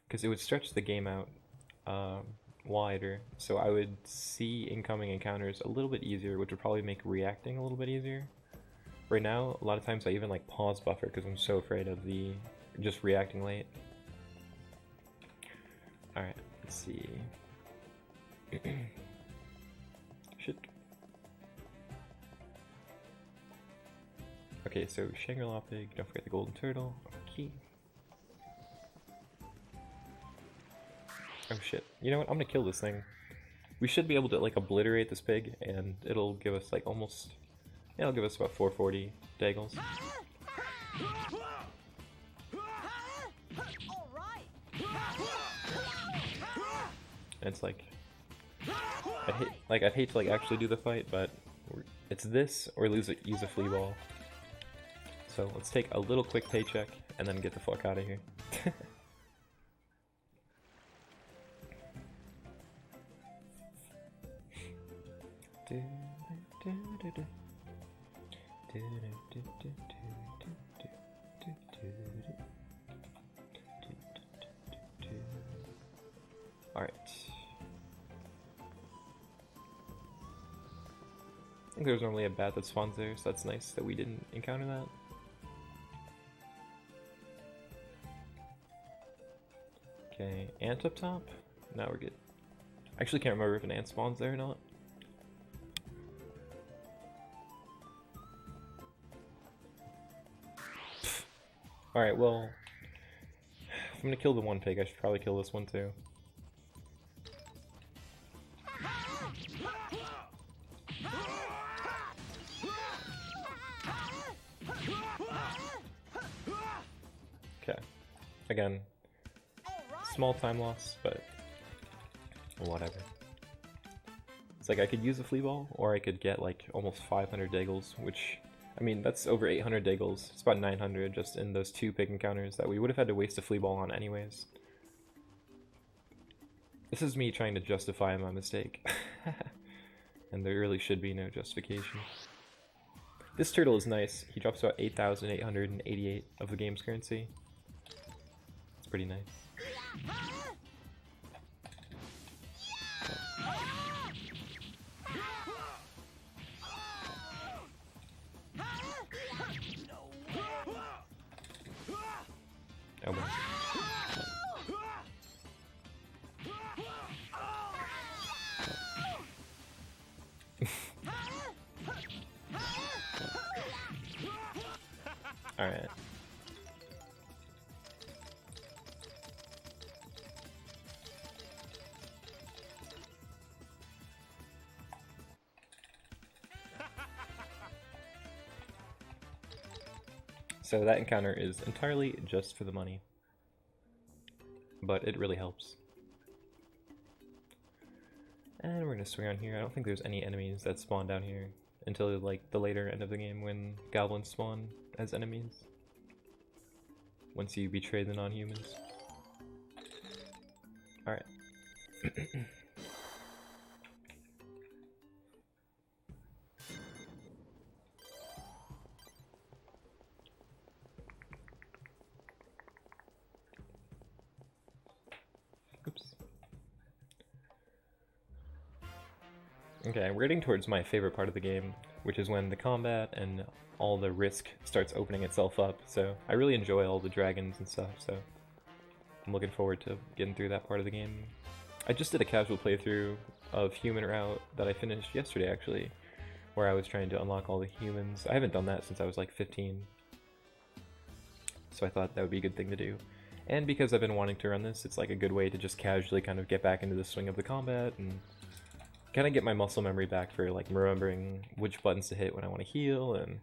because it would stretch the game out wider, so I would see incoming encounters a little bit easier, which would probably make reacting a little bit easier. Right now, a lot of times I even like pause buffer because I'm so afraid of the just reacting late. Alright, let's see. Shit. Okay, so Shangri-La Pig, don't forget the golden turtle. Okay. Oh shit. You know what? I'm gonna kill this thing. We should be able to like obliterate this pig, and it'll give us like almost... Yeah, it'll give us about 440 daggles. It's like I'd hate to like actually do the fight, but it's this or use a flea ball. So let's take a little quick paycheck and then get the fuck out of here. Alright. I think there's normally a bat that spawns there, so that's nice that we didn't encounter that. Okay, ant up top? Now we're good. I actually can't remember if an ant spawns there or not. Alright, well, if I'm gonna kill the one pig, I should probably kill this one too. Okay. Again, small time loss, but whatever. It's like I could use a flea ball, or I could get like almost 500 daggles, which, I mean, that's over 800 daggles. It's about 900 just in those two pig encounters that we would have had to waste a flea ball on anyways. This is me trying to justify my mistake. And there really should be no justification. This turtle is nice. He drops about 8,888 of the game's currency. It's pretty nice. Oh boy. Alright. So that encounter is entirely just for the money, but it really helps. And we're gonna swing on here. I don't think there's any enemies that spawn down here until like the later end of the game when goblins spawn as enemies. Once you betray the non-humans. Alright. Oops. Okay, we're getting towards my favorite part of the game, which is when the combat and all the risk starts opening itself up. So I really enjoy all the dragons and stuff, so I'm looking forward to getting through that part of the game. I just did a casual playthrough of Human Route that I finished yesterday, actually, where I was trying to unlock all the humans. I haven't done that since I was like 15, so I thought that would be a good thing to do. And because I've been wanting to run this, it's like a good way to just casually kind of get back into the swing of the combat and kind of get my muscle memory back for like remembering which buttons to hit when I want to heal and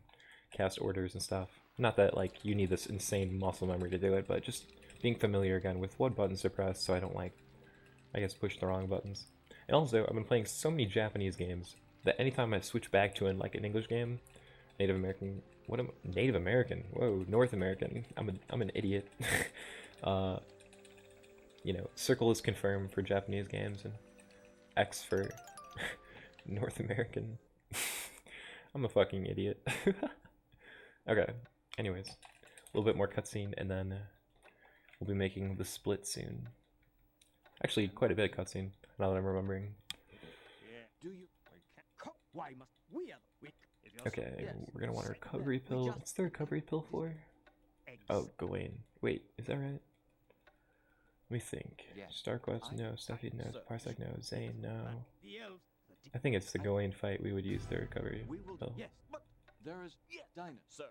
cast orders and stuff. Not that like you need this insane muscle memory to do it, but just being familiar again with what buttons to press so I don't like, I guess, push the wrong buttons. And also, I've been playing so many Japanese games that anytime I switch back to like an English game, Native American, Native American? Whoa, North American. I'm an idiot. You know, circle is confirmed for Japanese games and X for North American. I'm a fucking idiot. Okay, anyways, a little bit more cutscene and then we'll be making the split soon. Actually, quite a bit of cutscene, now that I'm remembering. Do you? Why must we are the weak? Okay, we're gonna want a recovery pill. What's the recovery pill for? Oh, Gawain. Wait, is that right? Let me think. StarQuest, no. Stuffy, no. Parsec, no. Zane, no. I think it's the Gawain fight we would use the recovery pill. Yes, but there is Dinah, sir.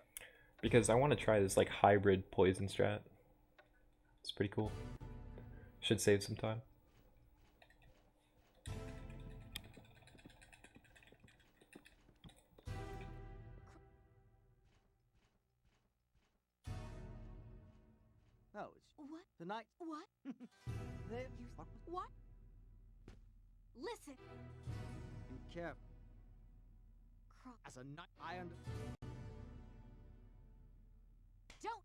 Because I want to try this like hybrid poison strat. It's pretty cool. Should save some time. No, it's What? tonight. What? There, What? Listen. be careful. As a knight, I under. Don't.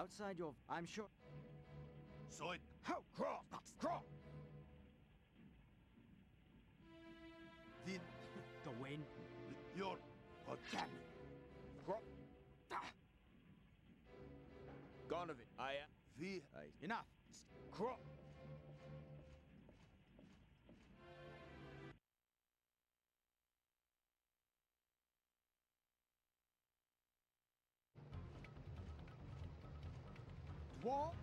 outside your... I'm sure... So it How? Crawl! Crawl! the Gawain. your what Damn it! Crawl! Ah! Gone of it. the Enough! Crawl! What?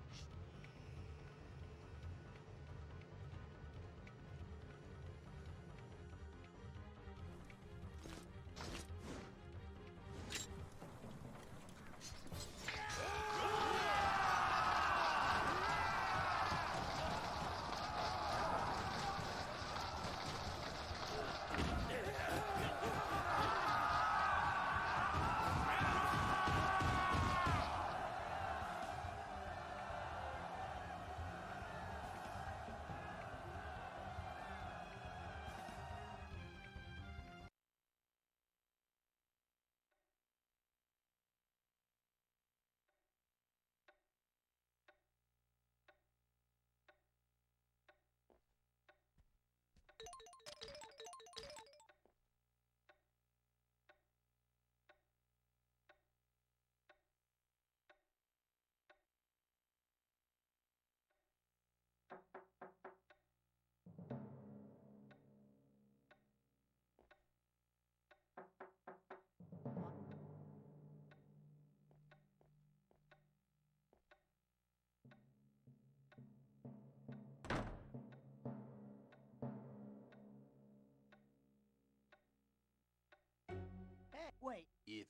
Hey, wait. if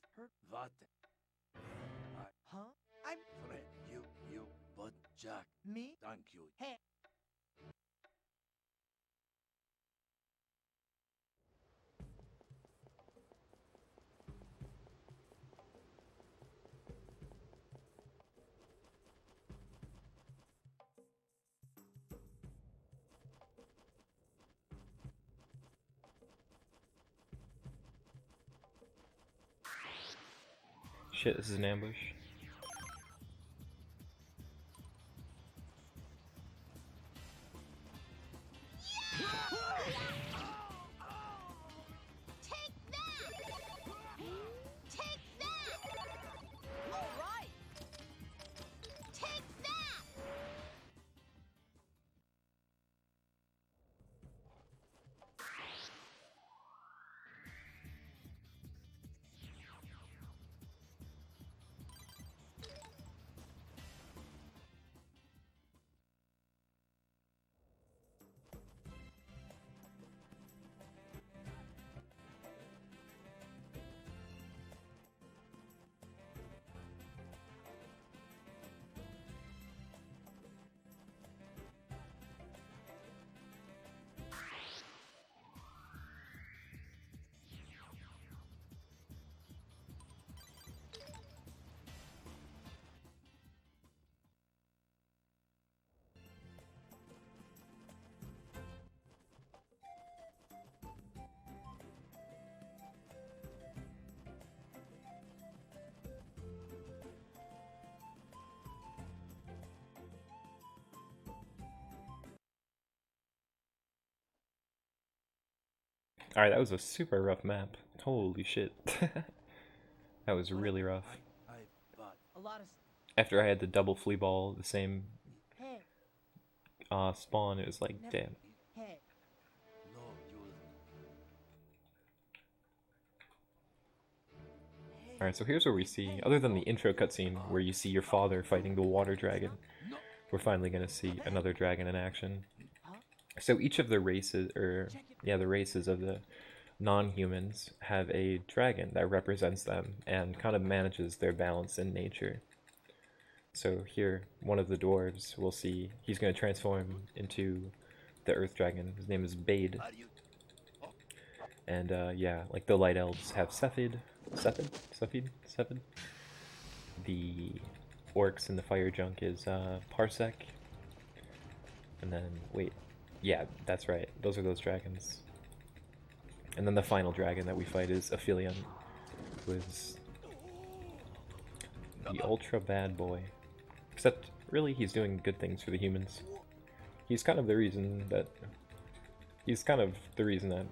what Huh? I'm friend you but Jack me? thank you Hey. Shit, this is an ambush. Take that! Take that! All right. Take that! Alright, that was a super rough map. Holy shit. That was really rough. I but A lot of. After I had the double flea ball, the same Hey. spawn, it was like, damn. Hey. no you Alright, so here's where we see, other than the intro cutscene, where you see your father fighting the water dragon, we're finally gonna see another dragon in action. So each of the races, the races of the non-humans have a dragon that represents them and kind of manages their balance in nature. So here, one of the dwarves, we'll see, he's going to transform into the earth dragon. His name is Bade. are you And yeah, like the light elves have Cephid. The orcs in the fire junk is Parsec. And then, wait, yeah, that's right, those are those dragons. And then the final dragon that we fight is Aphelion, who is the ultra bad boy. Except, really, he's doing good things for the humans. He's kind of the reason that... He's kind of the reason that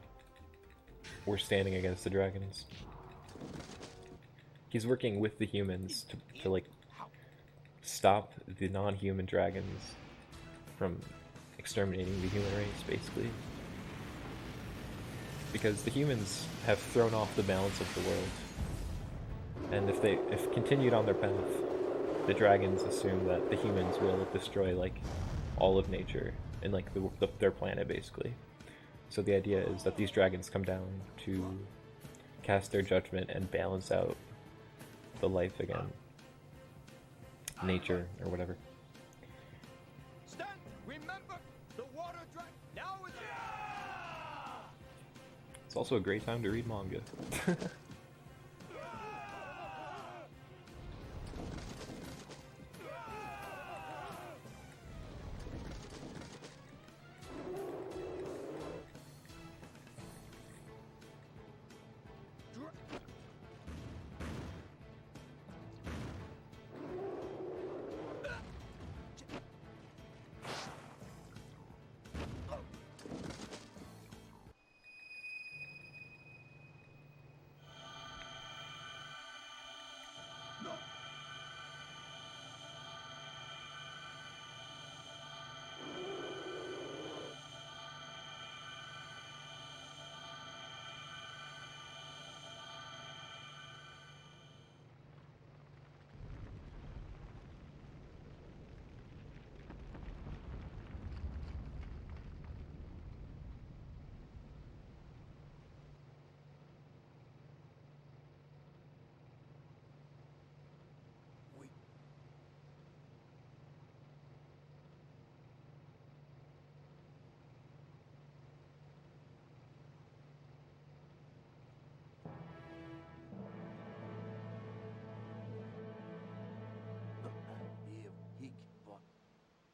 we're standing against the dragons. He's working with the humans to like, stop the non-human dragons from exterminating the human race, basically. Because the humans have thrown off the balance of the world. And if continued on their path, the dragons assume that the humans will destroy, like, all of nature and, like, their planet, basically. So the idea is that these dragons come down to cast their judgment and balance out the life again. Nature, or whatever. Stand! Remember the water dragon. Now is It's also a great time to read manga.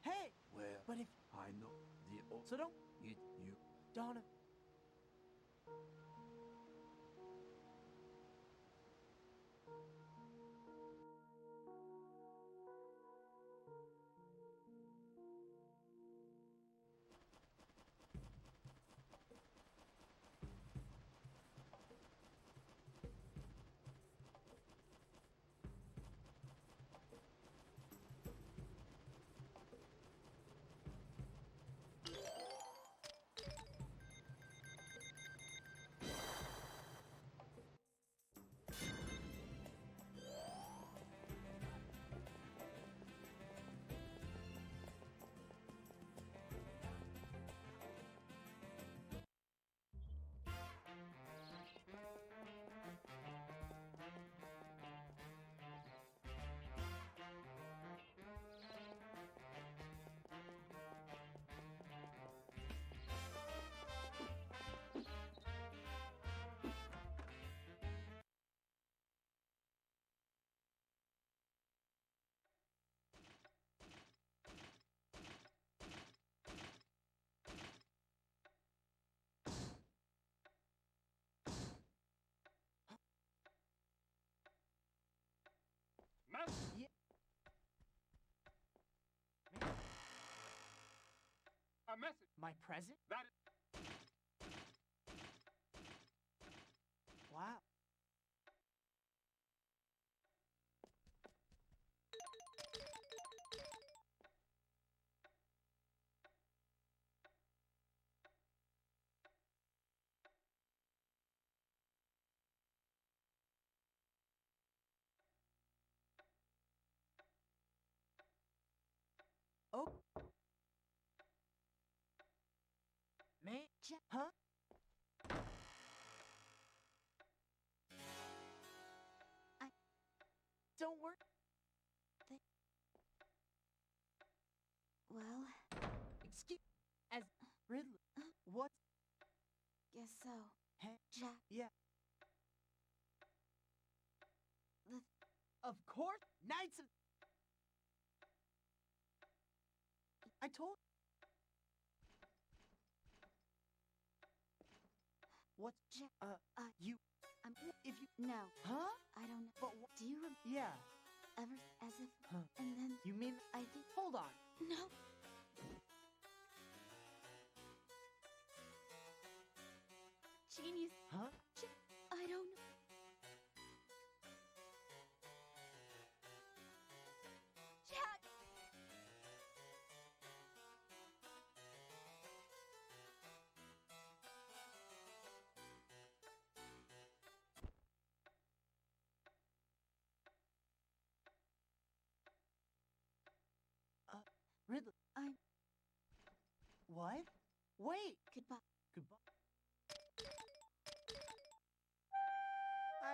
Hey! Where But if I know the old so, don't you Donna. Yeah. A message. My present? That is Wow. Oh. Man, huh? I- Don't worry. Well, Excuse as Ridley. What? guess so. Hey, Jack, yeah. the Of course, Knights of. I told. What? Jack, You. I'm. If you. No, Huh? I don't know. But what? Do you Yeah. ever as if, Huh. and then You mean I think hold on. no. Genius. Huh? I don't know. Jack. Ridley. I'm What? Wait. goodbye. Goodbye.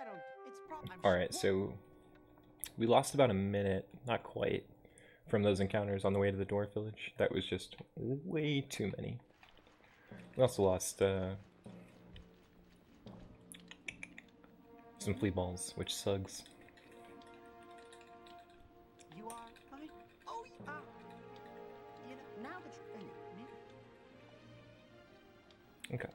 I don't. It's probably. Alright, so we lost about a minute, not quite, from those encounters on the way to the dwarf village. That was just way too many. We also lost some flea balls, which sucks. You are fine. Oh, yeah. You know, now that you're Okay.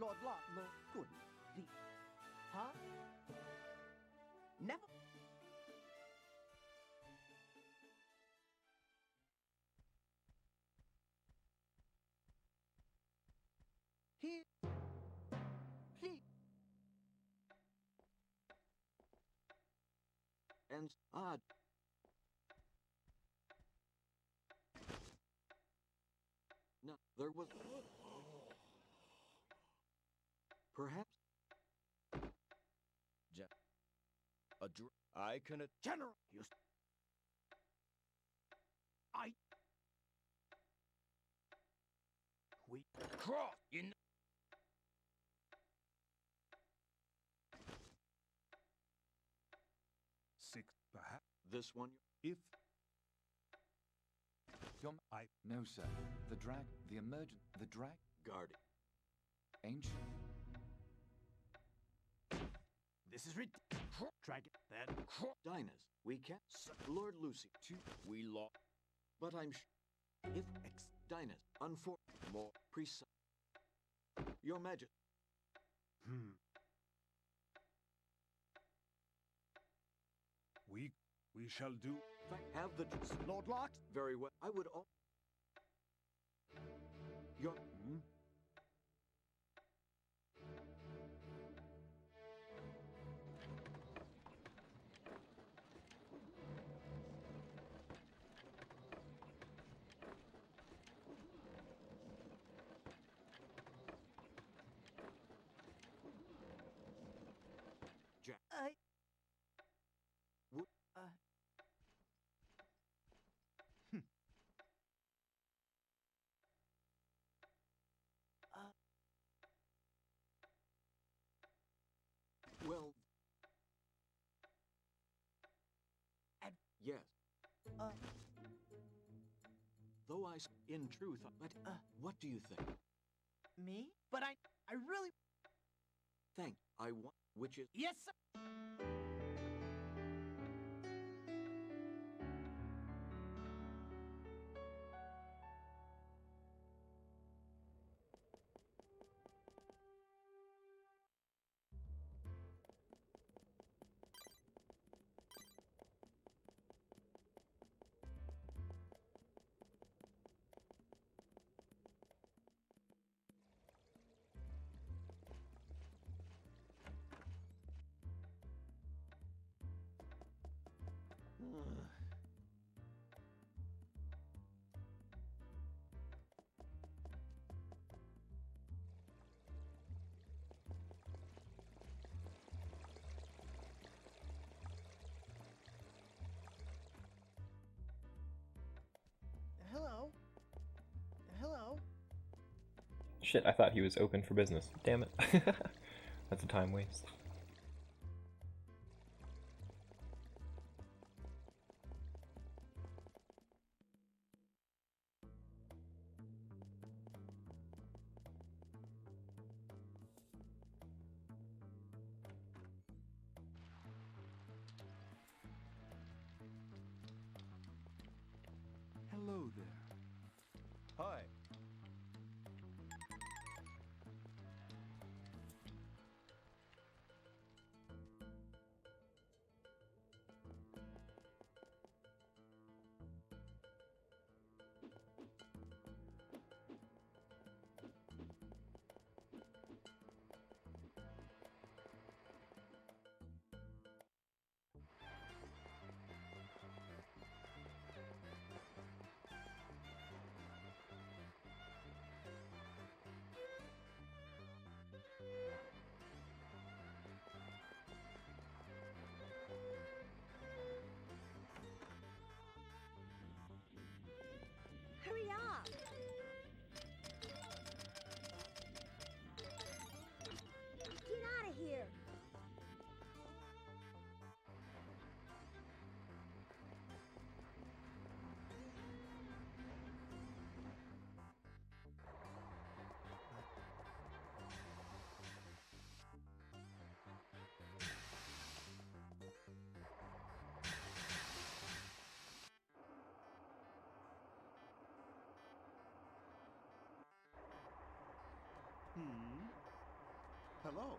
Lord, good. The, huh? Never. Here. Please. And odd. No, there was. Perhaps. I can. General. You. I. We Cross. You know. Six, perhaps. This one. If I no, sir. The drag, the drag, Guardian. ancient. This is Dragon. That. Dinah's. We can't. Lord Lucy. Two. We lost. But I'm sure. If X. Dinah's. More precise. Your Majesty. we shall do. Have the. Lord Locke. Very well. I would all. Your. I. Would- Well. Yes. Though in truth, but what do you think? Me? But I really. Thank. I want. Which is. Yes, sir. Shit, I thought he was open for business. Damn it. That's a time waste. Hello there. Hi. Hurry up! Get out of here! Hello.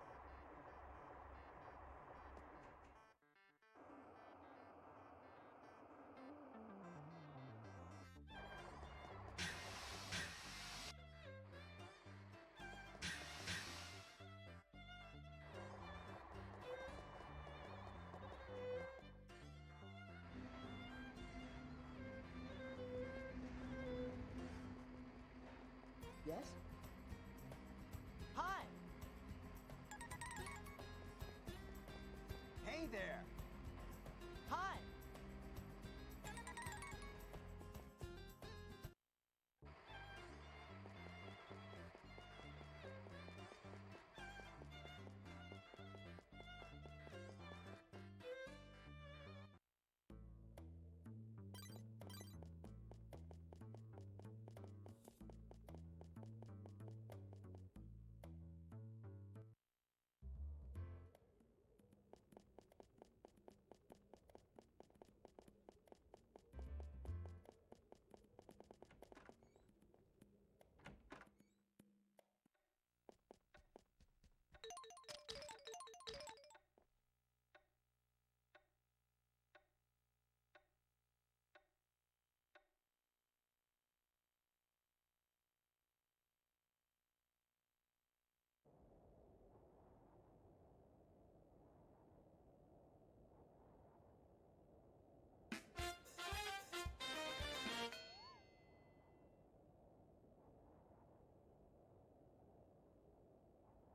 Yes? Hi! Hey there! Hi!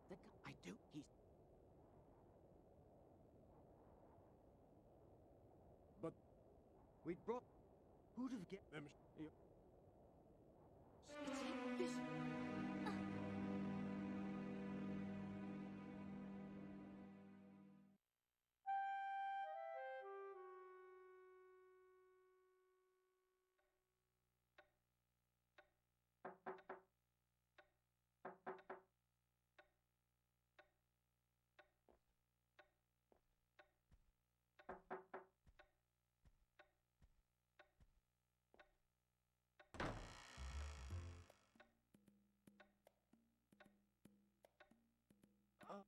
The guy I do, he's... But We brought... who'd have get them?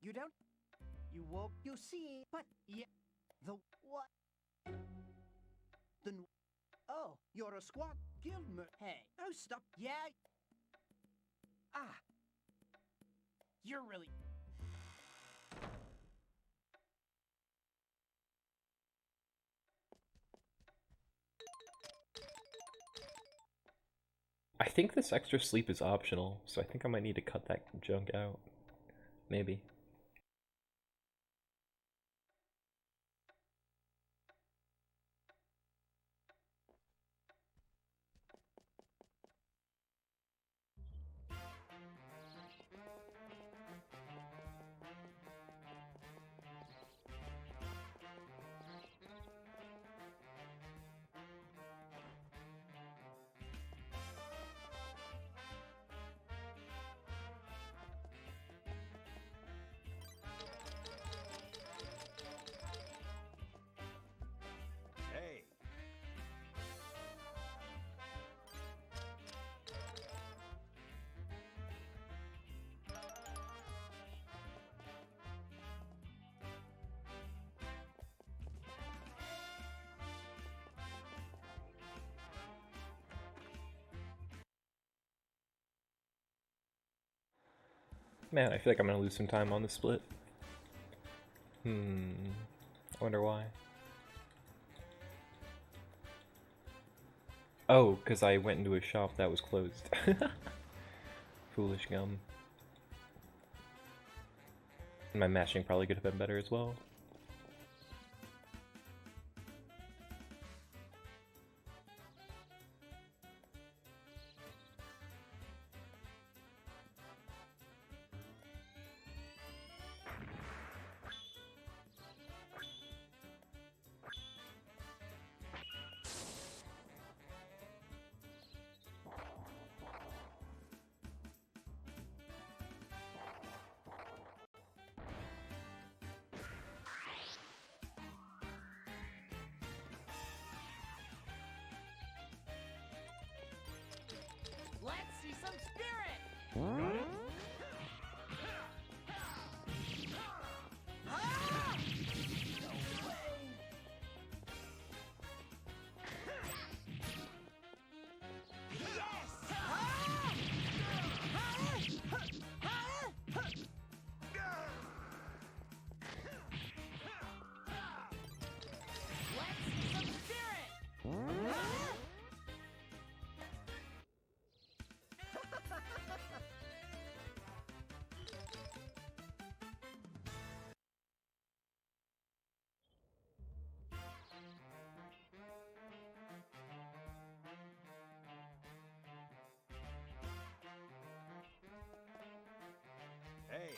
You don't? You woke, you see, but yeah, the what? Then... Oh, you're a squad guildman. Hey, oh stop, yeah. Ah, you're really... I think this extra sleep is optional, so I think I might need to cut that junk out. Maybe. Man, I feel like I'm gonna lose some time on the split. I wonder why. Oh, because I went into a shop that was closed. Foolish gum. And my matching probably could have been better as well. Let's see some spirit! Got it? Hey.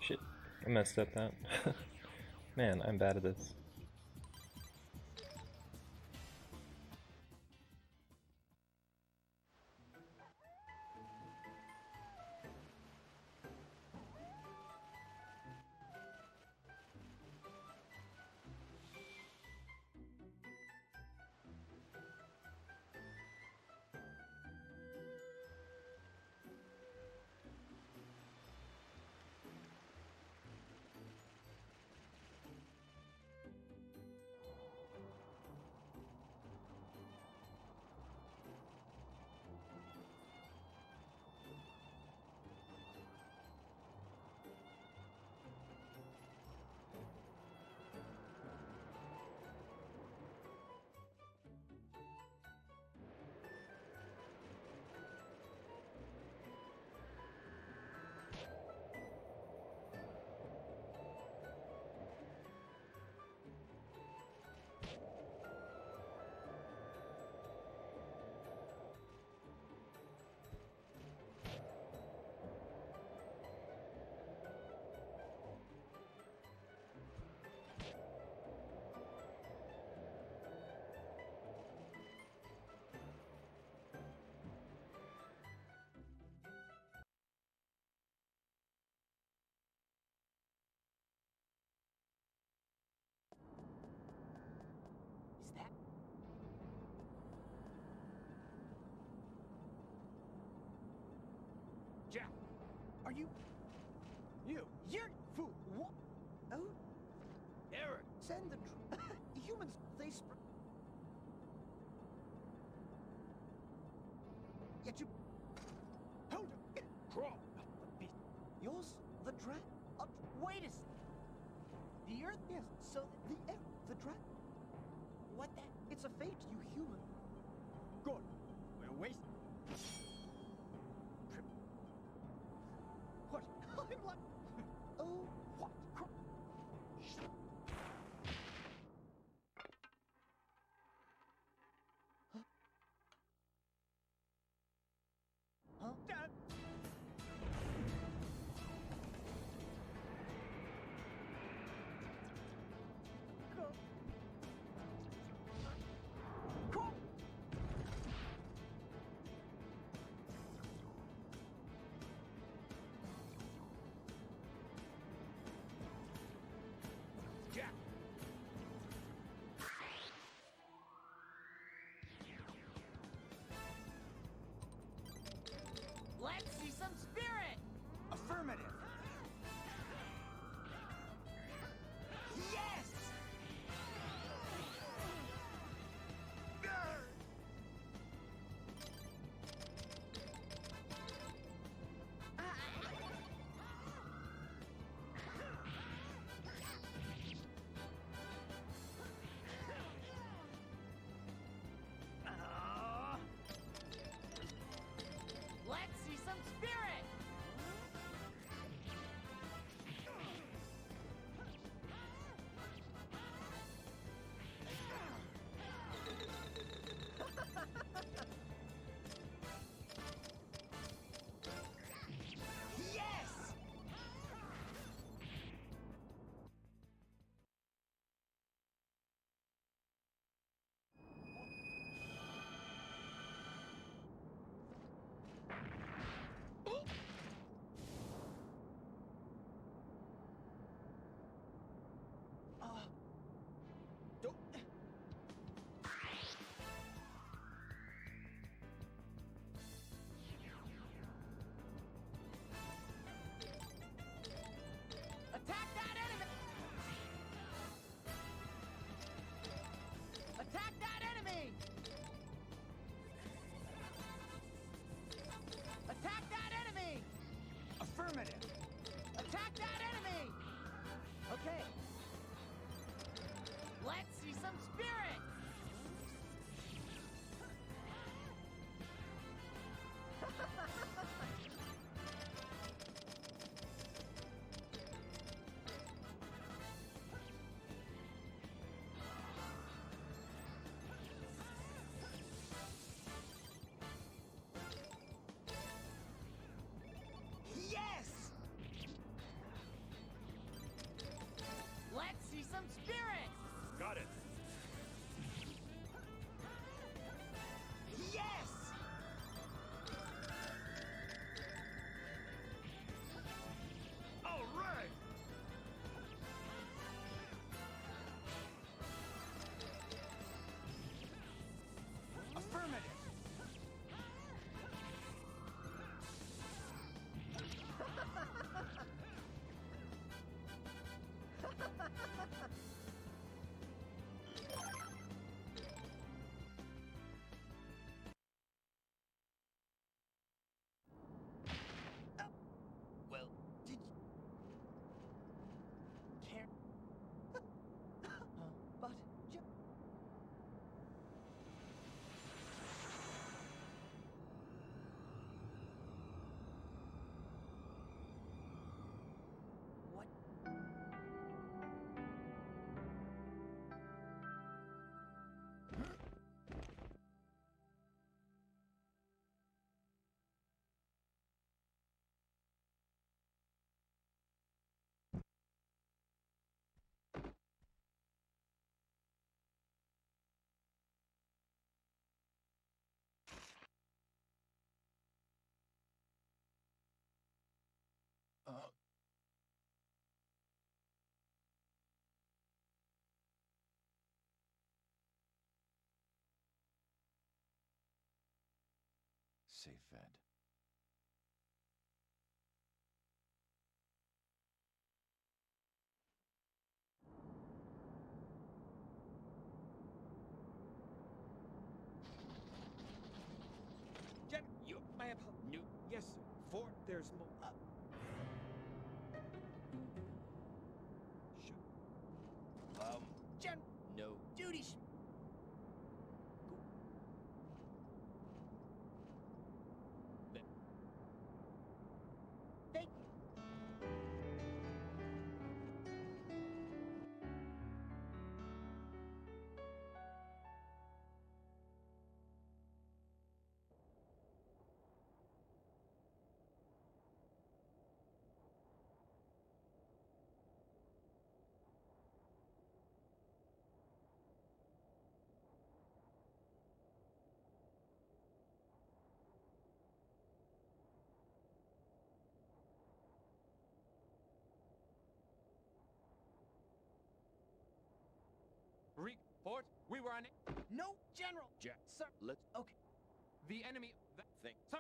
Shit, I messed up that. Man, I'm bad at this. Jack, are you? You're fool. What? Oh, Eric, send the humans. They Yet you hold it. Crawl. The beast. Yours, the drag. Wait a second. The Earth, yes. So the drag. What the? It's a fate, you human. Good. We're wasting. What? I'm like. Oh, what? Huh? Dad. Go. Go. Jack. Let's see some spirit! Affirmative. Yes! Let's see some spirit! Yes! Don't. Attack that enemy! Attack that enemy! Attack that enemy! Affirmative. Attack that enemy! Okay. Let's see some spirit! Yes! Let's see some spirit! Got it. Yes! All right. Affirmative. Well, did you care? But what? Safe vet. There's more. Gen. No. Duties. Thank you. Report. We were on No, General. Jack. Sir. Let's. Okay. the enemy. That Think. Sir.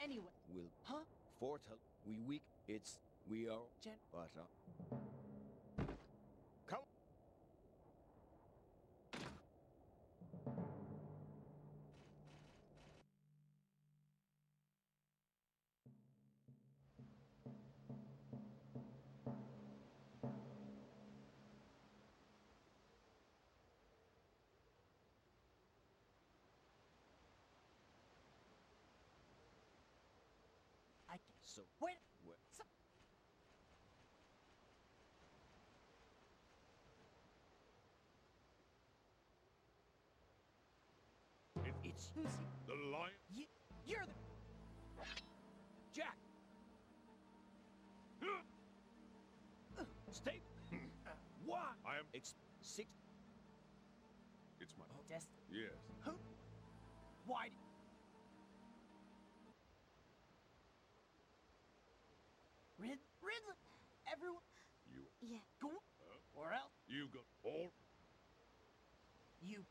Anyway. Will. Huh? Fort. We weak. It's. We are. Gen. But. Come. I can. So. Wait. Where? So, It's who's the lion. you're the. Jack. Stay. Why? I am. It's 6. It's my. Dest. Yes. Who? Why? Ridley. Everyone. You. Yeah. Go. Or else. You got all. You.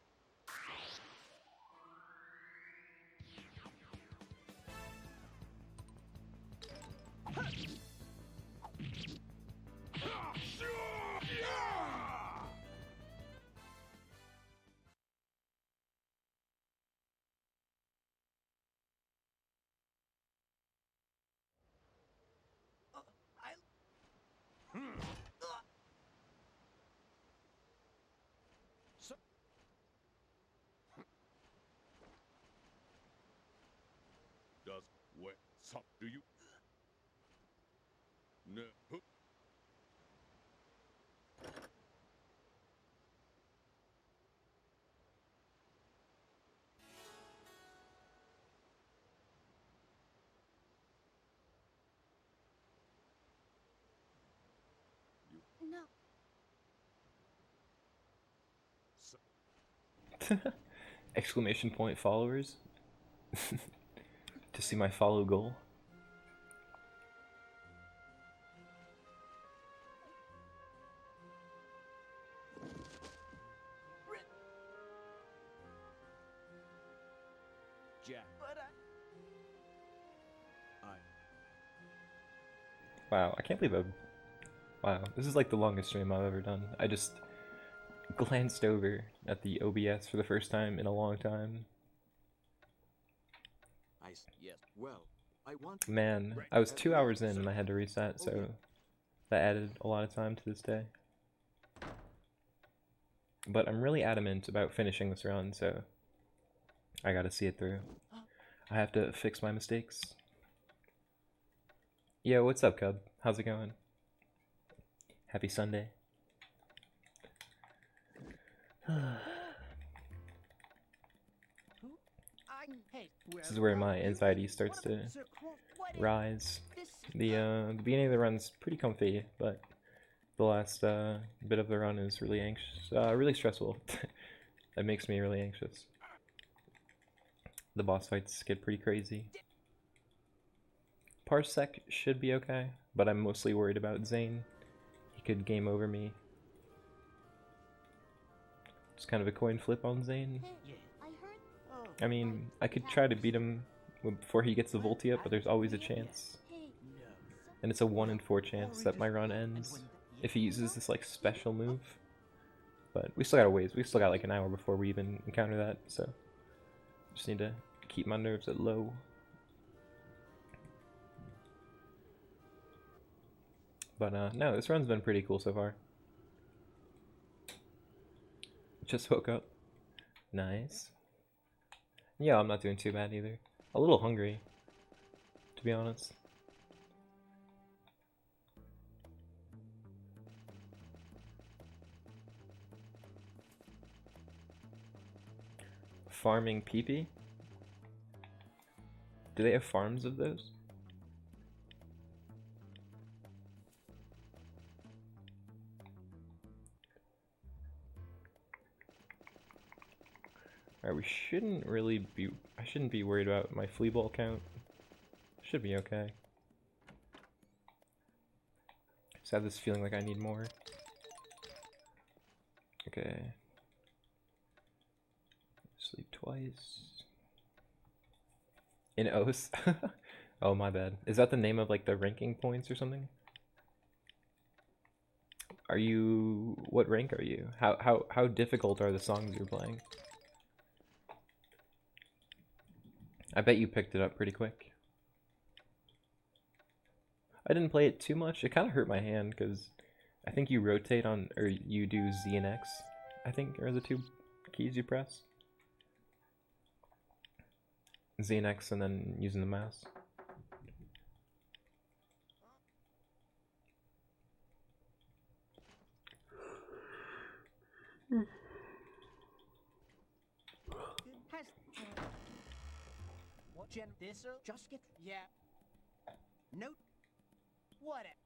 So. Does. Where? Some. Do you? No. Who? No. So. Exclamation point followers. To see my follow goal. Jack. But Wow, I can't believe I've... Wow, this is like the longest stream I've ever done. I just glanced over at the OBS for the first time in a long time. Yes. Well, I want. Man, I was 2 hours in and I had to reset, so that added a lot of time to this day. But I'm really adamant about finishing this run, so I gotta see it through. I have to fix my mistakes. Yo, what's up, Cub? How's it going? Happy Sunday. hey, This is where my anxiety starts to rise. The beginning of the run's pretty comfy, but the last bit of the run is really anxious, really stressful. That makes me really anxious. The boss fights get pretty crazy. Parsec should be okay, but I'm mostly worried about Zane. He could game over me. It's kind of a coin flip on Zane. I mean, I could try to beat him before he gets the Volti up, but there's always a chance. And it's a 1 in 4 chance that my run ends if he uses this like special move. But we still got a ways. We still got like an hour before we even encounter that, so just need to keep my nerves at low. But no, this run's been pretty cool so far. Just woke up. Nice. Yeah, I'm not doing too bad either. A little hungry, to be honest. Farming peepee? Do they have farms of those? Alright, we shouldn't really be... I shouldn't be worried about my flea ball count. Should be okay. Just have this feeling like I need more. Okay. Sleep twice. In O's? Oh, my bad. Is that the name of like the ranking points or something? Are you... What rank are you? How difficult are the songs you're playing? I bet you picked it up pretty quick. I didn't play it too much. It kind of hurt my hand because I think you rotate on, or you do Z and X, I think, are the two keys you press. Z and X and then using the mouse. What gen this or just get note what it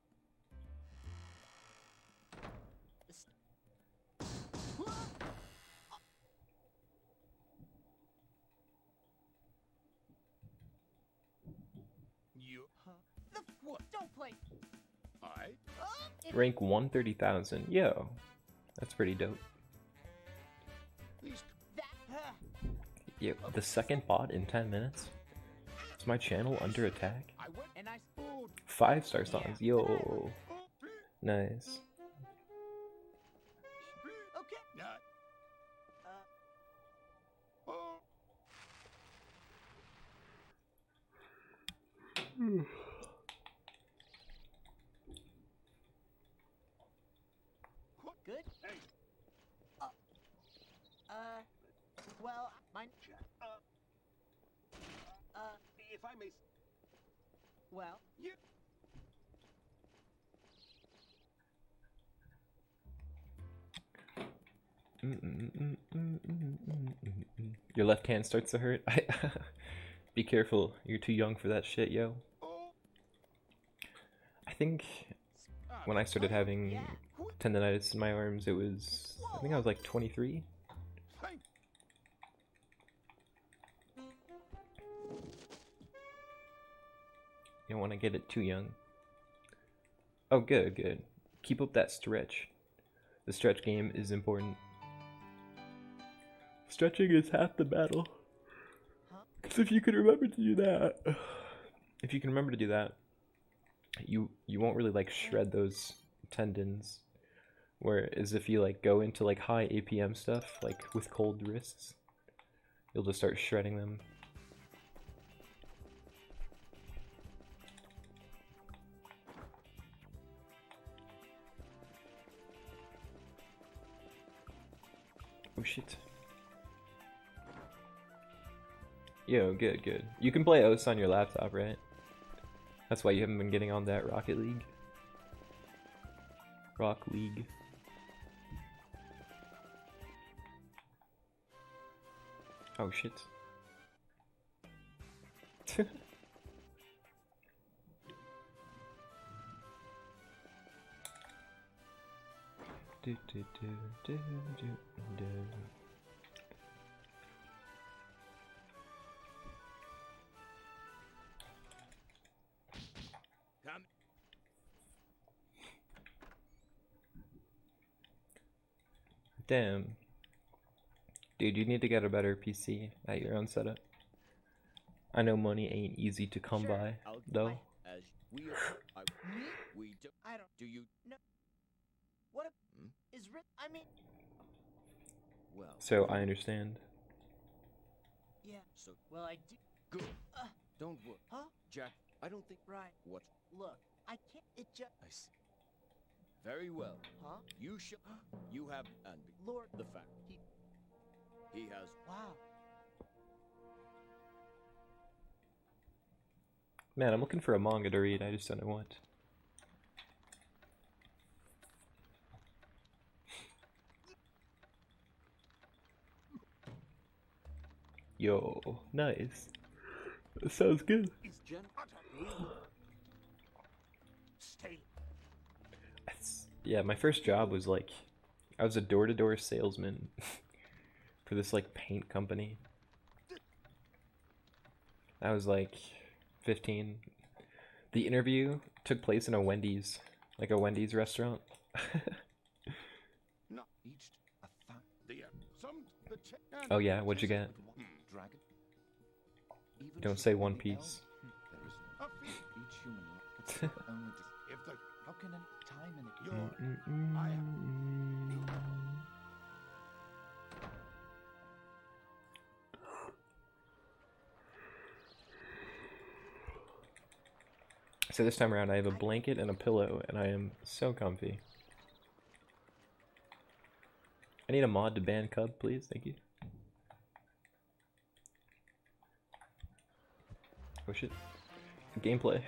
You the what don't play Rank 130,000. Yo, that's pretty dope. that Yo, the second bot in 10 minutes? Is my channel under attack? and I 5-star songs. Yo. Nice. okay good well mine if I may. well You. Your left hand starts to hurt. Be careful, you're too young for that shit, yo. I think when I started having tendonitis in my arms, it was, I think I was like 23. You don't want to get it too young. Oh, good, good. Keep up that stretch. The stretch game is important. Stretching is half the battle. Because if you can remember to do that, you won't really like shred those tendons. Whereas if you like go into like high APM stuff, like with cold wrists, you'll just start shredding them. Oh shit. Yo, good, good. You can play OS on your laptop, right? That's why you haven't been getting on that Rocket League. Rock League. Oh shit. Damn. Dude, you need to get a better PC at your own setup. I know money ain't easy to come by, though. As we do. I don't Do you? know what is written. I mean, Well. So I understand. yeah. So Well, I do. good. Don't worry. Huh? Jack, I don't think. Right. What? Look, I can't. It just. I see. Very well. Huh? You shall. You have and Lord, the fact he has. wow. Man, I'm looking for a manga to read. I just don't know what. Yo, nice. That sounds good. Yeah, my first job was like, I was a door-to-door salesman for this like paint company. I was like 15. The interview took place in a Wendy's, like a Wendy's restaurant. Oh yeah, what'd you get? Don't say One Piece. How can any time in it? So this time around I have a blanket and a pillow and I am so comfy. I need a mod to ban Cub, please, thank you. Oh shit. Gameplay.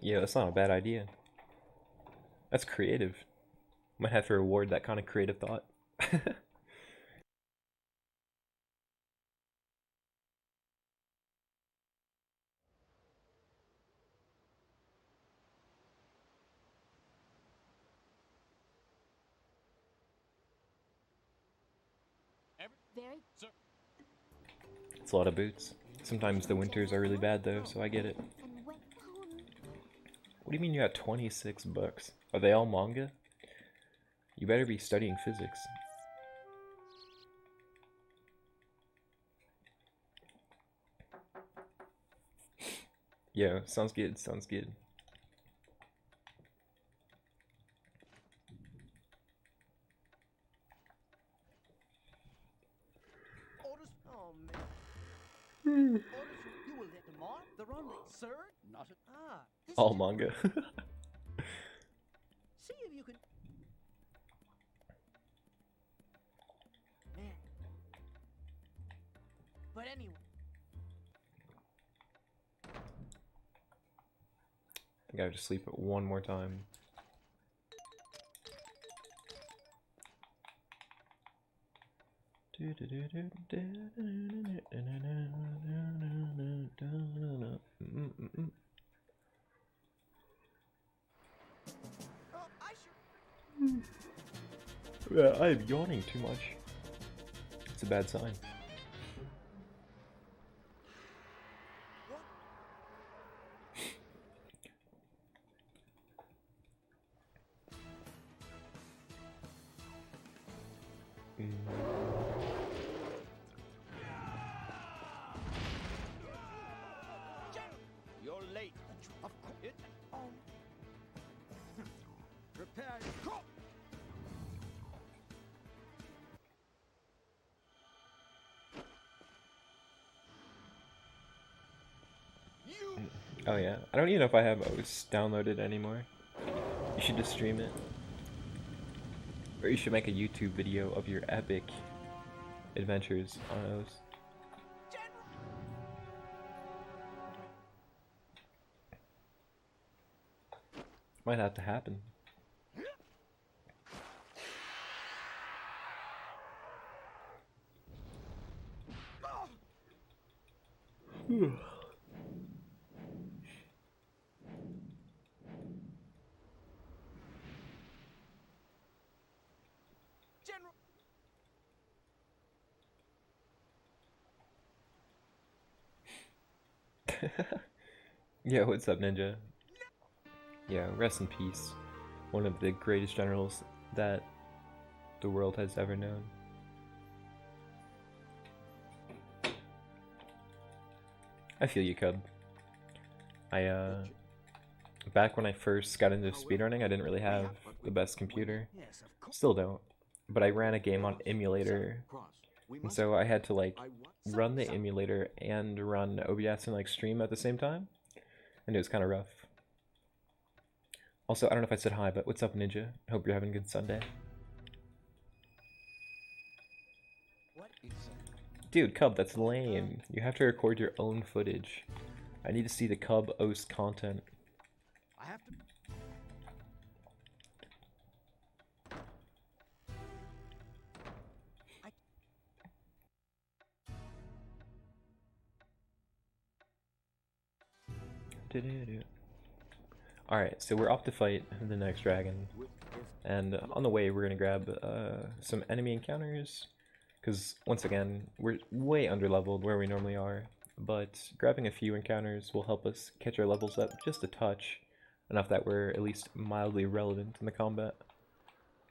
Yeah, that's not a bad idea. That's creative. Might have to reward that kind of creative thought. Very. It's a lot of boots. Sometimes the winters are really bad though, so I get it. What do you mean you got 26 books? Are they all manga? You better be studying physics. Yeah, sounds good, sounds good. Orders. Oh man. Orders. You will let them on? They're only, sir. Not at. Ah. All manga. See if you can. Man. But anyway. I gotta just sleep it one more time. Yeah, I am yawning too much. It's a bad sign. You're late. Of course. It. Prepare. Go. Oh yeah, I don't even know if I have OS downloaded anymore. You should just stream it. Or you should make a YouTube video of your epic adventures on OS. Might have to happen. Yeah, what's up, Ninja? Yeah, rest in peace. One of the greatest generals that the world has ever known. I feel you, Cub. Back when I first got into speedrunning, I didn't really have the best computer. Still don't. But I ran a game on emulator, and so I had to like run the emulator and run OBS and like stream at the same time, and it was kind of rough. Also, I don't know if I said hi, but what's up, Ninja? Hope you're having a good Sunday. Dude, Cub, that's lame. You have to record your own footage. I need to see the Cub OST content. I have to. Alright, so we're off to fight the next dragon. And on the way, we're gonna grab some enemy encounters. Because, once again, we're way underleveled where we normally are. But grabbing a few encounters will help us catch our levels up just a touch. Enough that we're at least mildly relevant in the combat.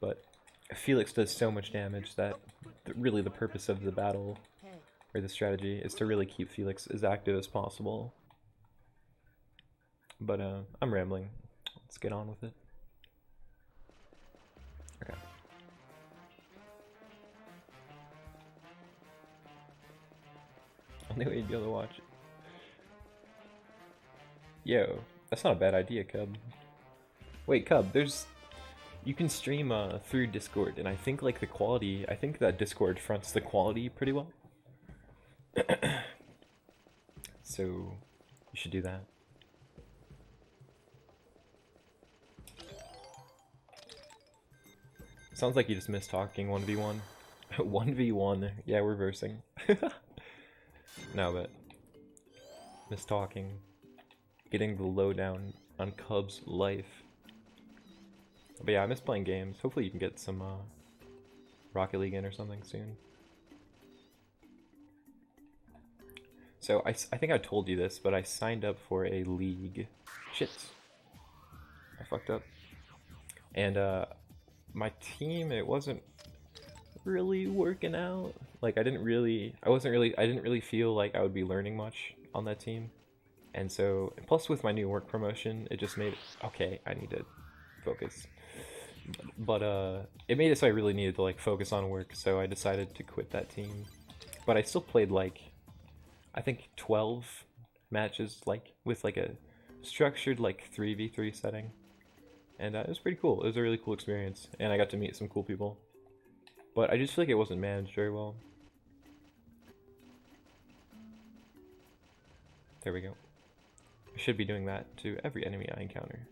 But Felix does so much damage that really the purpose of the battle, or the strategy, is to really keep Felix as active as possible. But I'm rambling. Let's get on with it. Okay. Only way you'd be able to watch it. Yo, that's not a bad idea, Cub. Wait, Cub, you can stream through Discord, and I think like the quality, I think that Discord fronts the quality pretty well. So you should do that. Sounds like you just missed talking 1v1. 1v1, yeah, we're versing. No, but missed talking. Getting the lowdown on Cub's life. But yeah, I miss playing games. Hopefully you can get some Rocket League in or something soon. So I think I told you this, but I signed up for a league. Shit. I fucked up. And my team, it wasn't really working out. Like I didn't really feel like I would be learning much on that team. And so, plus with my new work promotion, it just made it, okay, I need to focus. But it made it so I really needed to like focus on work, so I decided to quit that team. But I still played like, I think 12 matches like with like a structured like 3v3 setting. And it was pretty cool. It was a really cool experience, and I got to meet some cool people. But I just feel like it wasn't managed very well. There we go. I should be doing that to every enemy I encounter.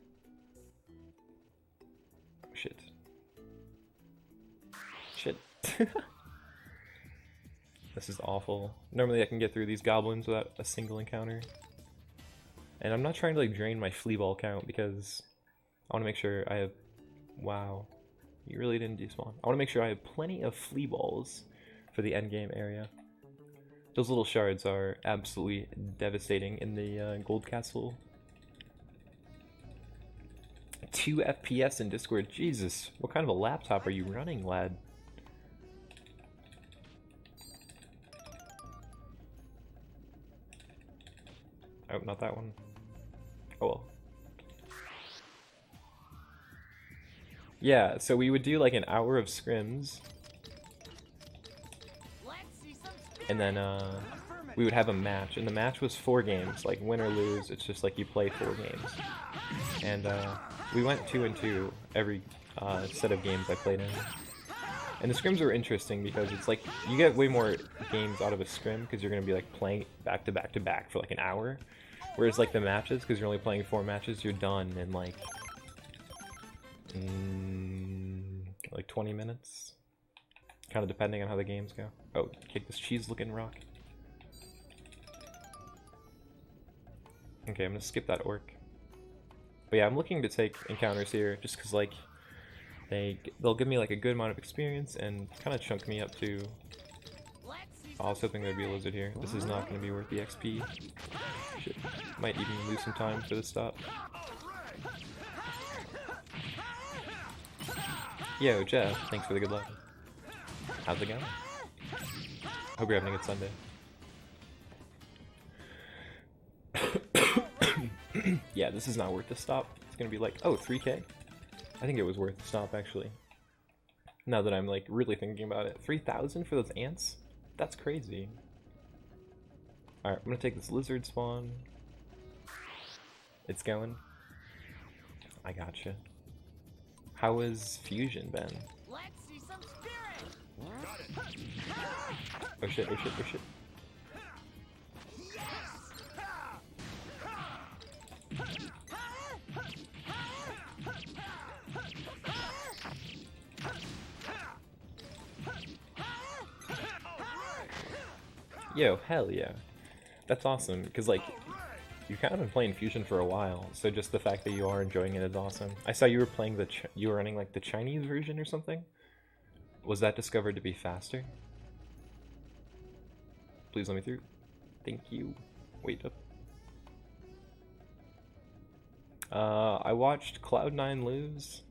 Shit. Shit. This is awful. Normally I can get through these goblins without a single encounter. And I'm not trying to like drain my flea ball count because I want to make sure I have... Wow. You really didn't despawn. I want to make sure I have plenty of flea balls for the endgame area. Those little shards are absolutely devastating in the gold castle. 2 FPS in Discord. Jesus, what kind of a laptop are you running, lad? Oh, not that one. Oh well. Yeah, so we would do like an hour of scrims. And then we would have a match, and the match was 4 games, like win or lose, it's just like you play 4 games. And we went 2-2 every set of games I played in. And the scrims were interesting because it's like, you get way more games out of a scrim because you're going to be like playing back to back to back for like an hour. Whereas like the matches, because you're only playing 4 matches, you're done in like 20 minutes. Kind of depending on how the games go. Oh, kick this cheese looking rock. Okay, I'm gonna skip that orc. But yeah, I'm looking to take encounters here just because like they'll give me like a good amount of experience and kind of chunk me up to... Oh, I was hoping there'd be a lizard here. This is not going to be worth the XP. Shit. Might even lose some time for the stop. Yo, Jeff, thanks for the good luck. How's it going? Hope you're having a good Sunday. Yeah, this is not worth the stop. It's gonna be like, oh, 3K? I think it was worth the stop, actually. Now that I'm like really thinking about it. 3,000 for those ants? That's crazy. Alright, I'm gonna take this lizard spawn. It's going. I gotcha. How has Fusion been? Let's see some spirit. Oh shit, oh shit, oh shit. Yo, hell yeah. That's awesome, because like, you've kind of been playing Fusion for a while, so just the fact that you are enjoying it is awesome. I saw you were playing you were running like the Chinese version or something? Was that discovered to be faster? Please let me through. Thank you. Wait up. I watched Cloud9 lose.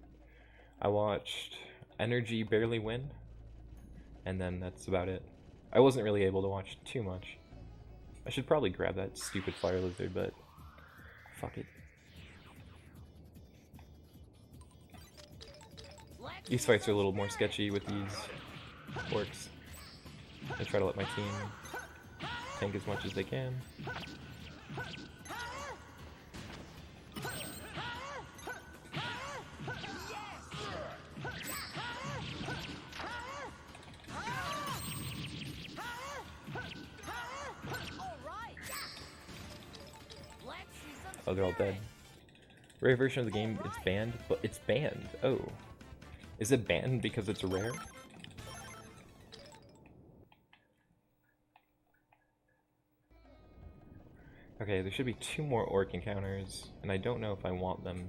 I watched Energy barely win. And then that's about it. I wasn't really able to watch too much. I should probably grab that stupid fire lizard, but fuck it. These fights are a little more sketchy with these orcs. I try to let my team tank as much as they can. Oh, they're all dead. Rare version of the game, it's banned, but it's banned. Oh. Is it banned because it's rare? Okay, there should be 2 more orc encounters, and I don't know if I want them.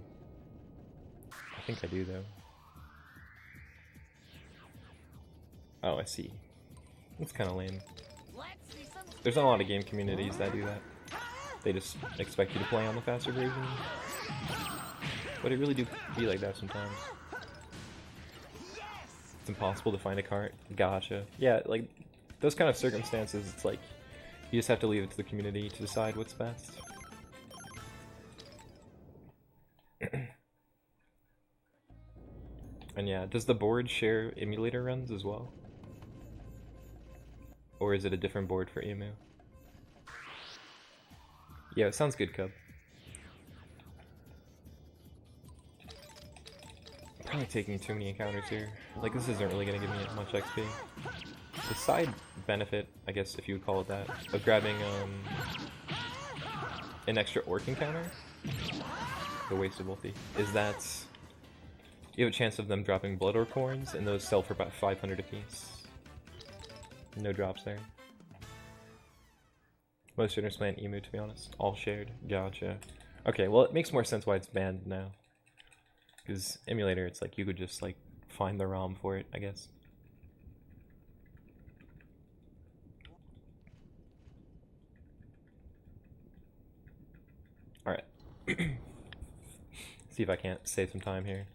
I think I do, though. Oh, I see. That's kind of lame. There's not a lot of game communities that do that. They just expect you to play on the faster version. But it really do be like that sometimes. It's impossible to find a cart. Gotcha. Yeah, like, those kind of circumstances, it's like, you just have to leave it to the community to decide what's best. And yeah, does the board share emulator runs as well? Or is it a different board for Emu? Yeah, it sounds good, Cub. I'm probably taking too many encounters here. Like, this isn't really gonna give me much XP. The side benefit, I guess if you would call it that, of grabbing an extra orc encounter, the wasted wolfie, is that you have a chance of them dropping blood orc horns, and those sell for about 500 apiece. No drops there. Most streamers play an Emu, to be honest. All shared. Gotcha. Okay, well, it makes more sense why it's banned now. Because emulator, it's like you could just like find the ROM for it, I guess. Alright. See if I can't save some time here.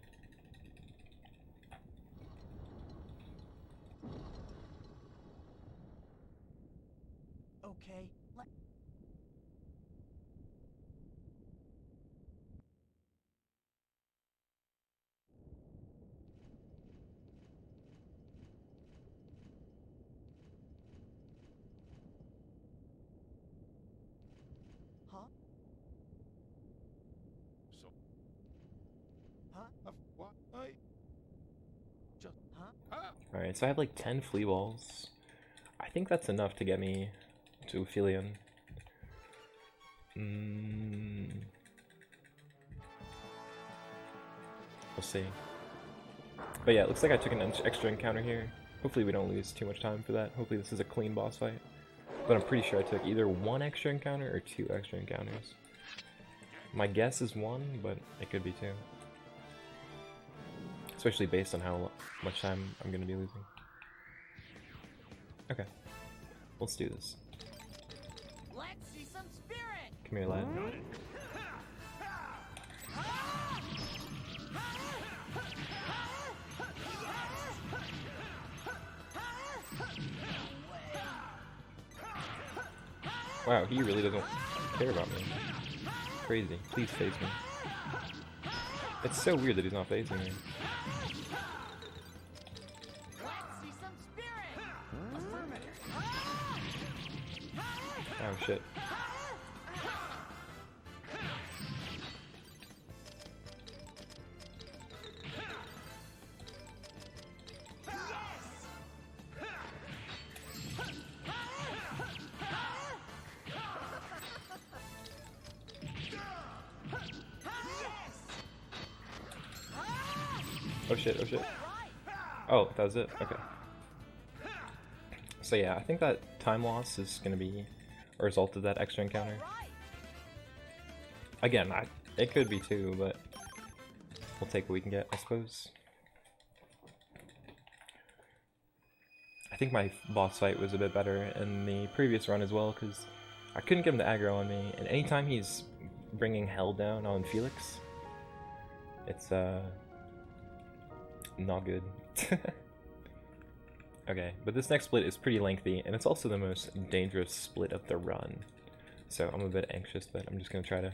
Okay. Huh? So. Huh? What? I just. Huh? Alright, so I have like 10 flea balls. I think that's enough to get me to Aphelion. We'll see. But yeah, it looks like I took an extra encounter here. Hopefully we don't lose too much time for that. Hopefully this is a clean boss fight. But I'm pretty sure I took either 1 extra encounter or 2 extra encounters. My guess is 1, but it could be 2. Especially based on how much time I'm going to be losing. Okay. Let's do this. Let's see some spirit. Come here, lad. Wow, he really doesn't care about me. Crazy. Please face me. It's so weird that he's not facing me. Oh shit. Oh shit, oh shit. Oh, that was it? Okay. So yeah, I think that time loss is gonna be a result of that extra encounter. Again, it could be too, but we'll take what we can get, I suppose. I think my boss fight was a bit better in the previous run as well, because I couldn't get him to aggro on me, and anytime he's bringing hell down on Felix, it's not good. Okay, but this next split is pretty lengthy, and it's also the most dangerous split of the run. So I'm a bit anxious, but I'm just going to try to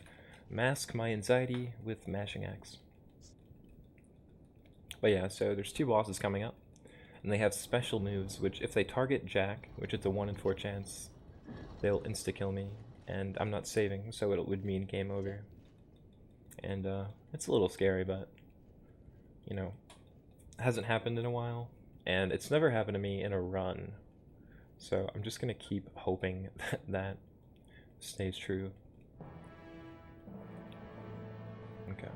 mask my anxiety with Mashing Axe. But yeah, so there's two bosses coming up, and they have special moves, which if they target Jack, which it's a 1 in 4 chance, they'll insta-kill me, and I'm not saving, so it would mean game over. And it's a little scary, but, you know, it hasn't happened in a while. And it's never happened to me in a run, so I'm just gonna keep hoping that that stays true. Okay.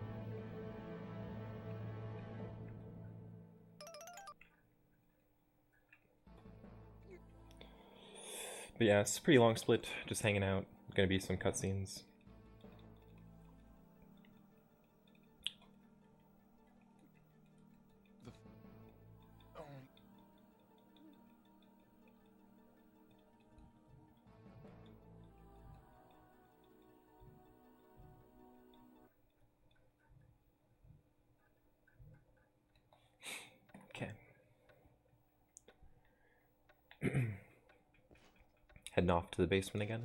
But yeah, it's a pretty long split, just hanging out. Gonna be some cutscenes. Okay. Heading off to the basement again.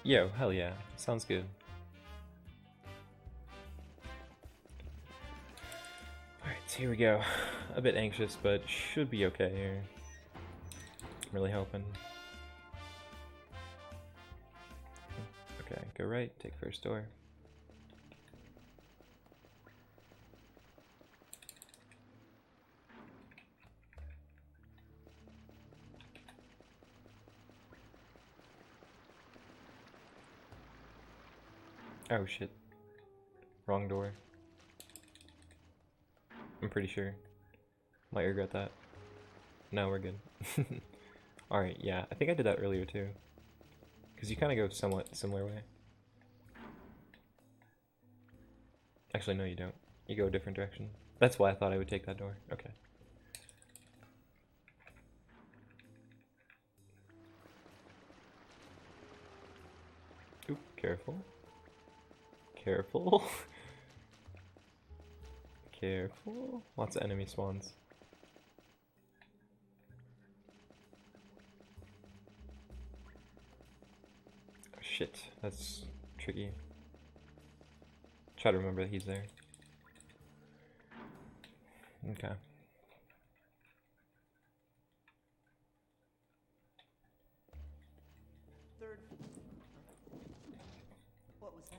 Yo, hell yeah. Sounds good. Alright, so here we go. A bit anxious, but should be okay here. I'm really hoping. Okay, go right, take first door. Oh shit. Wrong door. I'm pretty sure. Might regret that. No, we're good. Alright, yeah, I think I did that earlier too. Because you kind of go somewhat similar way. Actually, no you don't. You go a different direction. That's why I thought I would take that door. Okay. Oop, careful. Careful. Careful. Lots of enemy spawns. Oh, shit, that's tricky. Try to remember that he's there. Okay.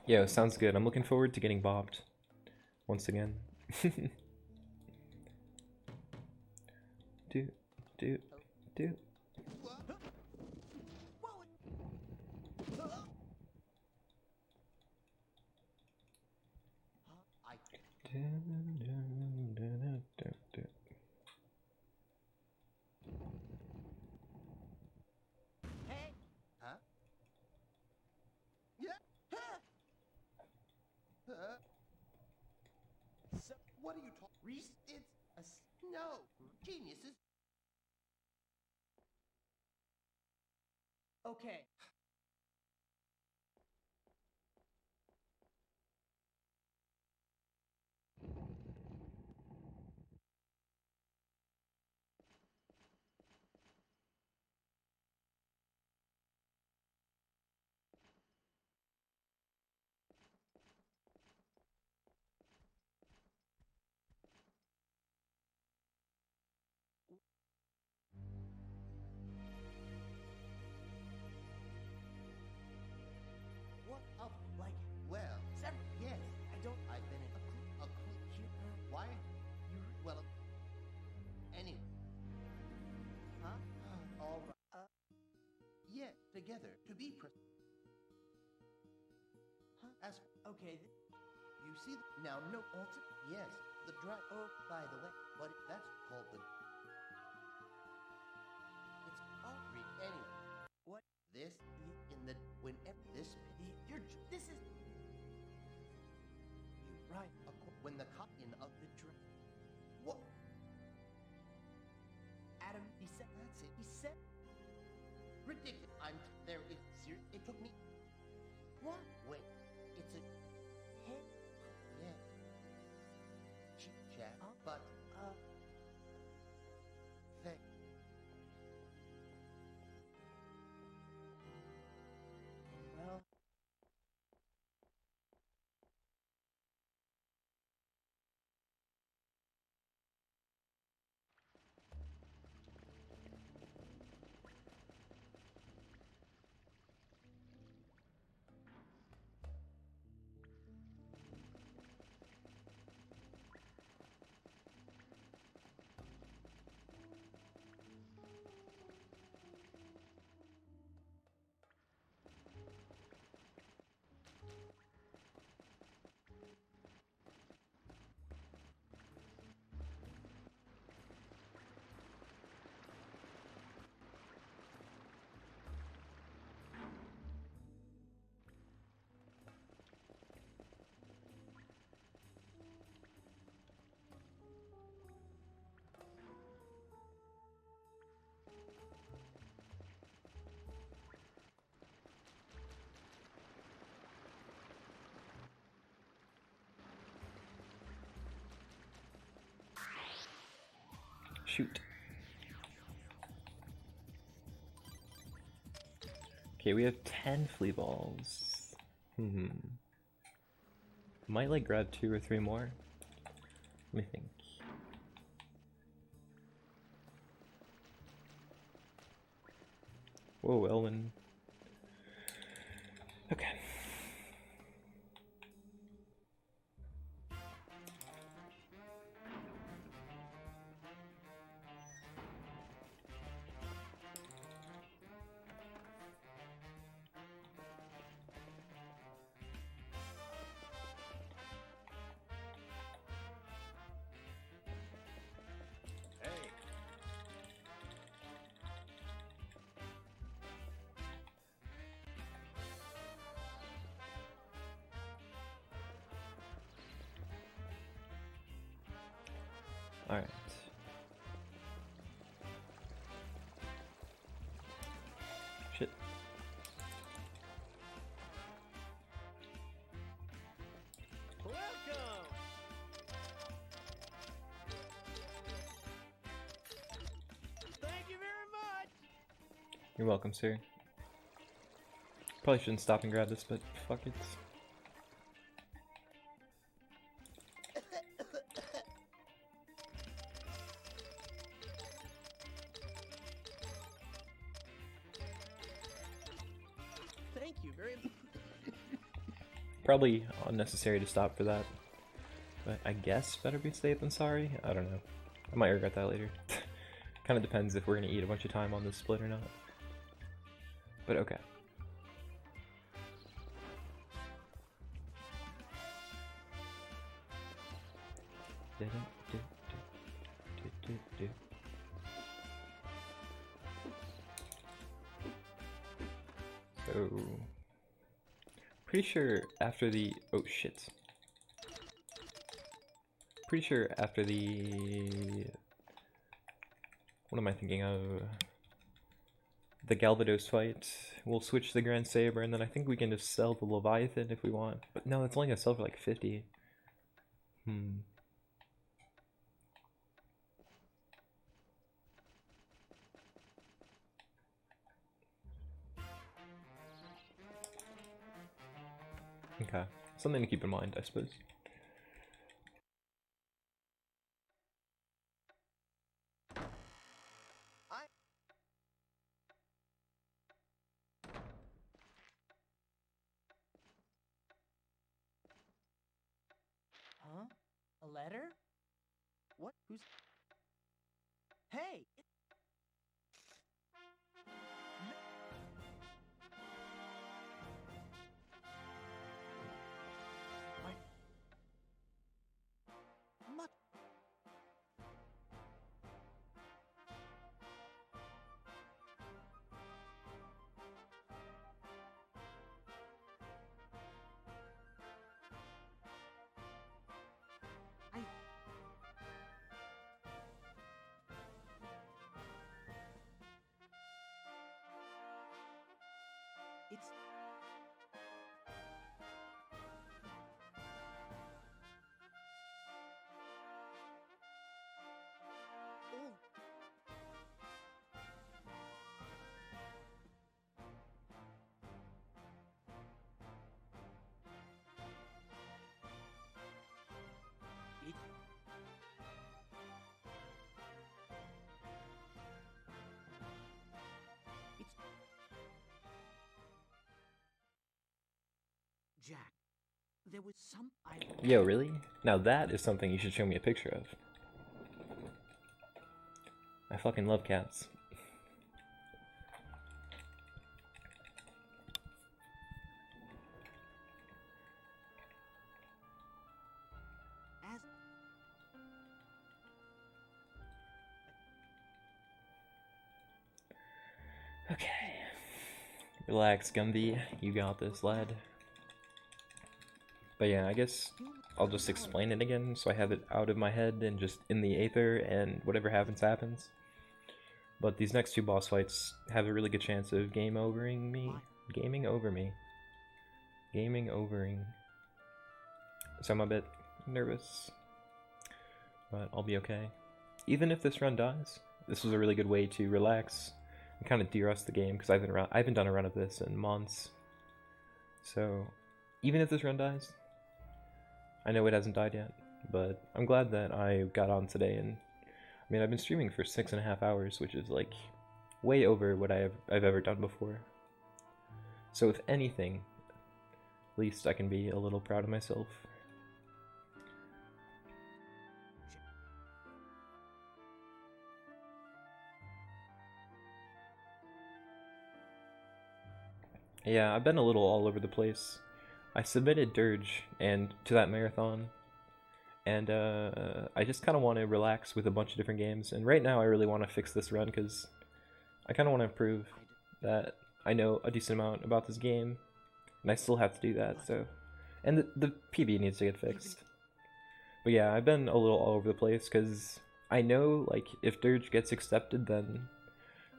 Yeah, sounds good. I'm looking forward to getting bopped once again. do. Hey. Huh? Yeah. So, what are you talking? Reese, it's a no. Geniuses. Okay. What of like? Well, several. Yes, I don't. I've been in a crew. Why? You well. Anyway. Huh? All right. Yeah, together to be Huh? As Okay. you see, now no alter. Yes, the drive. Oh, by the way, but that's called the. It's all anyway. What this in the whenever this You're. This is. you right when the copying of the drive. What? Adam. He said. That's it. He said. Ridiculous. There is serious. It took me. What? Wait. It's a. Head. Yeah. Chit chat. But Thank. Well. Shoot. Okay, we have 10 flea balls. Might like grab 2 or 3 more. Let me think. Whoa, Elwin. Okay. Alright. Shit. Welcome. Thank you very much. You're welcome, sir. Probably shouldn't stop and grab this, but fuck it. Thank you very much. Probably unnecessary to stop for that. But I guess better be safe than sorry? I don't know. I might regret that later. Kind of depends if we're gonna eat a bunch of time on this split or not. But okay. So, pretty sure after the oh shit. Pretty sure after the what am I thinking of? The Galvados fight, we'll switch the Grand Saber, and then I think we can just sell the Leviathan if we want. But no, it's only gonna sell for like 50. Okay, something to keep in mind, I suppose. Huh? A letter? What? Who's... Hey! Much... It's... Oh. Jack, there was some... Yo, really? Now that is something you should show me a picture of. I fucking love cats. Okay. Relax, Gumby. You got this, lad. But yeah, I guess I'll just explain it again so I have it out of my head and just in the aether, and whatever happens, happens. But these next two boss fights have a really good chance of game overing me. Gaming over me. Gaming overing. So I'm a bit nervous. But I'll be okay. Even if this run dies, this was a really good way to relax and kind of de-rust the game, because I haven't done a run of this in months. So even if this run dies, I know it hasn't died yet, but I'm glad that I got on today. And I mean, I've been streaming for 6.5 hours, which is like way over what I've ever done before. So if anything, at least I can be a little proud of myself. Yeah, I've been a little all over the place. I submitted Dirge and to that marathon, and I just kind of want to relax with a bunch of different games. And right now I really want to fix this run because I kind of want to prove that I know a decent amount about this game, and I still have to do that. So, and the PB needs to get fixed. But yeah, I've been a little all over the place because I know, like, if Dirge gets accepted, then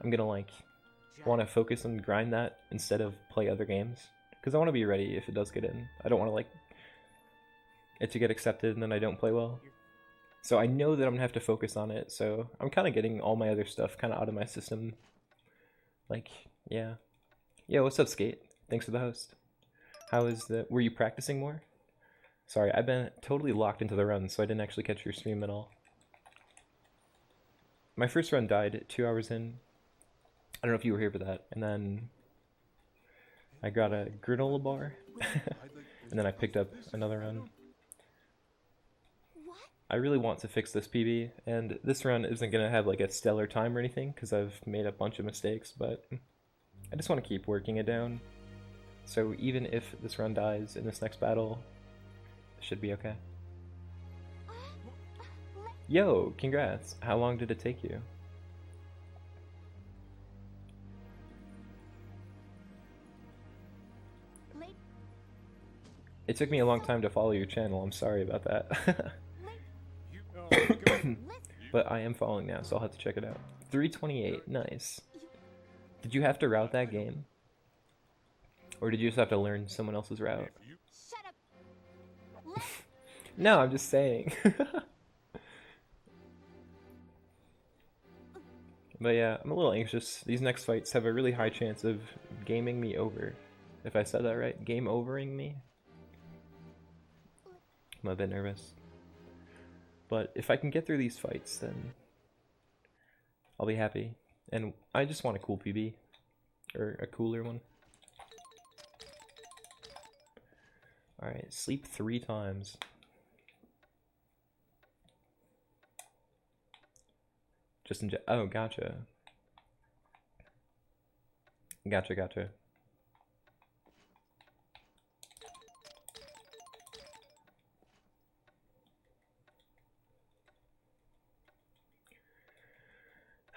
I'm gonna like want to focus and grind that instead of play other games, because I want to be ready if it does get in. I don't want to like it to get accepted and then I don't play well. So I know that I'm gonna have to focus on it, so I'm kind of getting all my other stuff kind of out of my system. Like, yeah. Yo, what's up, Skate? Thanks for the host. How is the... Were you practicing more? Sorry, I've been totally locked into the run, so I didn't actually catch your stream at all. My first run died 2 hours in. I don't know if you were here for that. And then I got a granola bar. And then I picked up another run. I really want to fix this PB, and this run isn't going to have like a stellar time or anything because I've made a bunch of mistakes, but I just want to keep working it down. So even if this run dies in this next battle, it should be okay. Yo, congrats. How long did it take you? It took me a long time to follow your channel. I'm sorry about that. But I am following now, so I'll have to check it out. 328, nice. Did you have to route that game? Or did you just have to learn someone else's route? Shut up. No, I'm just saying. But yeah, I'm a little anxious. These next fights have a really high chance of gaming me over. If I said that right, game overing me. I'm a bit nervous. But if I can get through these fights, then I'll be happy. And I just want a cool PB. Or a cooler one. Alright, sleep 3 times. Just in oh, gotcha. Gotcha.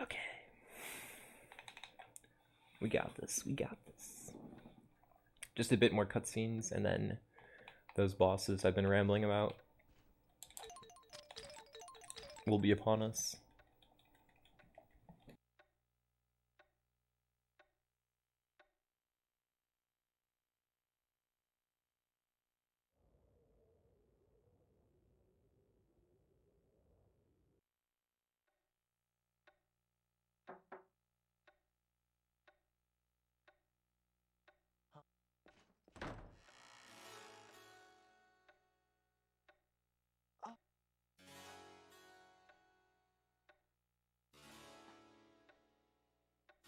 Okay. We got this. Just a bit more cutscenes, and then those bosses I've been rambling about will be upon us.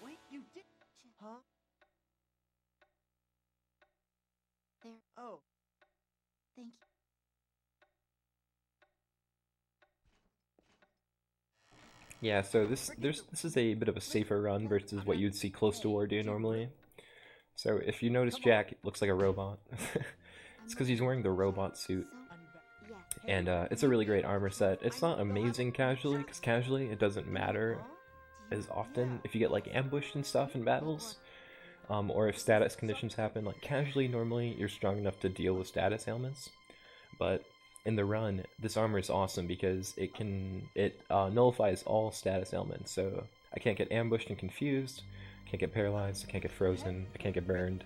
Wait, you did? Huh? There. Oh. Thank you. Yeah, so this is a bit of a safer run versus what you'd see Close to War do normally. So if you notice Jack looks like a robot. It's because he's wearing the robot suit. And it's a really great armor set. It's not amazing casually, because casually it doesn't matter as often if you get like ambushed and stuff in battles. Or if status conditions happen. Like casually, normally you're strong enough to deal with status ailments. But in the run, this armor is awesome because it nullifies all status ailments. So I can't get ambushed and confused, I can't get paralyzed, I can't get frozen, I can't get burned,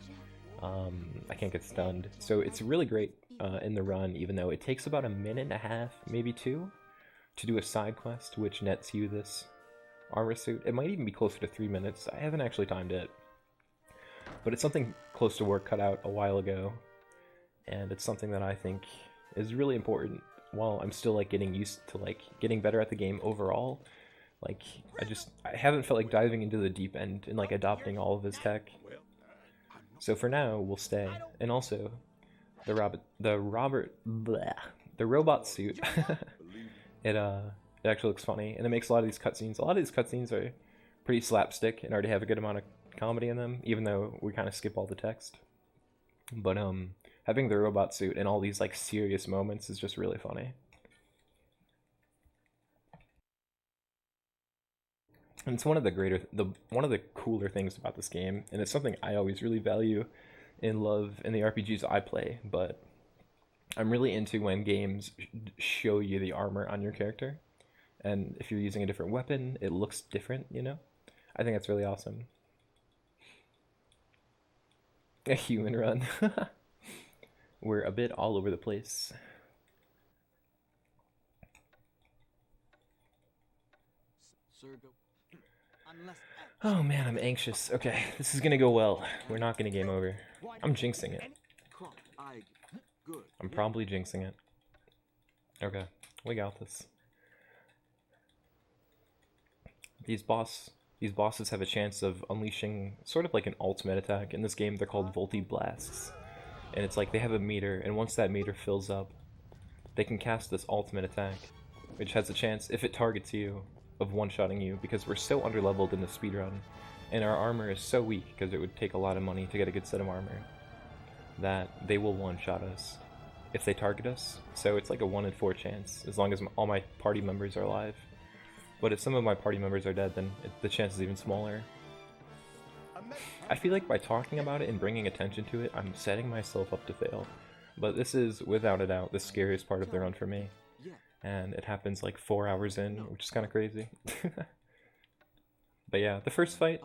I can't get stunned. So it's really great in the run, even though it takes about 1.5 minutes, maybe 2, to do a side quest which nets you this armor suit. It might even be closer to 3 minutes. I haven't actually timed it. But it's something Close to War cut out a while ago, and it's something that I think is really important while I'm still like getting used to like getting better at the game overall. Like I haven't felt like diving into the deep end and like adopting all of his tech. So for now we'll stay. And also the robot suit it actually looks funny, and it makes a lot of these cutscenes. A lot of these cutscenes are pretty slapstick and already have a good amount of comedy in them, even though we kind of skip all the text. But having the robot suit and all these like serious moments is just really funny. And it's one of the cooler things about this game, and it's something I always really value and love in the RPGs I play. But I'm really into when games show you the armor on your character, and if you're using a different weapon, it looks different. You know, I think that's really awesome. A human run. We're a bit all over the place. Oh man, I'm anxious. Okay, this is gonna go well. We're not gonna game over. I'm jinxing it. I'm probably jinxing it. Okay, we got this. These bosses have a chance of unleashing sort of like an ultimate attack. In this game, they're called Volti Blasts. And it's like they have a meter, and once that meter fills up, they can cast this ultimate attack, which has a chance, if it targets you, of one-shotting you, because we're so underleveled in the speedrun, and our armor is so weak, because it would take a lot of money to get a good set of armor, that they will one-shot us. if they target us. So it's like a 1 in 4 chance, as long as all my party members are alive. But if some of my party members are dead, then the chance is even smaller. I feel like by talking about it and bringing attention to it, I'm setting myself up to fail. But this is, without a doubt, the scariest part of the run for me. And it happens like 4 hours in, which is kind of crazy. But yeah, the first fight,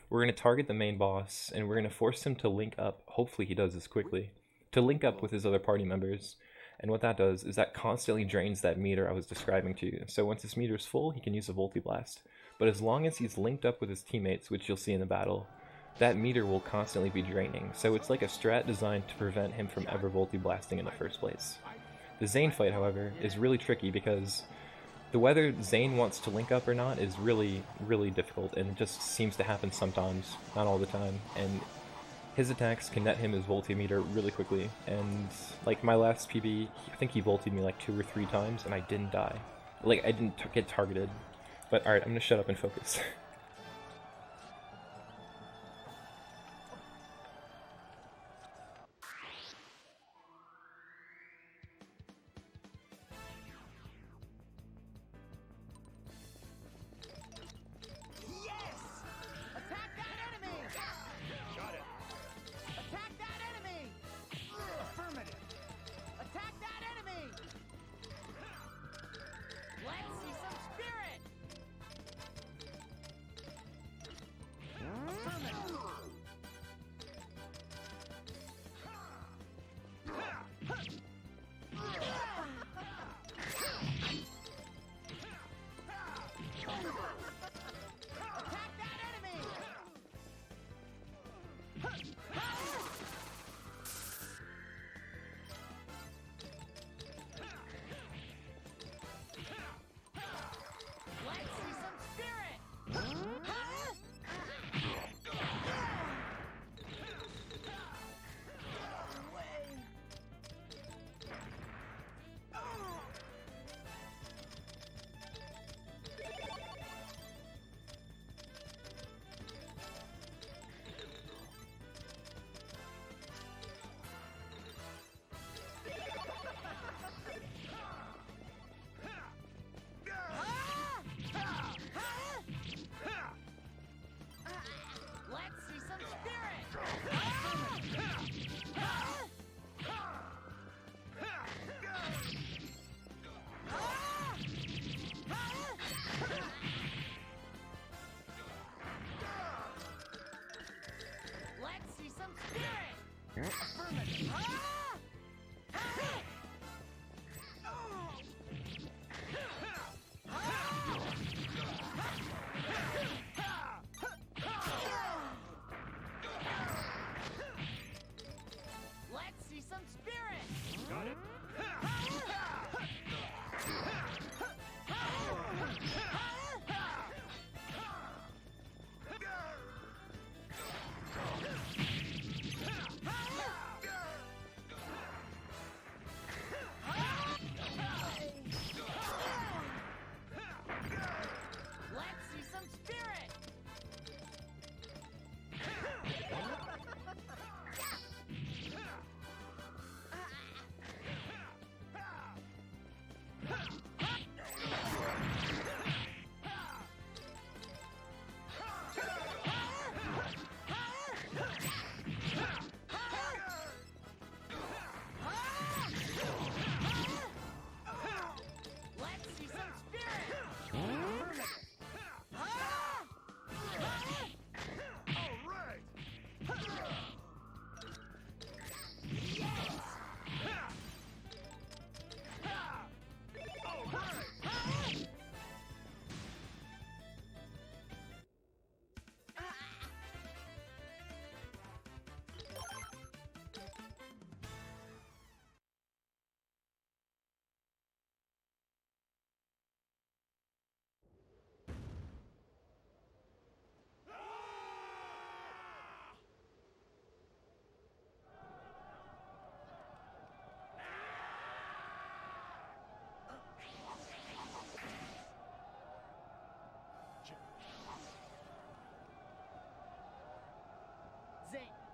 we're going to target the main boss, and we're going to force him to link up, hopefully he does this quickly, to link up with his other party members. And what that does is that constantly drains that meter I was describing to you. So once this meter is full, he can use a Voltiblast. But as long as he's linked up with his teammates, which you'll see in the battle, that meter will constantly be draining. So it's like a strat designed to prevent him from ever Voltiblasting in the first place. The Zane fight, however, is really tricky because whether Zane wants to link up or not is really, really difficult, and it just seems to happen sometimes, not all the time. And his attacks can net him his Voltimeter really quickly, and like my last PB, I think he Voltied me like 2 or 3 times, and I didn't die. Like, I didn't get targeted. But alright, I'm gonna shut up and focus.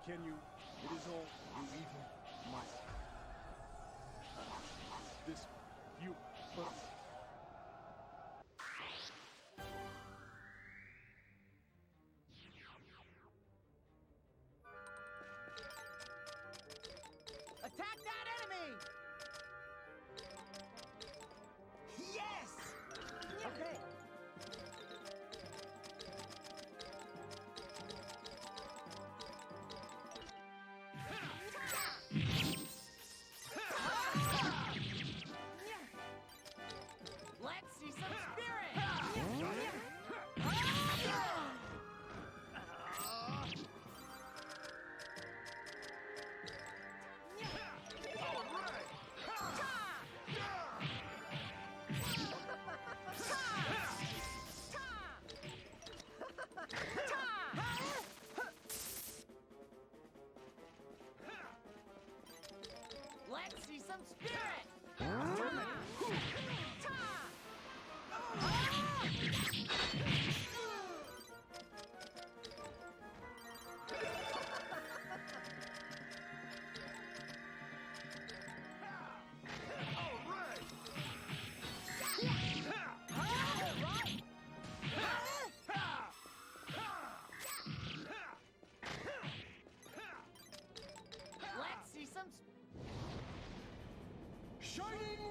Can you? It is all you even might. This you. Attack that enemy! Yes! Okay. Let's see some spirit! Let's see some spirit! Let's see some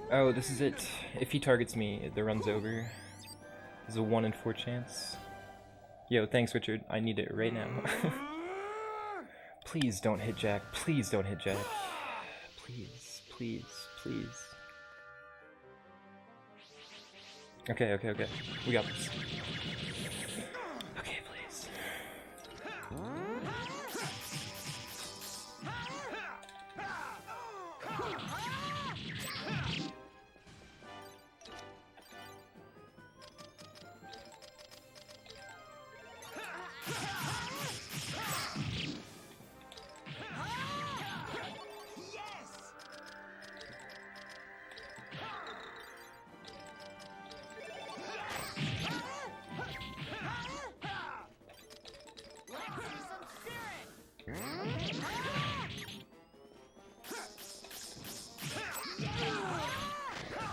Oh, this is it. If he targets me, the run's over. There's a 1 in 4 chance. Yo, thanks, Richard. I need it right now. Please don't hit Jack. Please don't hit Jack. Please, please, please. Okay, okay, okay. We got this. Okay, please.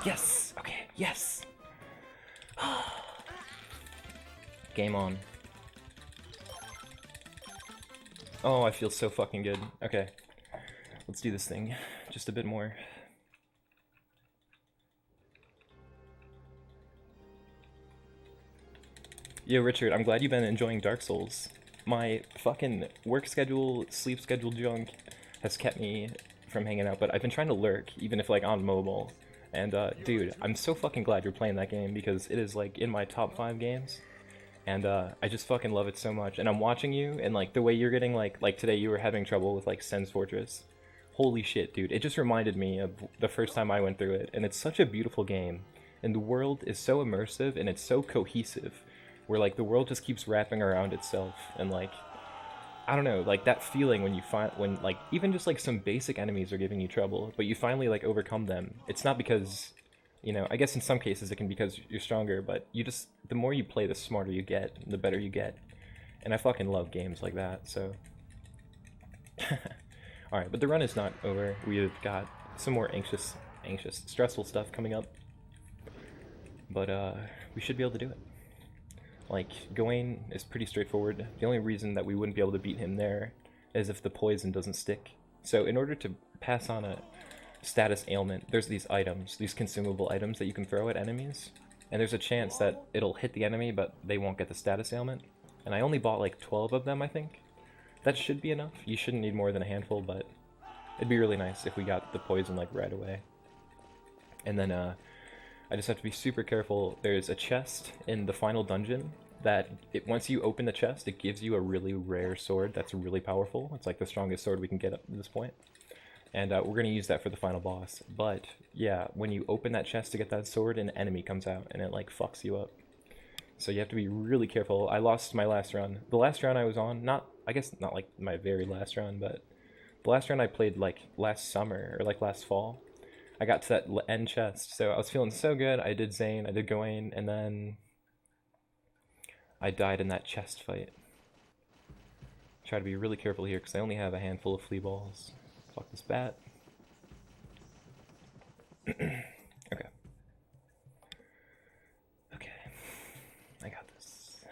Yes! Okay, yes! Game on. Oh, I feel so fucking good. Okay. Let's do this thing. Just a bit more. Yo, Richard, I'm glad you've been enjoying Dark Souls. My fucking work schedule, sleep schedule junk has kept me from hanging out, but I've been trying to lurk, even if like on mobile. And dude, I'm so fucking glad you're playing that game because it is like in my top 5 games. And I just fucking love it so much. And I'm watching you, and like the way you're getting like today you were having trouble with like Sen's Fortress. Holy shit, dude. It just reminded me of the first time I went through it. And it's such a beautiful game. And the world is so immersive and it's so cohesive. Where like the world just keeps wrapping around itself. And like, I don't know, like that feeling when you find, when like even just like some basic enemies are giving you trouble, but you finally like overcome them. It's not because, you know, I guess in some cases it can be because you're stronger, but you just, the more you play, the smarter you get, the better you get. And I fucking love games like that, so. Alright, but the run is not over. We've got some more anxious, stressful stuff coming up. But we should be able to do it. Like, Gawain is pretty straightforward. The only reason that we wouldn't be able to beat him there is if the poison doesn't stick. So in order to pass on a status ailment, there's these items, these consumable items that you can throw at enemies. And there's a chance that it'll hit the enemy, but they won't get the status ailment. And I only bought like 12 of them, I think. That should be enough. You shouldn't need more than a handful, but it'd be really nice if we got the poison like right away. And then I just have to be super careful. There's a chest in the final dungeon that once you open the chest, it gives you a really rare sword that's really powerful. It's like the strongest sword we can get up to this point. And we're going to use that for the final boss. But yeah, when you open that chest to get that sword, an enemy comes out and it like fucks you up. So you have to be really careful. I lost my last run. The last run I was on, I guess not like my very last run, but the last run I played like last summer or like last fall. I got to that end chest, so I was feeling so good. I did Zane, I did Gawain, and then I died in that chest fight. Try to be really careful here because I only have a handful of flea balls. Fuck this bat. Okay. Okay. I got this.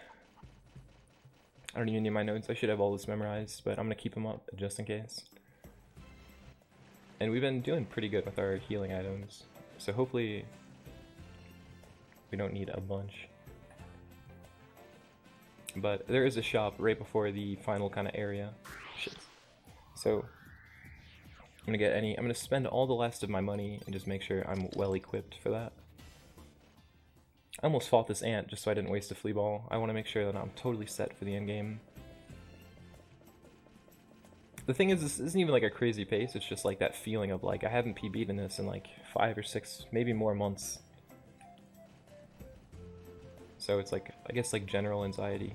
I don't even need my notes. I should have all this memorized, but I'm gonna keep them up just in case. And we've been doing pretty good with our healing items, so hopefully we don't need a bunch. But there is a shop right before the final kind of area. Shit. So I'm gonna spend all the last of my money and just make sure I'm well equipped for that. I almost fought this ant just so I didn't waste a flea ball. I want to make sure that I'm totally set for the end game. The thing is, this isn't even like a crazy pace, it's just like that feeling of like I haven't PB'd in this in like 5 or 6, maybe more months. So it's like, I guess like general anxiety.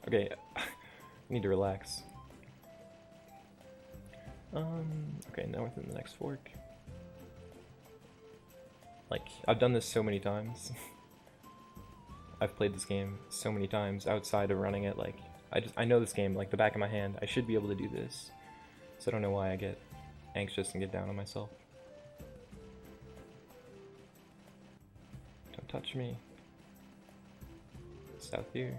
Okay, I need to relax. Okay, now we're in the next fork. Like, I've done this so many times. I've played this game so many times outside of running it, like, I know this game like the back of my hand. I should be able to do this. So I don't know why I get anxious and get down on myself. Don't touch me. South here.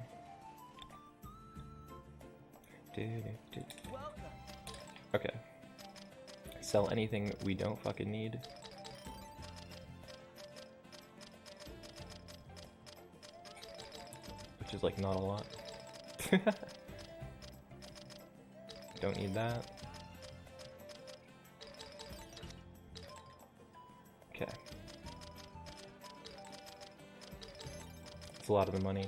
Okay. Sell anything we don't fucking need. Which is like not a lot. Don't need that. Okay. It's a lot of the money.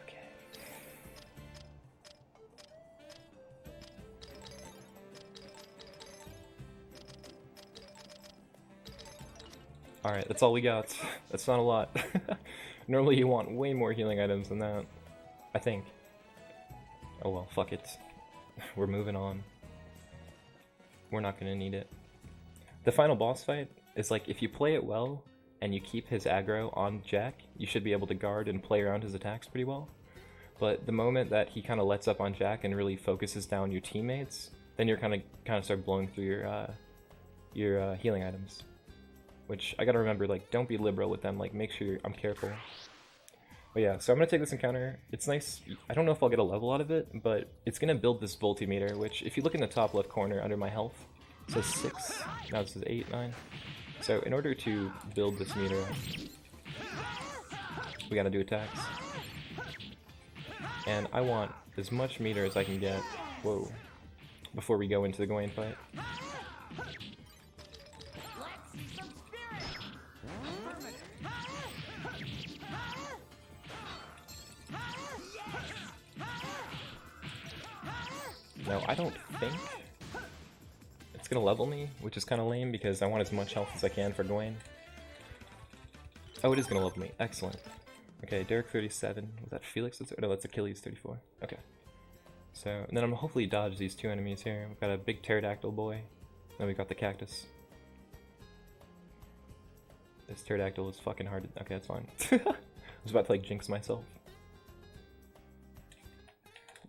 Okay. Alright, that's all we got. That's not a lot. Normally you want way more healing items than that, I think. Oh well, fuck it. We're moving on. We're not gonna need it. The final boss fight is like, if you play it well, and you keep his aggro on Jack, you should be able to guard and play around his attacks pretty well. But the moment that he kind of lets up on Jack and really focuses down your teammates, then you're kind of start blowing through your healing items. Which I gotta remember, like, don't be liberal with them, like, make sure I'm careful. But yeah, so I'm gonna take this encounter. It's nice. I don't know if I'll get a level out of it, but it's gonna build this voltimeter, which if you look in the top left corner under my health, it says 6, now it says 8, 9. So in order to build this meter, we gotta do attacks. And I want as much meter as I can get, whoa, before we go into the Gawain fight. No, I don't think it's gonna level me, which is kind of lame because I want as much health as I can for Gawain. Oh, it is gonna level me. Excellent. Okay, Derek 37. Was that Felix? No, that's Achilles 34. Okay. So, and then I'm hopefully dodge these two enemies here. We've got a big pterodactyl boy. Then we've got the cactus. This pterodactyl is fucking hard to... Okay, that's fine. I was about to like jinx myself.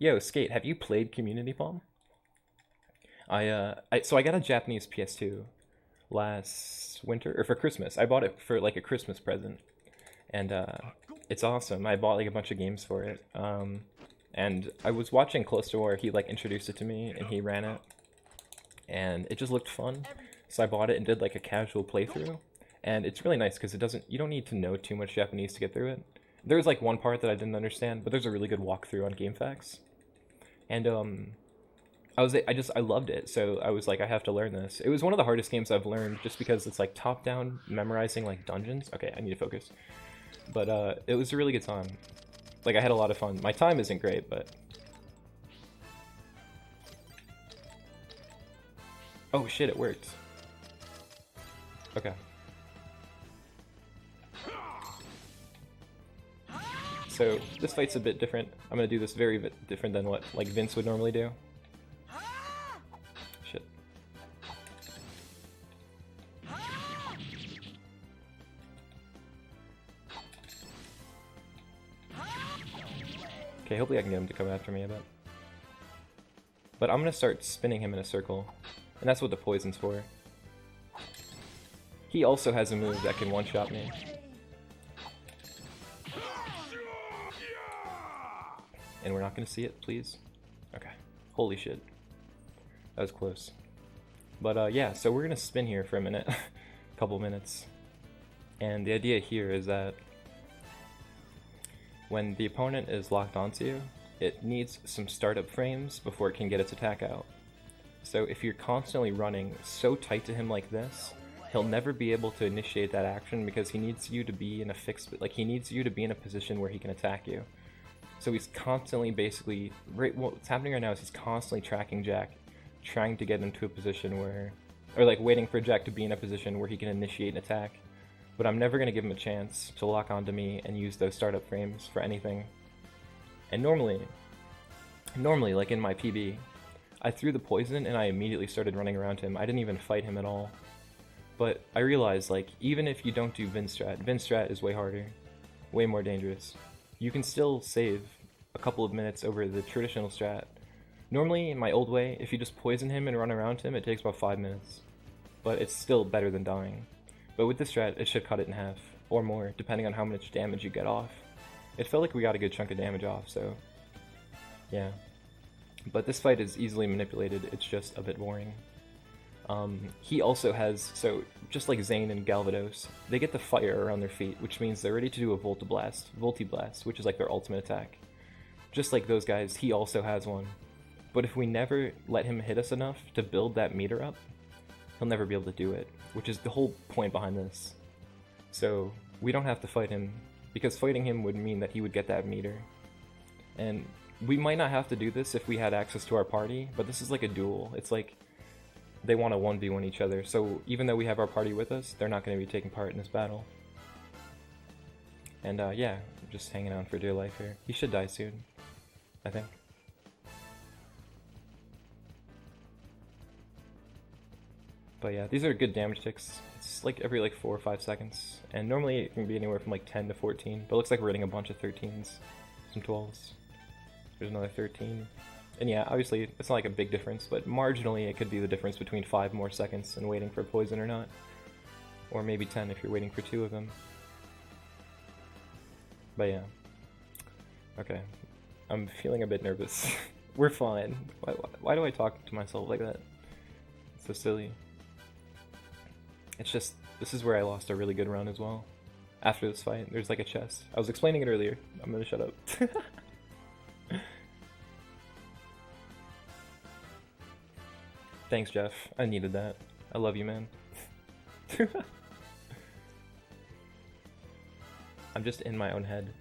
Yo, Skate, have you played Community Palm? So I got a Japanese PS2 last winter, or for Christmas. I bought it for like a Christmas present, and it's awesome. I bought like a bunch of games for it, and I was watching Close to War. He like introduced it to me, and he ran it, and it just looked fun. So I bought it and did like a casual playthrough, and it's really nice because you don't need to know too much Japanese to get through it. There was like one part that I didn't understand, but there's a really good walkthrough on GameFAQs. And I loved it, so I was like, I have to learn this. It was one of the hardest games I've learned just because it's like top-down, memorizing like dungeons. Okay, I need to focus. But it was a really good time. Like, I had a lot of fun. My time isn't great, but... Oh shit, it worked. Okay. So, this fight's a bit different. I'm gonna do this very bit different than what, like, Vince would normally do. Shit. Okay, hopefully I can get him to come after me a bit. But I'm gonna start spinning him in a circle. And that's what the poison's for. He also has a move that can one-shot me. And we're not gonna see it, please? Okay. Holy shit. That was close. But yeah, so we're gonna spin here for a minute. Couple minutes. And the idea here is that when the opponent is locked onto you, it needs some startup frames before it can get its attack out. So if you're constantly running so tight to him like this, he'll never be able to initiate that action because he needs you to be in a fixed, like he needs you to be in a position where he can attack you. So he's constantly basically, what's happening right now is he's constantly tracking Jack, trying to get into a position where, or like waiting for Jack to be in a position where he can initiate an attack. But I'm never going to give him a chance to lock onto me and use those startup frames for anything. And normally, like in my PB, I threw the poison and I immediately started running around him. I didn't even fight him at all. But I realized, like, even if you don't do Vinstrat is way harder, way more dangerous. You can still save a couple of minutes over the traditional strat. Normally, in my old way, if you just poison him and run around him, it takes about 5 minutes. But it's still better than dying. But with this strat, it should cut it in half, or more, depending on how much damage you get off. It felt like we got a good chunk of damage off, so yeah. But this fight is easily manipulated, it's just a bit boring. He also has, so just like Zane and Galvados, they get the fire around their feet, which means they're ready to do a Volti-Blast, which is like their ultimate attack. Just like those guys, he also has one. But if we never let him hit us enough to build that meter up, he'll never be able to do it, which is the whole point behind this. So we don't have to fight him, because fighting him would mean that he would get that meter. And we might not have to do this if we had access to our party, but this is like a duel. It's like they want to 1v1 each other, so even though we have our party with us, they're not going to be taking part in this battle. And yeah, just hanging on for dear life here. He should die soon, I think. But yeah, these are good damage ticks. It's like every like 4 or 5 seconds, and normally it can be anywhere from like 10 to 14, but it looks like we're getting a bunch of 13s, some 12s. There's another 13. And yeah, obviously it's not like a big difference, but marginally it could be the difference between 5 more seconds and waiting for poison or not. Or maybe 10 if you're waiting for 2 of them. But yeah. Okay. I'm feeling a bit nervous. We're fine. Why do I talk to myself like that? It's so silly. It's just, this is where I lost a really good run as well. After this fight, there's like a chest. I was explaining it earlier. I'm gonna shut up. Thanks, Jeff. I needed that. I love you, man. I'm just in my own head.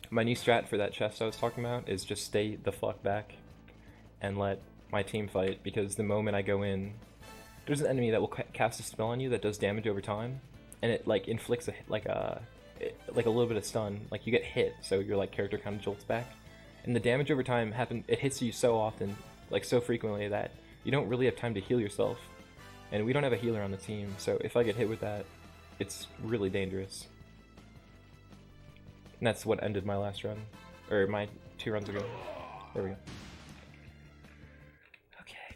My new strat for that chest I was talking about is just stay the fuck back and let my team fight, because the moment I go in, there's an enemy that will cast a spell on you that does damage over time, and it like inflicts like a little bit of stun. Like you get hit, so your like character kind of jolts back, and the damage over time it hits you so often, like so frequently, that you don't really have time to heal yourself, and we don't have a healer on the team, so if I get hit with that, it's really dangerous. And that's what ended my last run, or my 2 runs ago. There we go.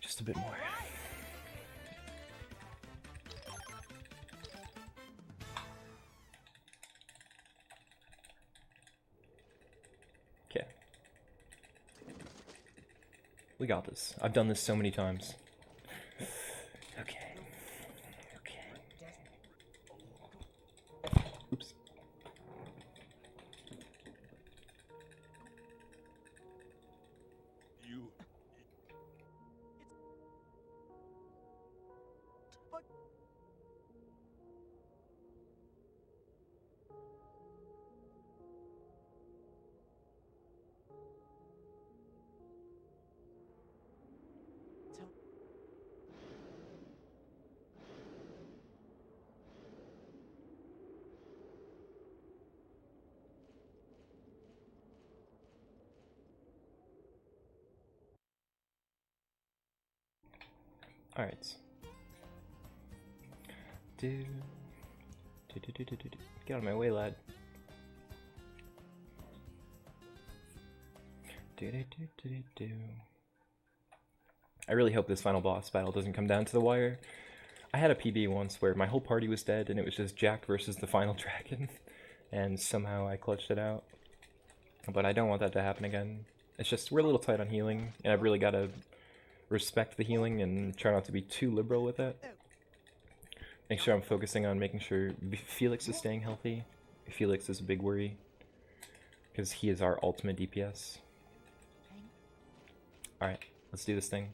Just a bit more. Okay. We got this. I've done this so many times. Okay. Oops. Alright. Get out of my way, lad. I really hope this final boss battle doesn't come down to the wire. I had a PB once where my whole party was dead and it was just Jack versus the final dragon, and somehow I clutched it out. But I don't want that to happen again. It's just we're a little tight on healing, and I've really got to respect the healing and try not to be too liberal with it. Make sure I'm focusing on making sure Felix is staying healthy. Felix is a big worry, because he is our ultimate DPS. Alright, let's do this thing.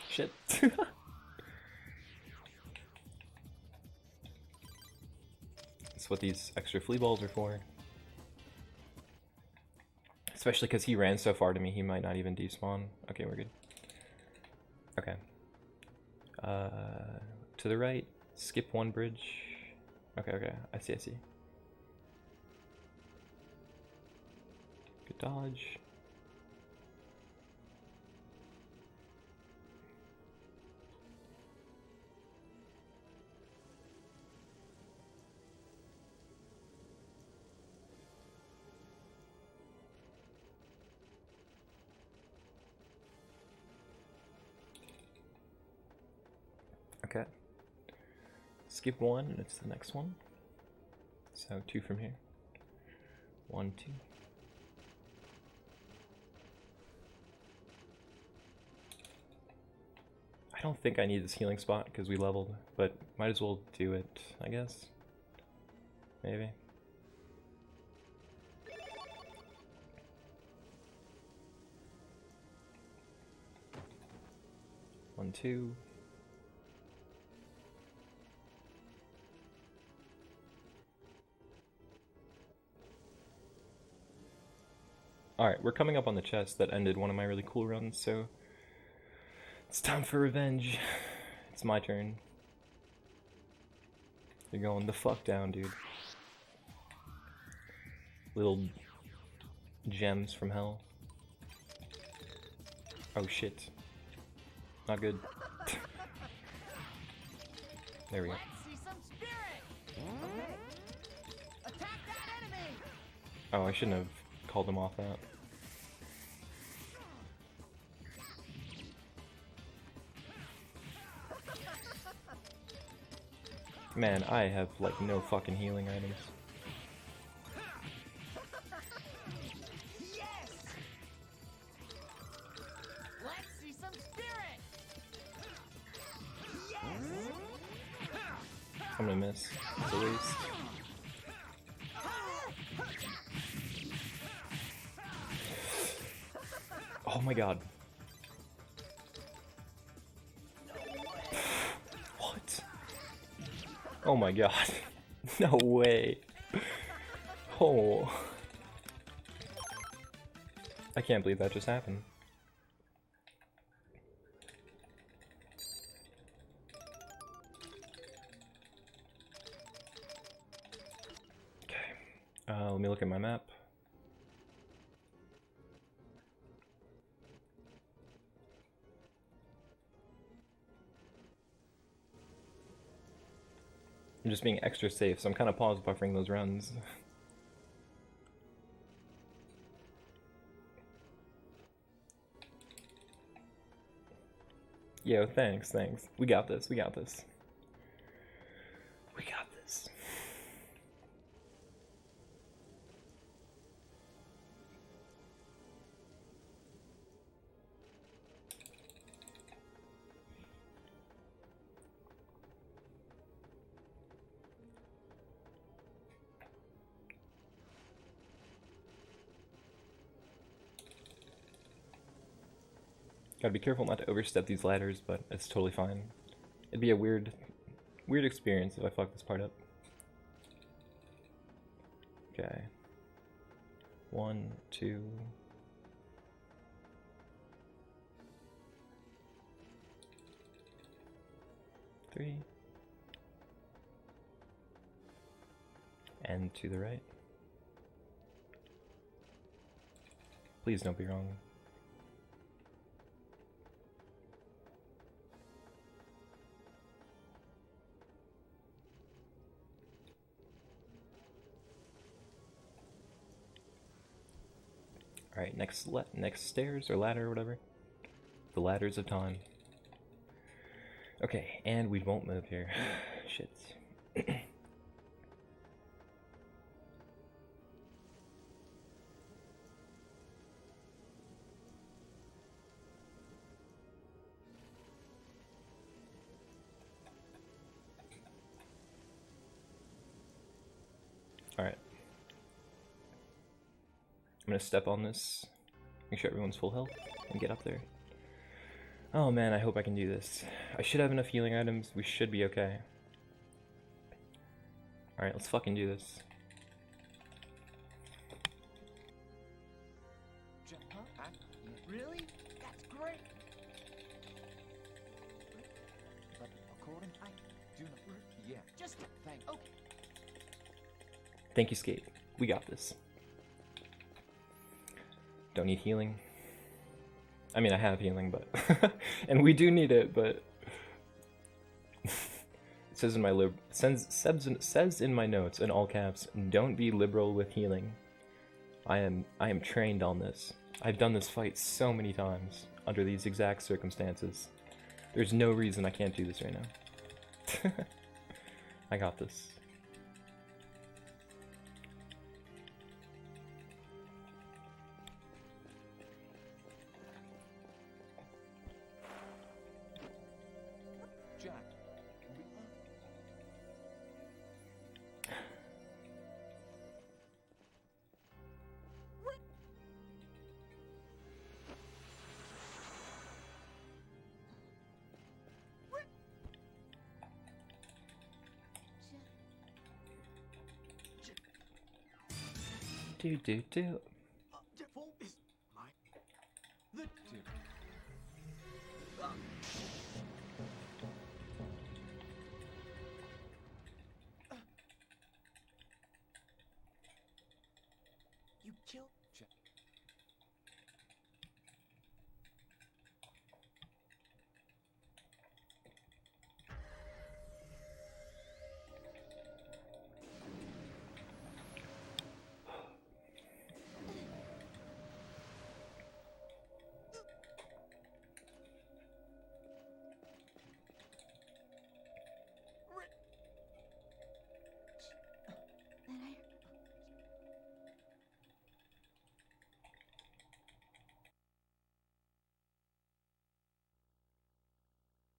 Shit. That's what these extra flea balls are for. Especially because he ran so far to me, he might not even despawn. Okay, we're good. Okay. To the right, skip one bridge. Okay, okay, I see, I see. Good dodge. Okay. Skip one and it's the next one. So 2 from here. 1, 2. I don't think I need this healing spot because we leveled, but might as well do it, I guess. Maybe. One, 2. Alright, we're coming up on the chest that ended one of my really cool runs, so it's time for revenge. It's my turn. You're going the fuck down, dude. Little gems from hell. Oh shit. Not good. There we go. Oh, I shouldn't have called him off that. Man, I have like no fucking healing items. Let's see some spirit. I'm gonna miss. It's a waste. Oh my god. What? Oh my god. No way. Oh. I can't believe that just happened. Okay. Let me look at my map. I'm just being extra safe, so I'm kind of pause buffering those runs. Yo, thanks. We got this, we got this. We got this. Gotta be careful not to overstep these ladders, but it's totally fine. It'd be a weird experience if I fuck this part up. Okay. 1, 2. Three. And to the right. Please don't be wrong. Alright, next stairs or ladder or whatever. The ladders of time. Okay, and we won't move here. Shit. Alright. I'm gonna step on this, make sure everyone's full health, and get up there. Oh man, I hope I can do this. I should have enough healing items, we should be okay. Alright, let's fucking do this. Really? That's great. But according, I do not. Yeah. Just thank. Okay. Thank you, Skate. We got this. Don't need healing. I mean, I have healing, but... and we do need it, but... it says in my says in my notes, in all caps, don't be liberal with healing. I am trained on this. I've done this fight so many times, under these exact circumstances. There's no reason I can't do this right now. I got this. Jack. Do. Default is my. The. You killed. Jack.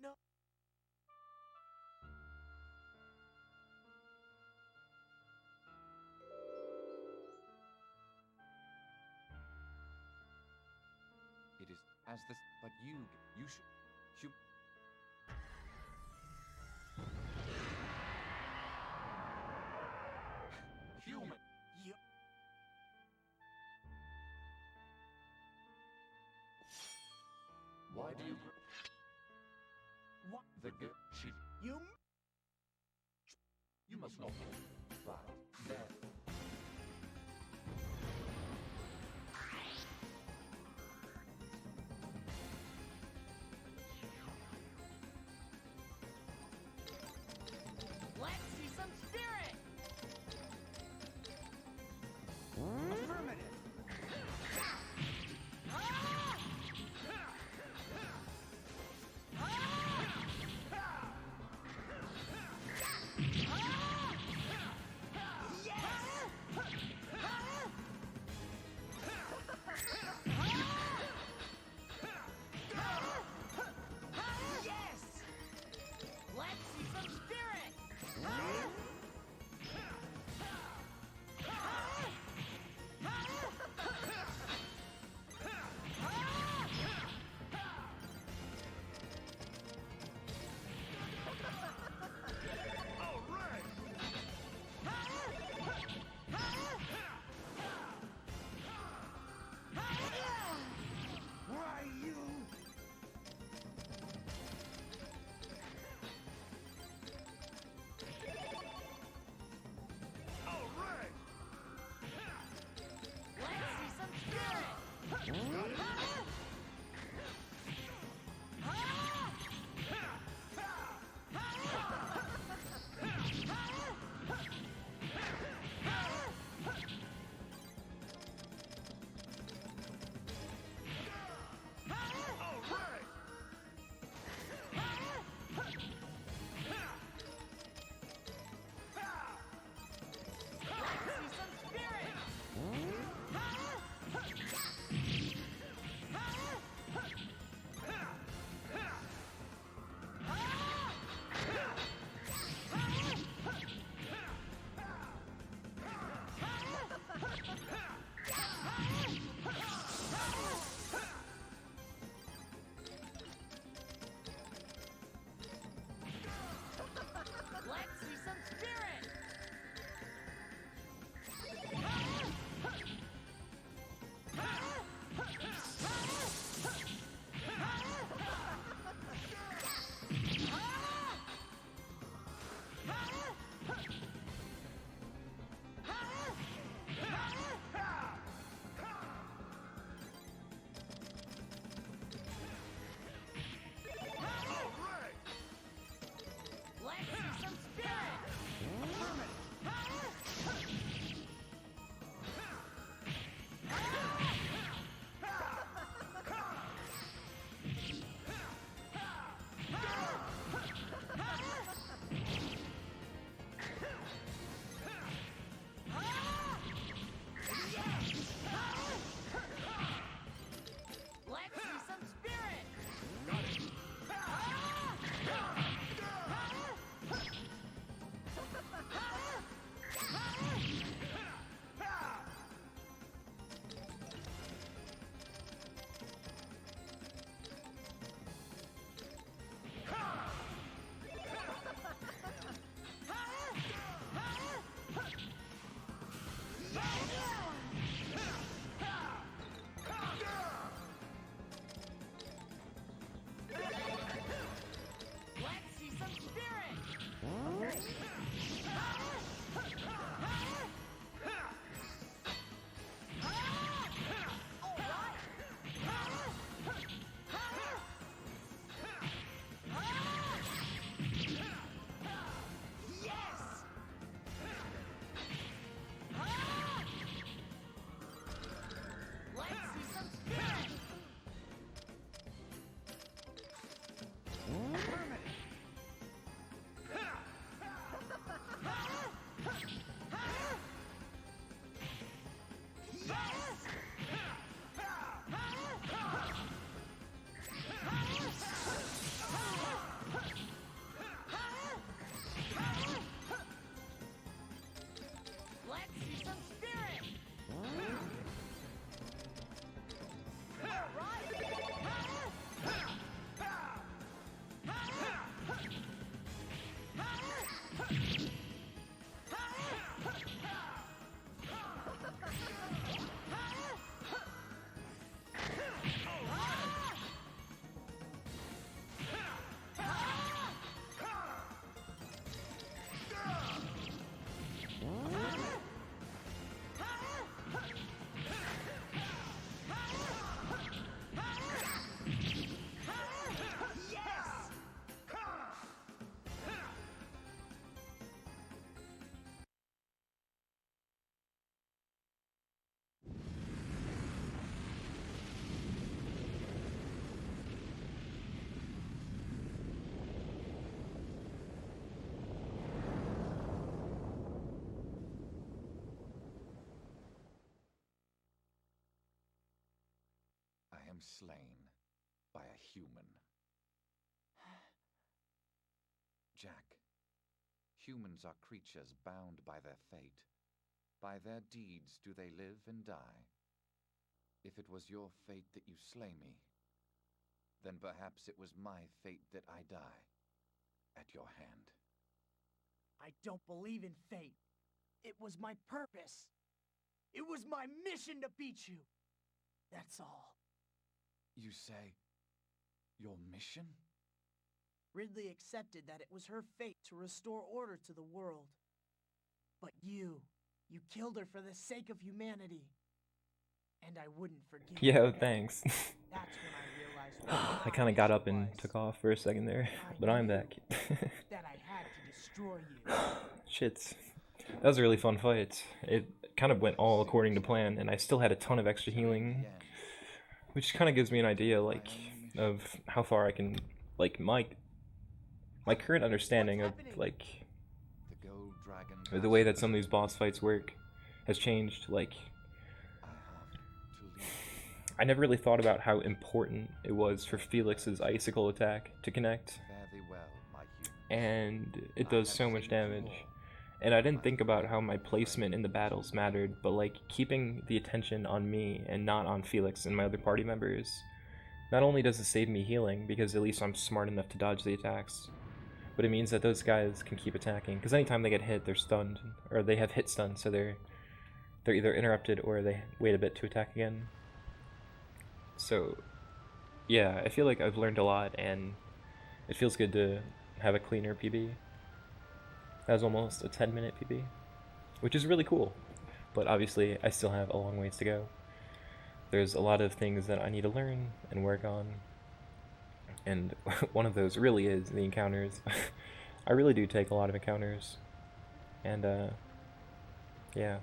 No. It is as this, but you should. Human. Yep. Why do you? What? The good she. You. You must not. But there. Let's see some spirit! Affirmative. Yes! slain by a human. Jack, humans are creatures bound by their fate. By their deeds do they live and die. If it was your fate that you slay me, then perhaps it was my fate that I die at your hand. I don't believe in fate. It was my purpose. It was my mission to beat you. That's all. You say, your mission? Ridley accepted that it was her fate to restore order to the world. But you killed her for the sake of humanity. And I wouldn't forgive you. Yeah, thanks. That's when I realized I kind of got up and took off for a second there, but I'm back. that I had to destroy you. Shit. That was a really fun fight. It kind of went all according to plan, and I still had a ton of extra healing, which kind of gives me an idea, like, of how far I can, like, my current understanding of, like, the way that some of these boss fights work has changed. Like, I never really thought about how important it was for Felix's icicle attack to connect, and it does so much damage. And I didn't think about how my placement in the battles mattered, but like keeping the attention on me and not on Felix and my other party members, not only does it save me healing, because at least I'm smart enough to dodge the attacks, but it means that those guys can keep attacking, because anytime they get hit, they're stunned, or they have hit stun, so they're either interrupted or they wait a bit to attack again. So yeah, I feel like I've learned a lot, and it feels good to have a cleaner PB. That was almost a 10-minute PB, which is really cool, but obviously I still have a long ways to go. There's a lot of things that I need to learn and work on, and one of those really is the encounters. I really do take a lot of encounters, and yeah,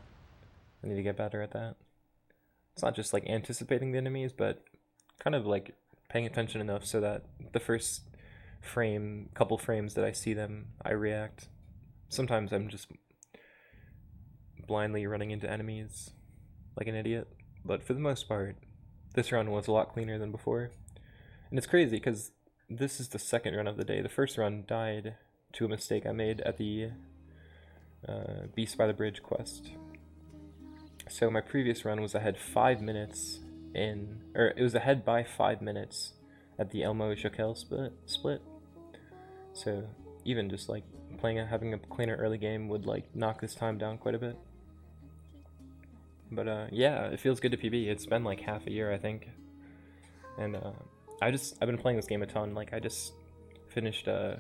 I need to get better at that. It's not just like anticipating the enemies, but kind of like paying attention enough so that the first couple frames that I see them, I react. Sometimes I'm just blindly running into enemies like an idiot, but for the most part, this run was a lot cleaner than before. And it's crazy because this is the second run of the day. The first run died to a mistake I made at the Beast by the Bridge quest. So my previous run was ahead 5 minutes it was ahead by 5 minutes at the Elmo Shaquille split. So even just like having a cleaner early game would like knock this time down quite a bit. But yeah, it feels good to PB. It's been like half a year, I think, and I've been playing this game a ton. Like I just finished I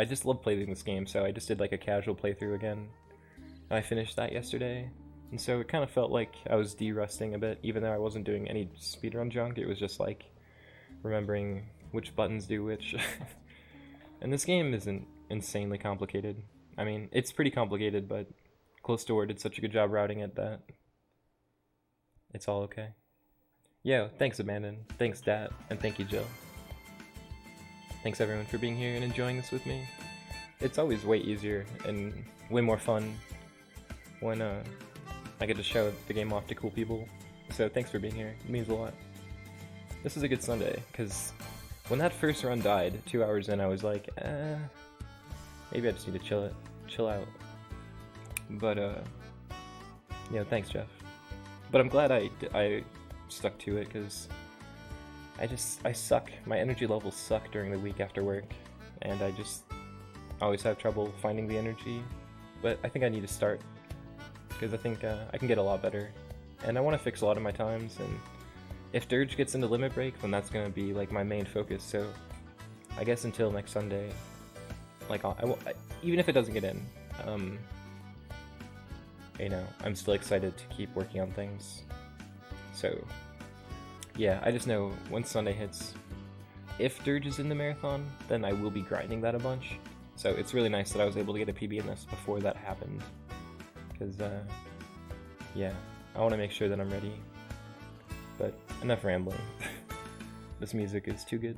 just love playing this game, so I just did like a casual playthrough again, and I finished that yesterday. And so it kind of felt like I was de-rusting a bit, even though I wasn't doing any speedrun junk. It was just like remembering which buttons do which. And this game isn't insanely complicated. I mean, it's pretty complicated, but Close Door did such a good job routing it that it's all okay. Yeah, thanks Abandon, thanks Dat, and thank you Jill. Thanks everyone for being here and enjoying this with me. It's always way easier and way more fun when I get to show the game off to cool people. So thanks for being here, it means a lot. This is a good Sunday, because when that first run died, 2 hours in, I was like, maybe I just need to chill out. But, yeah, thanks, Jeff. But I'm glad I stuck to it, because I suck. My energy levels suck during the week after work, and I just always have trouble finding the energy. But I think I need to start, because I think I can get a lot better. And I want to fix a lot of my times, and if Dirge gets into Limit Break, then that's going to be like my main focus. So I guess until next Sunday, like even if it doesn't get in, you know, I'm still excited to keep working on things. So yeah, I just know once Sunday hits, if Dirge is in the marathon, then I will be grinding that a bunch. So it's really nice that I was able to get a PB in this before that happened, because yeah, I want to make sure that I'm ready. But enough rambling. This music is too good.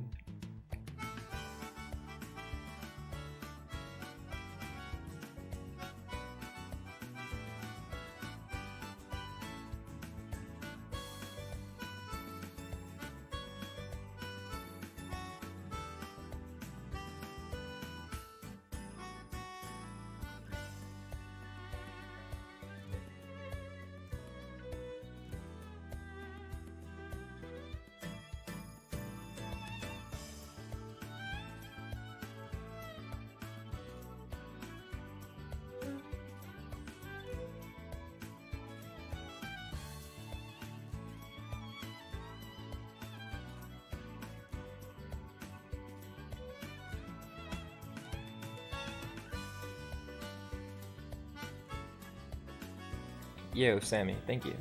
Yo, Sammy, thank you.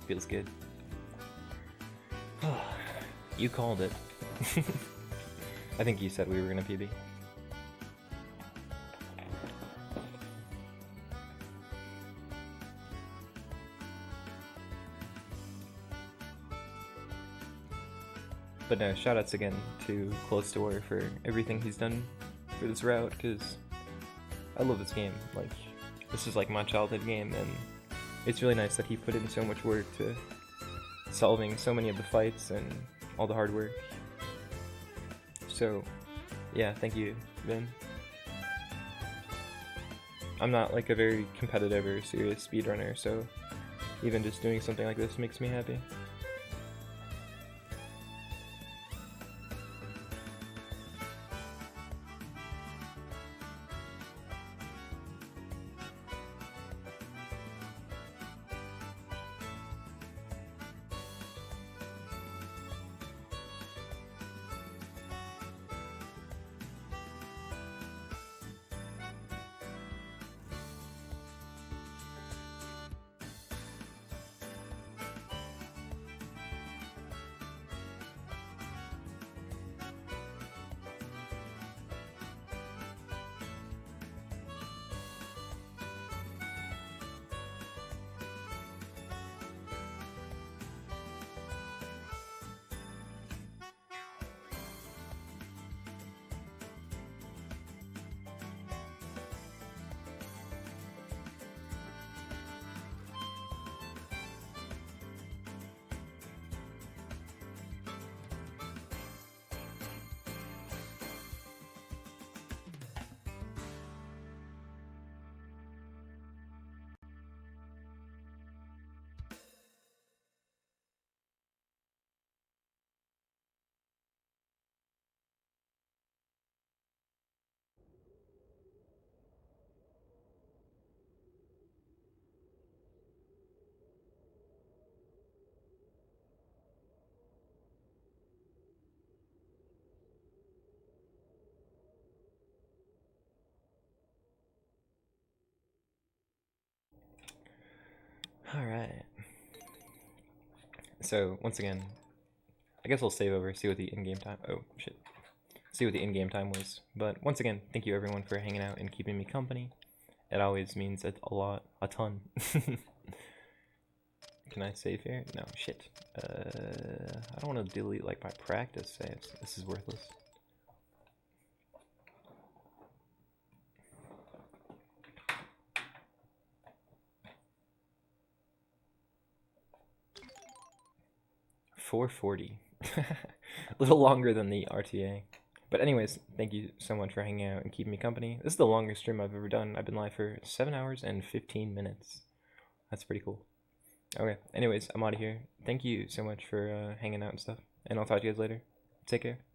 Feels good. You called it. I think you said we were gonna PB. But no, shoutouts again to Close to War for everything he's done for this route, because I love this game. Like, this is like my childhood game, and it's really nice that he put in so much work to solving so many of the fights and all the hard work. So, yeah, thank you, Vin. I'm not like a very competitive or serious speedrunner, so even just doing something like this makes me happy. Alright. So, once again, I guess I'll save over, see what the in-game time... Oh, shit. See what the in-game time was. But, once again, thank you everyone for hanging out and keeping me company. It always means a lot, a ton. Can I save here? No, shit. I don't want to delete, like, my practice saves. This is worthless. $4.40. A little longer than the RTA. But anyways, thank you so much for hanging out and keeping me company. This is the longest stream I've ever done. I've been live for 7 hours and 15 minutes. That's pretty cool. Okay, anyways, I'm out of here. Thank you so much for hanging out and stuff. And I'll talk to you guys later. Take care.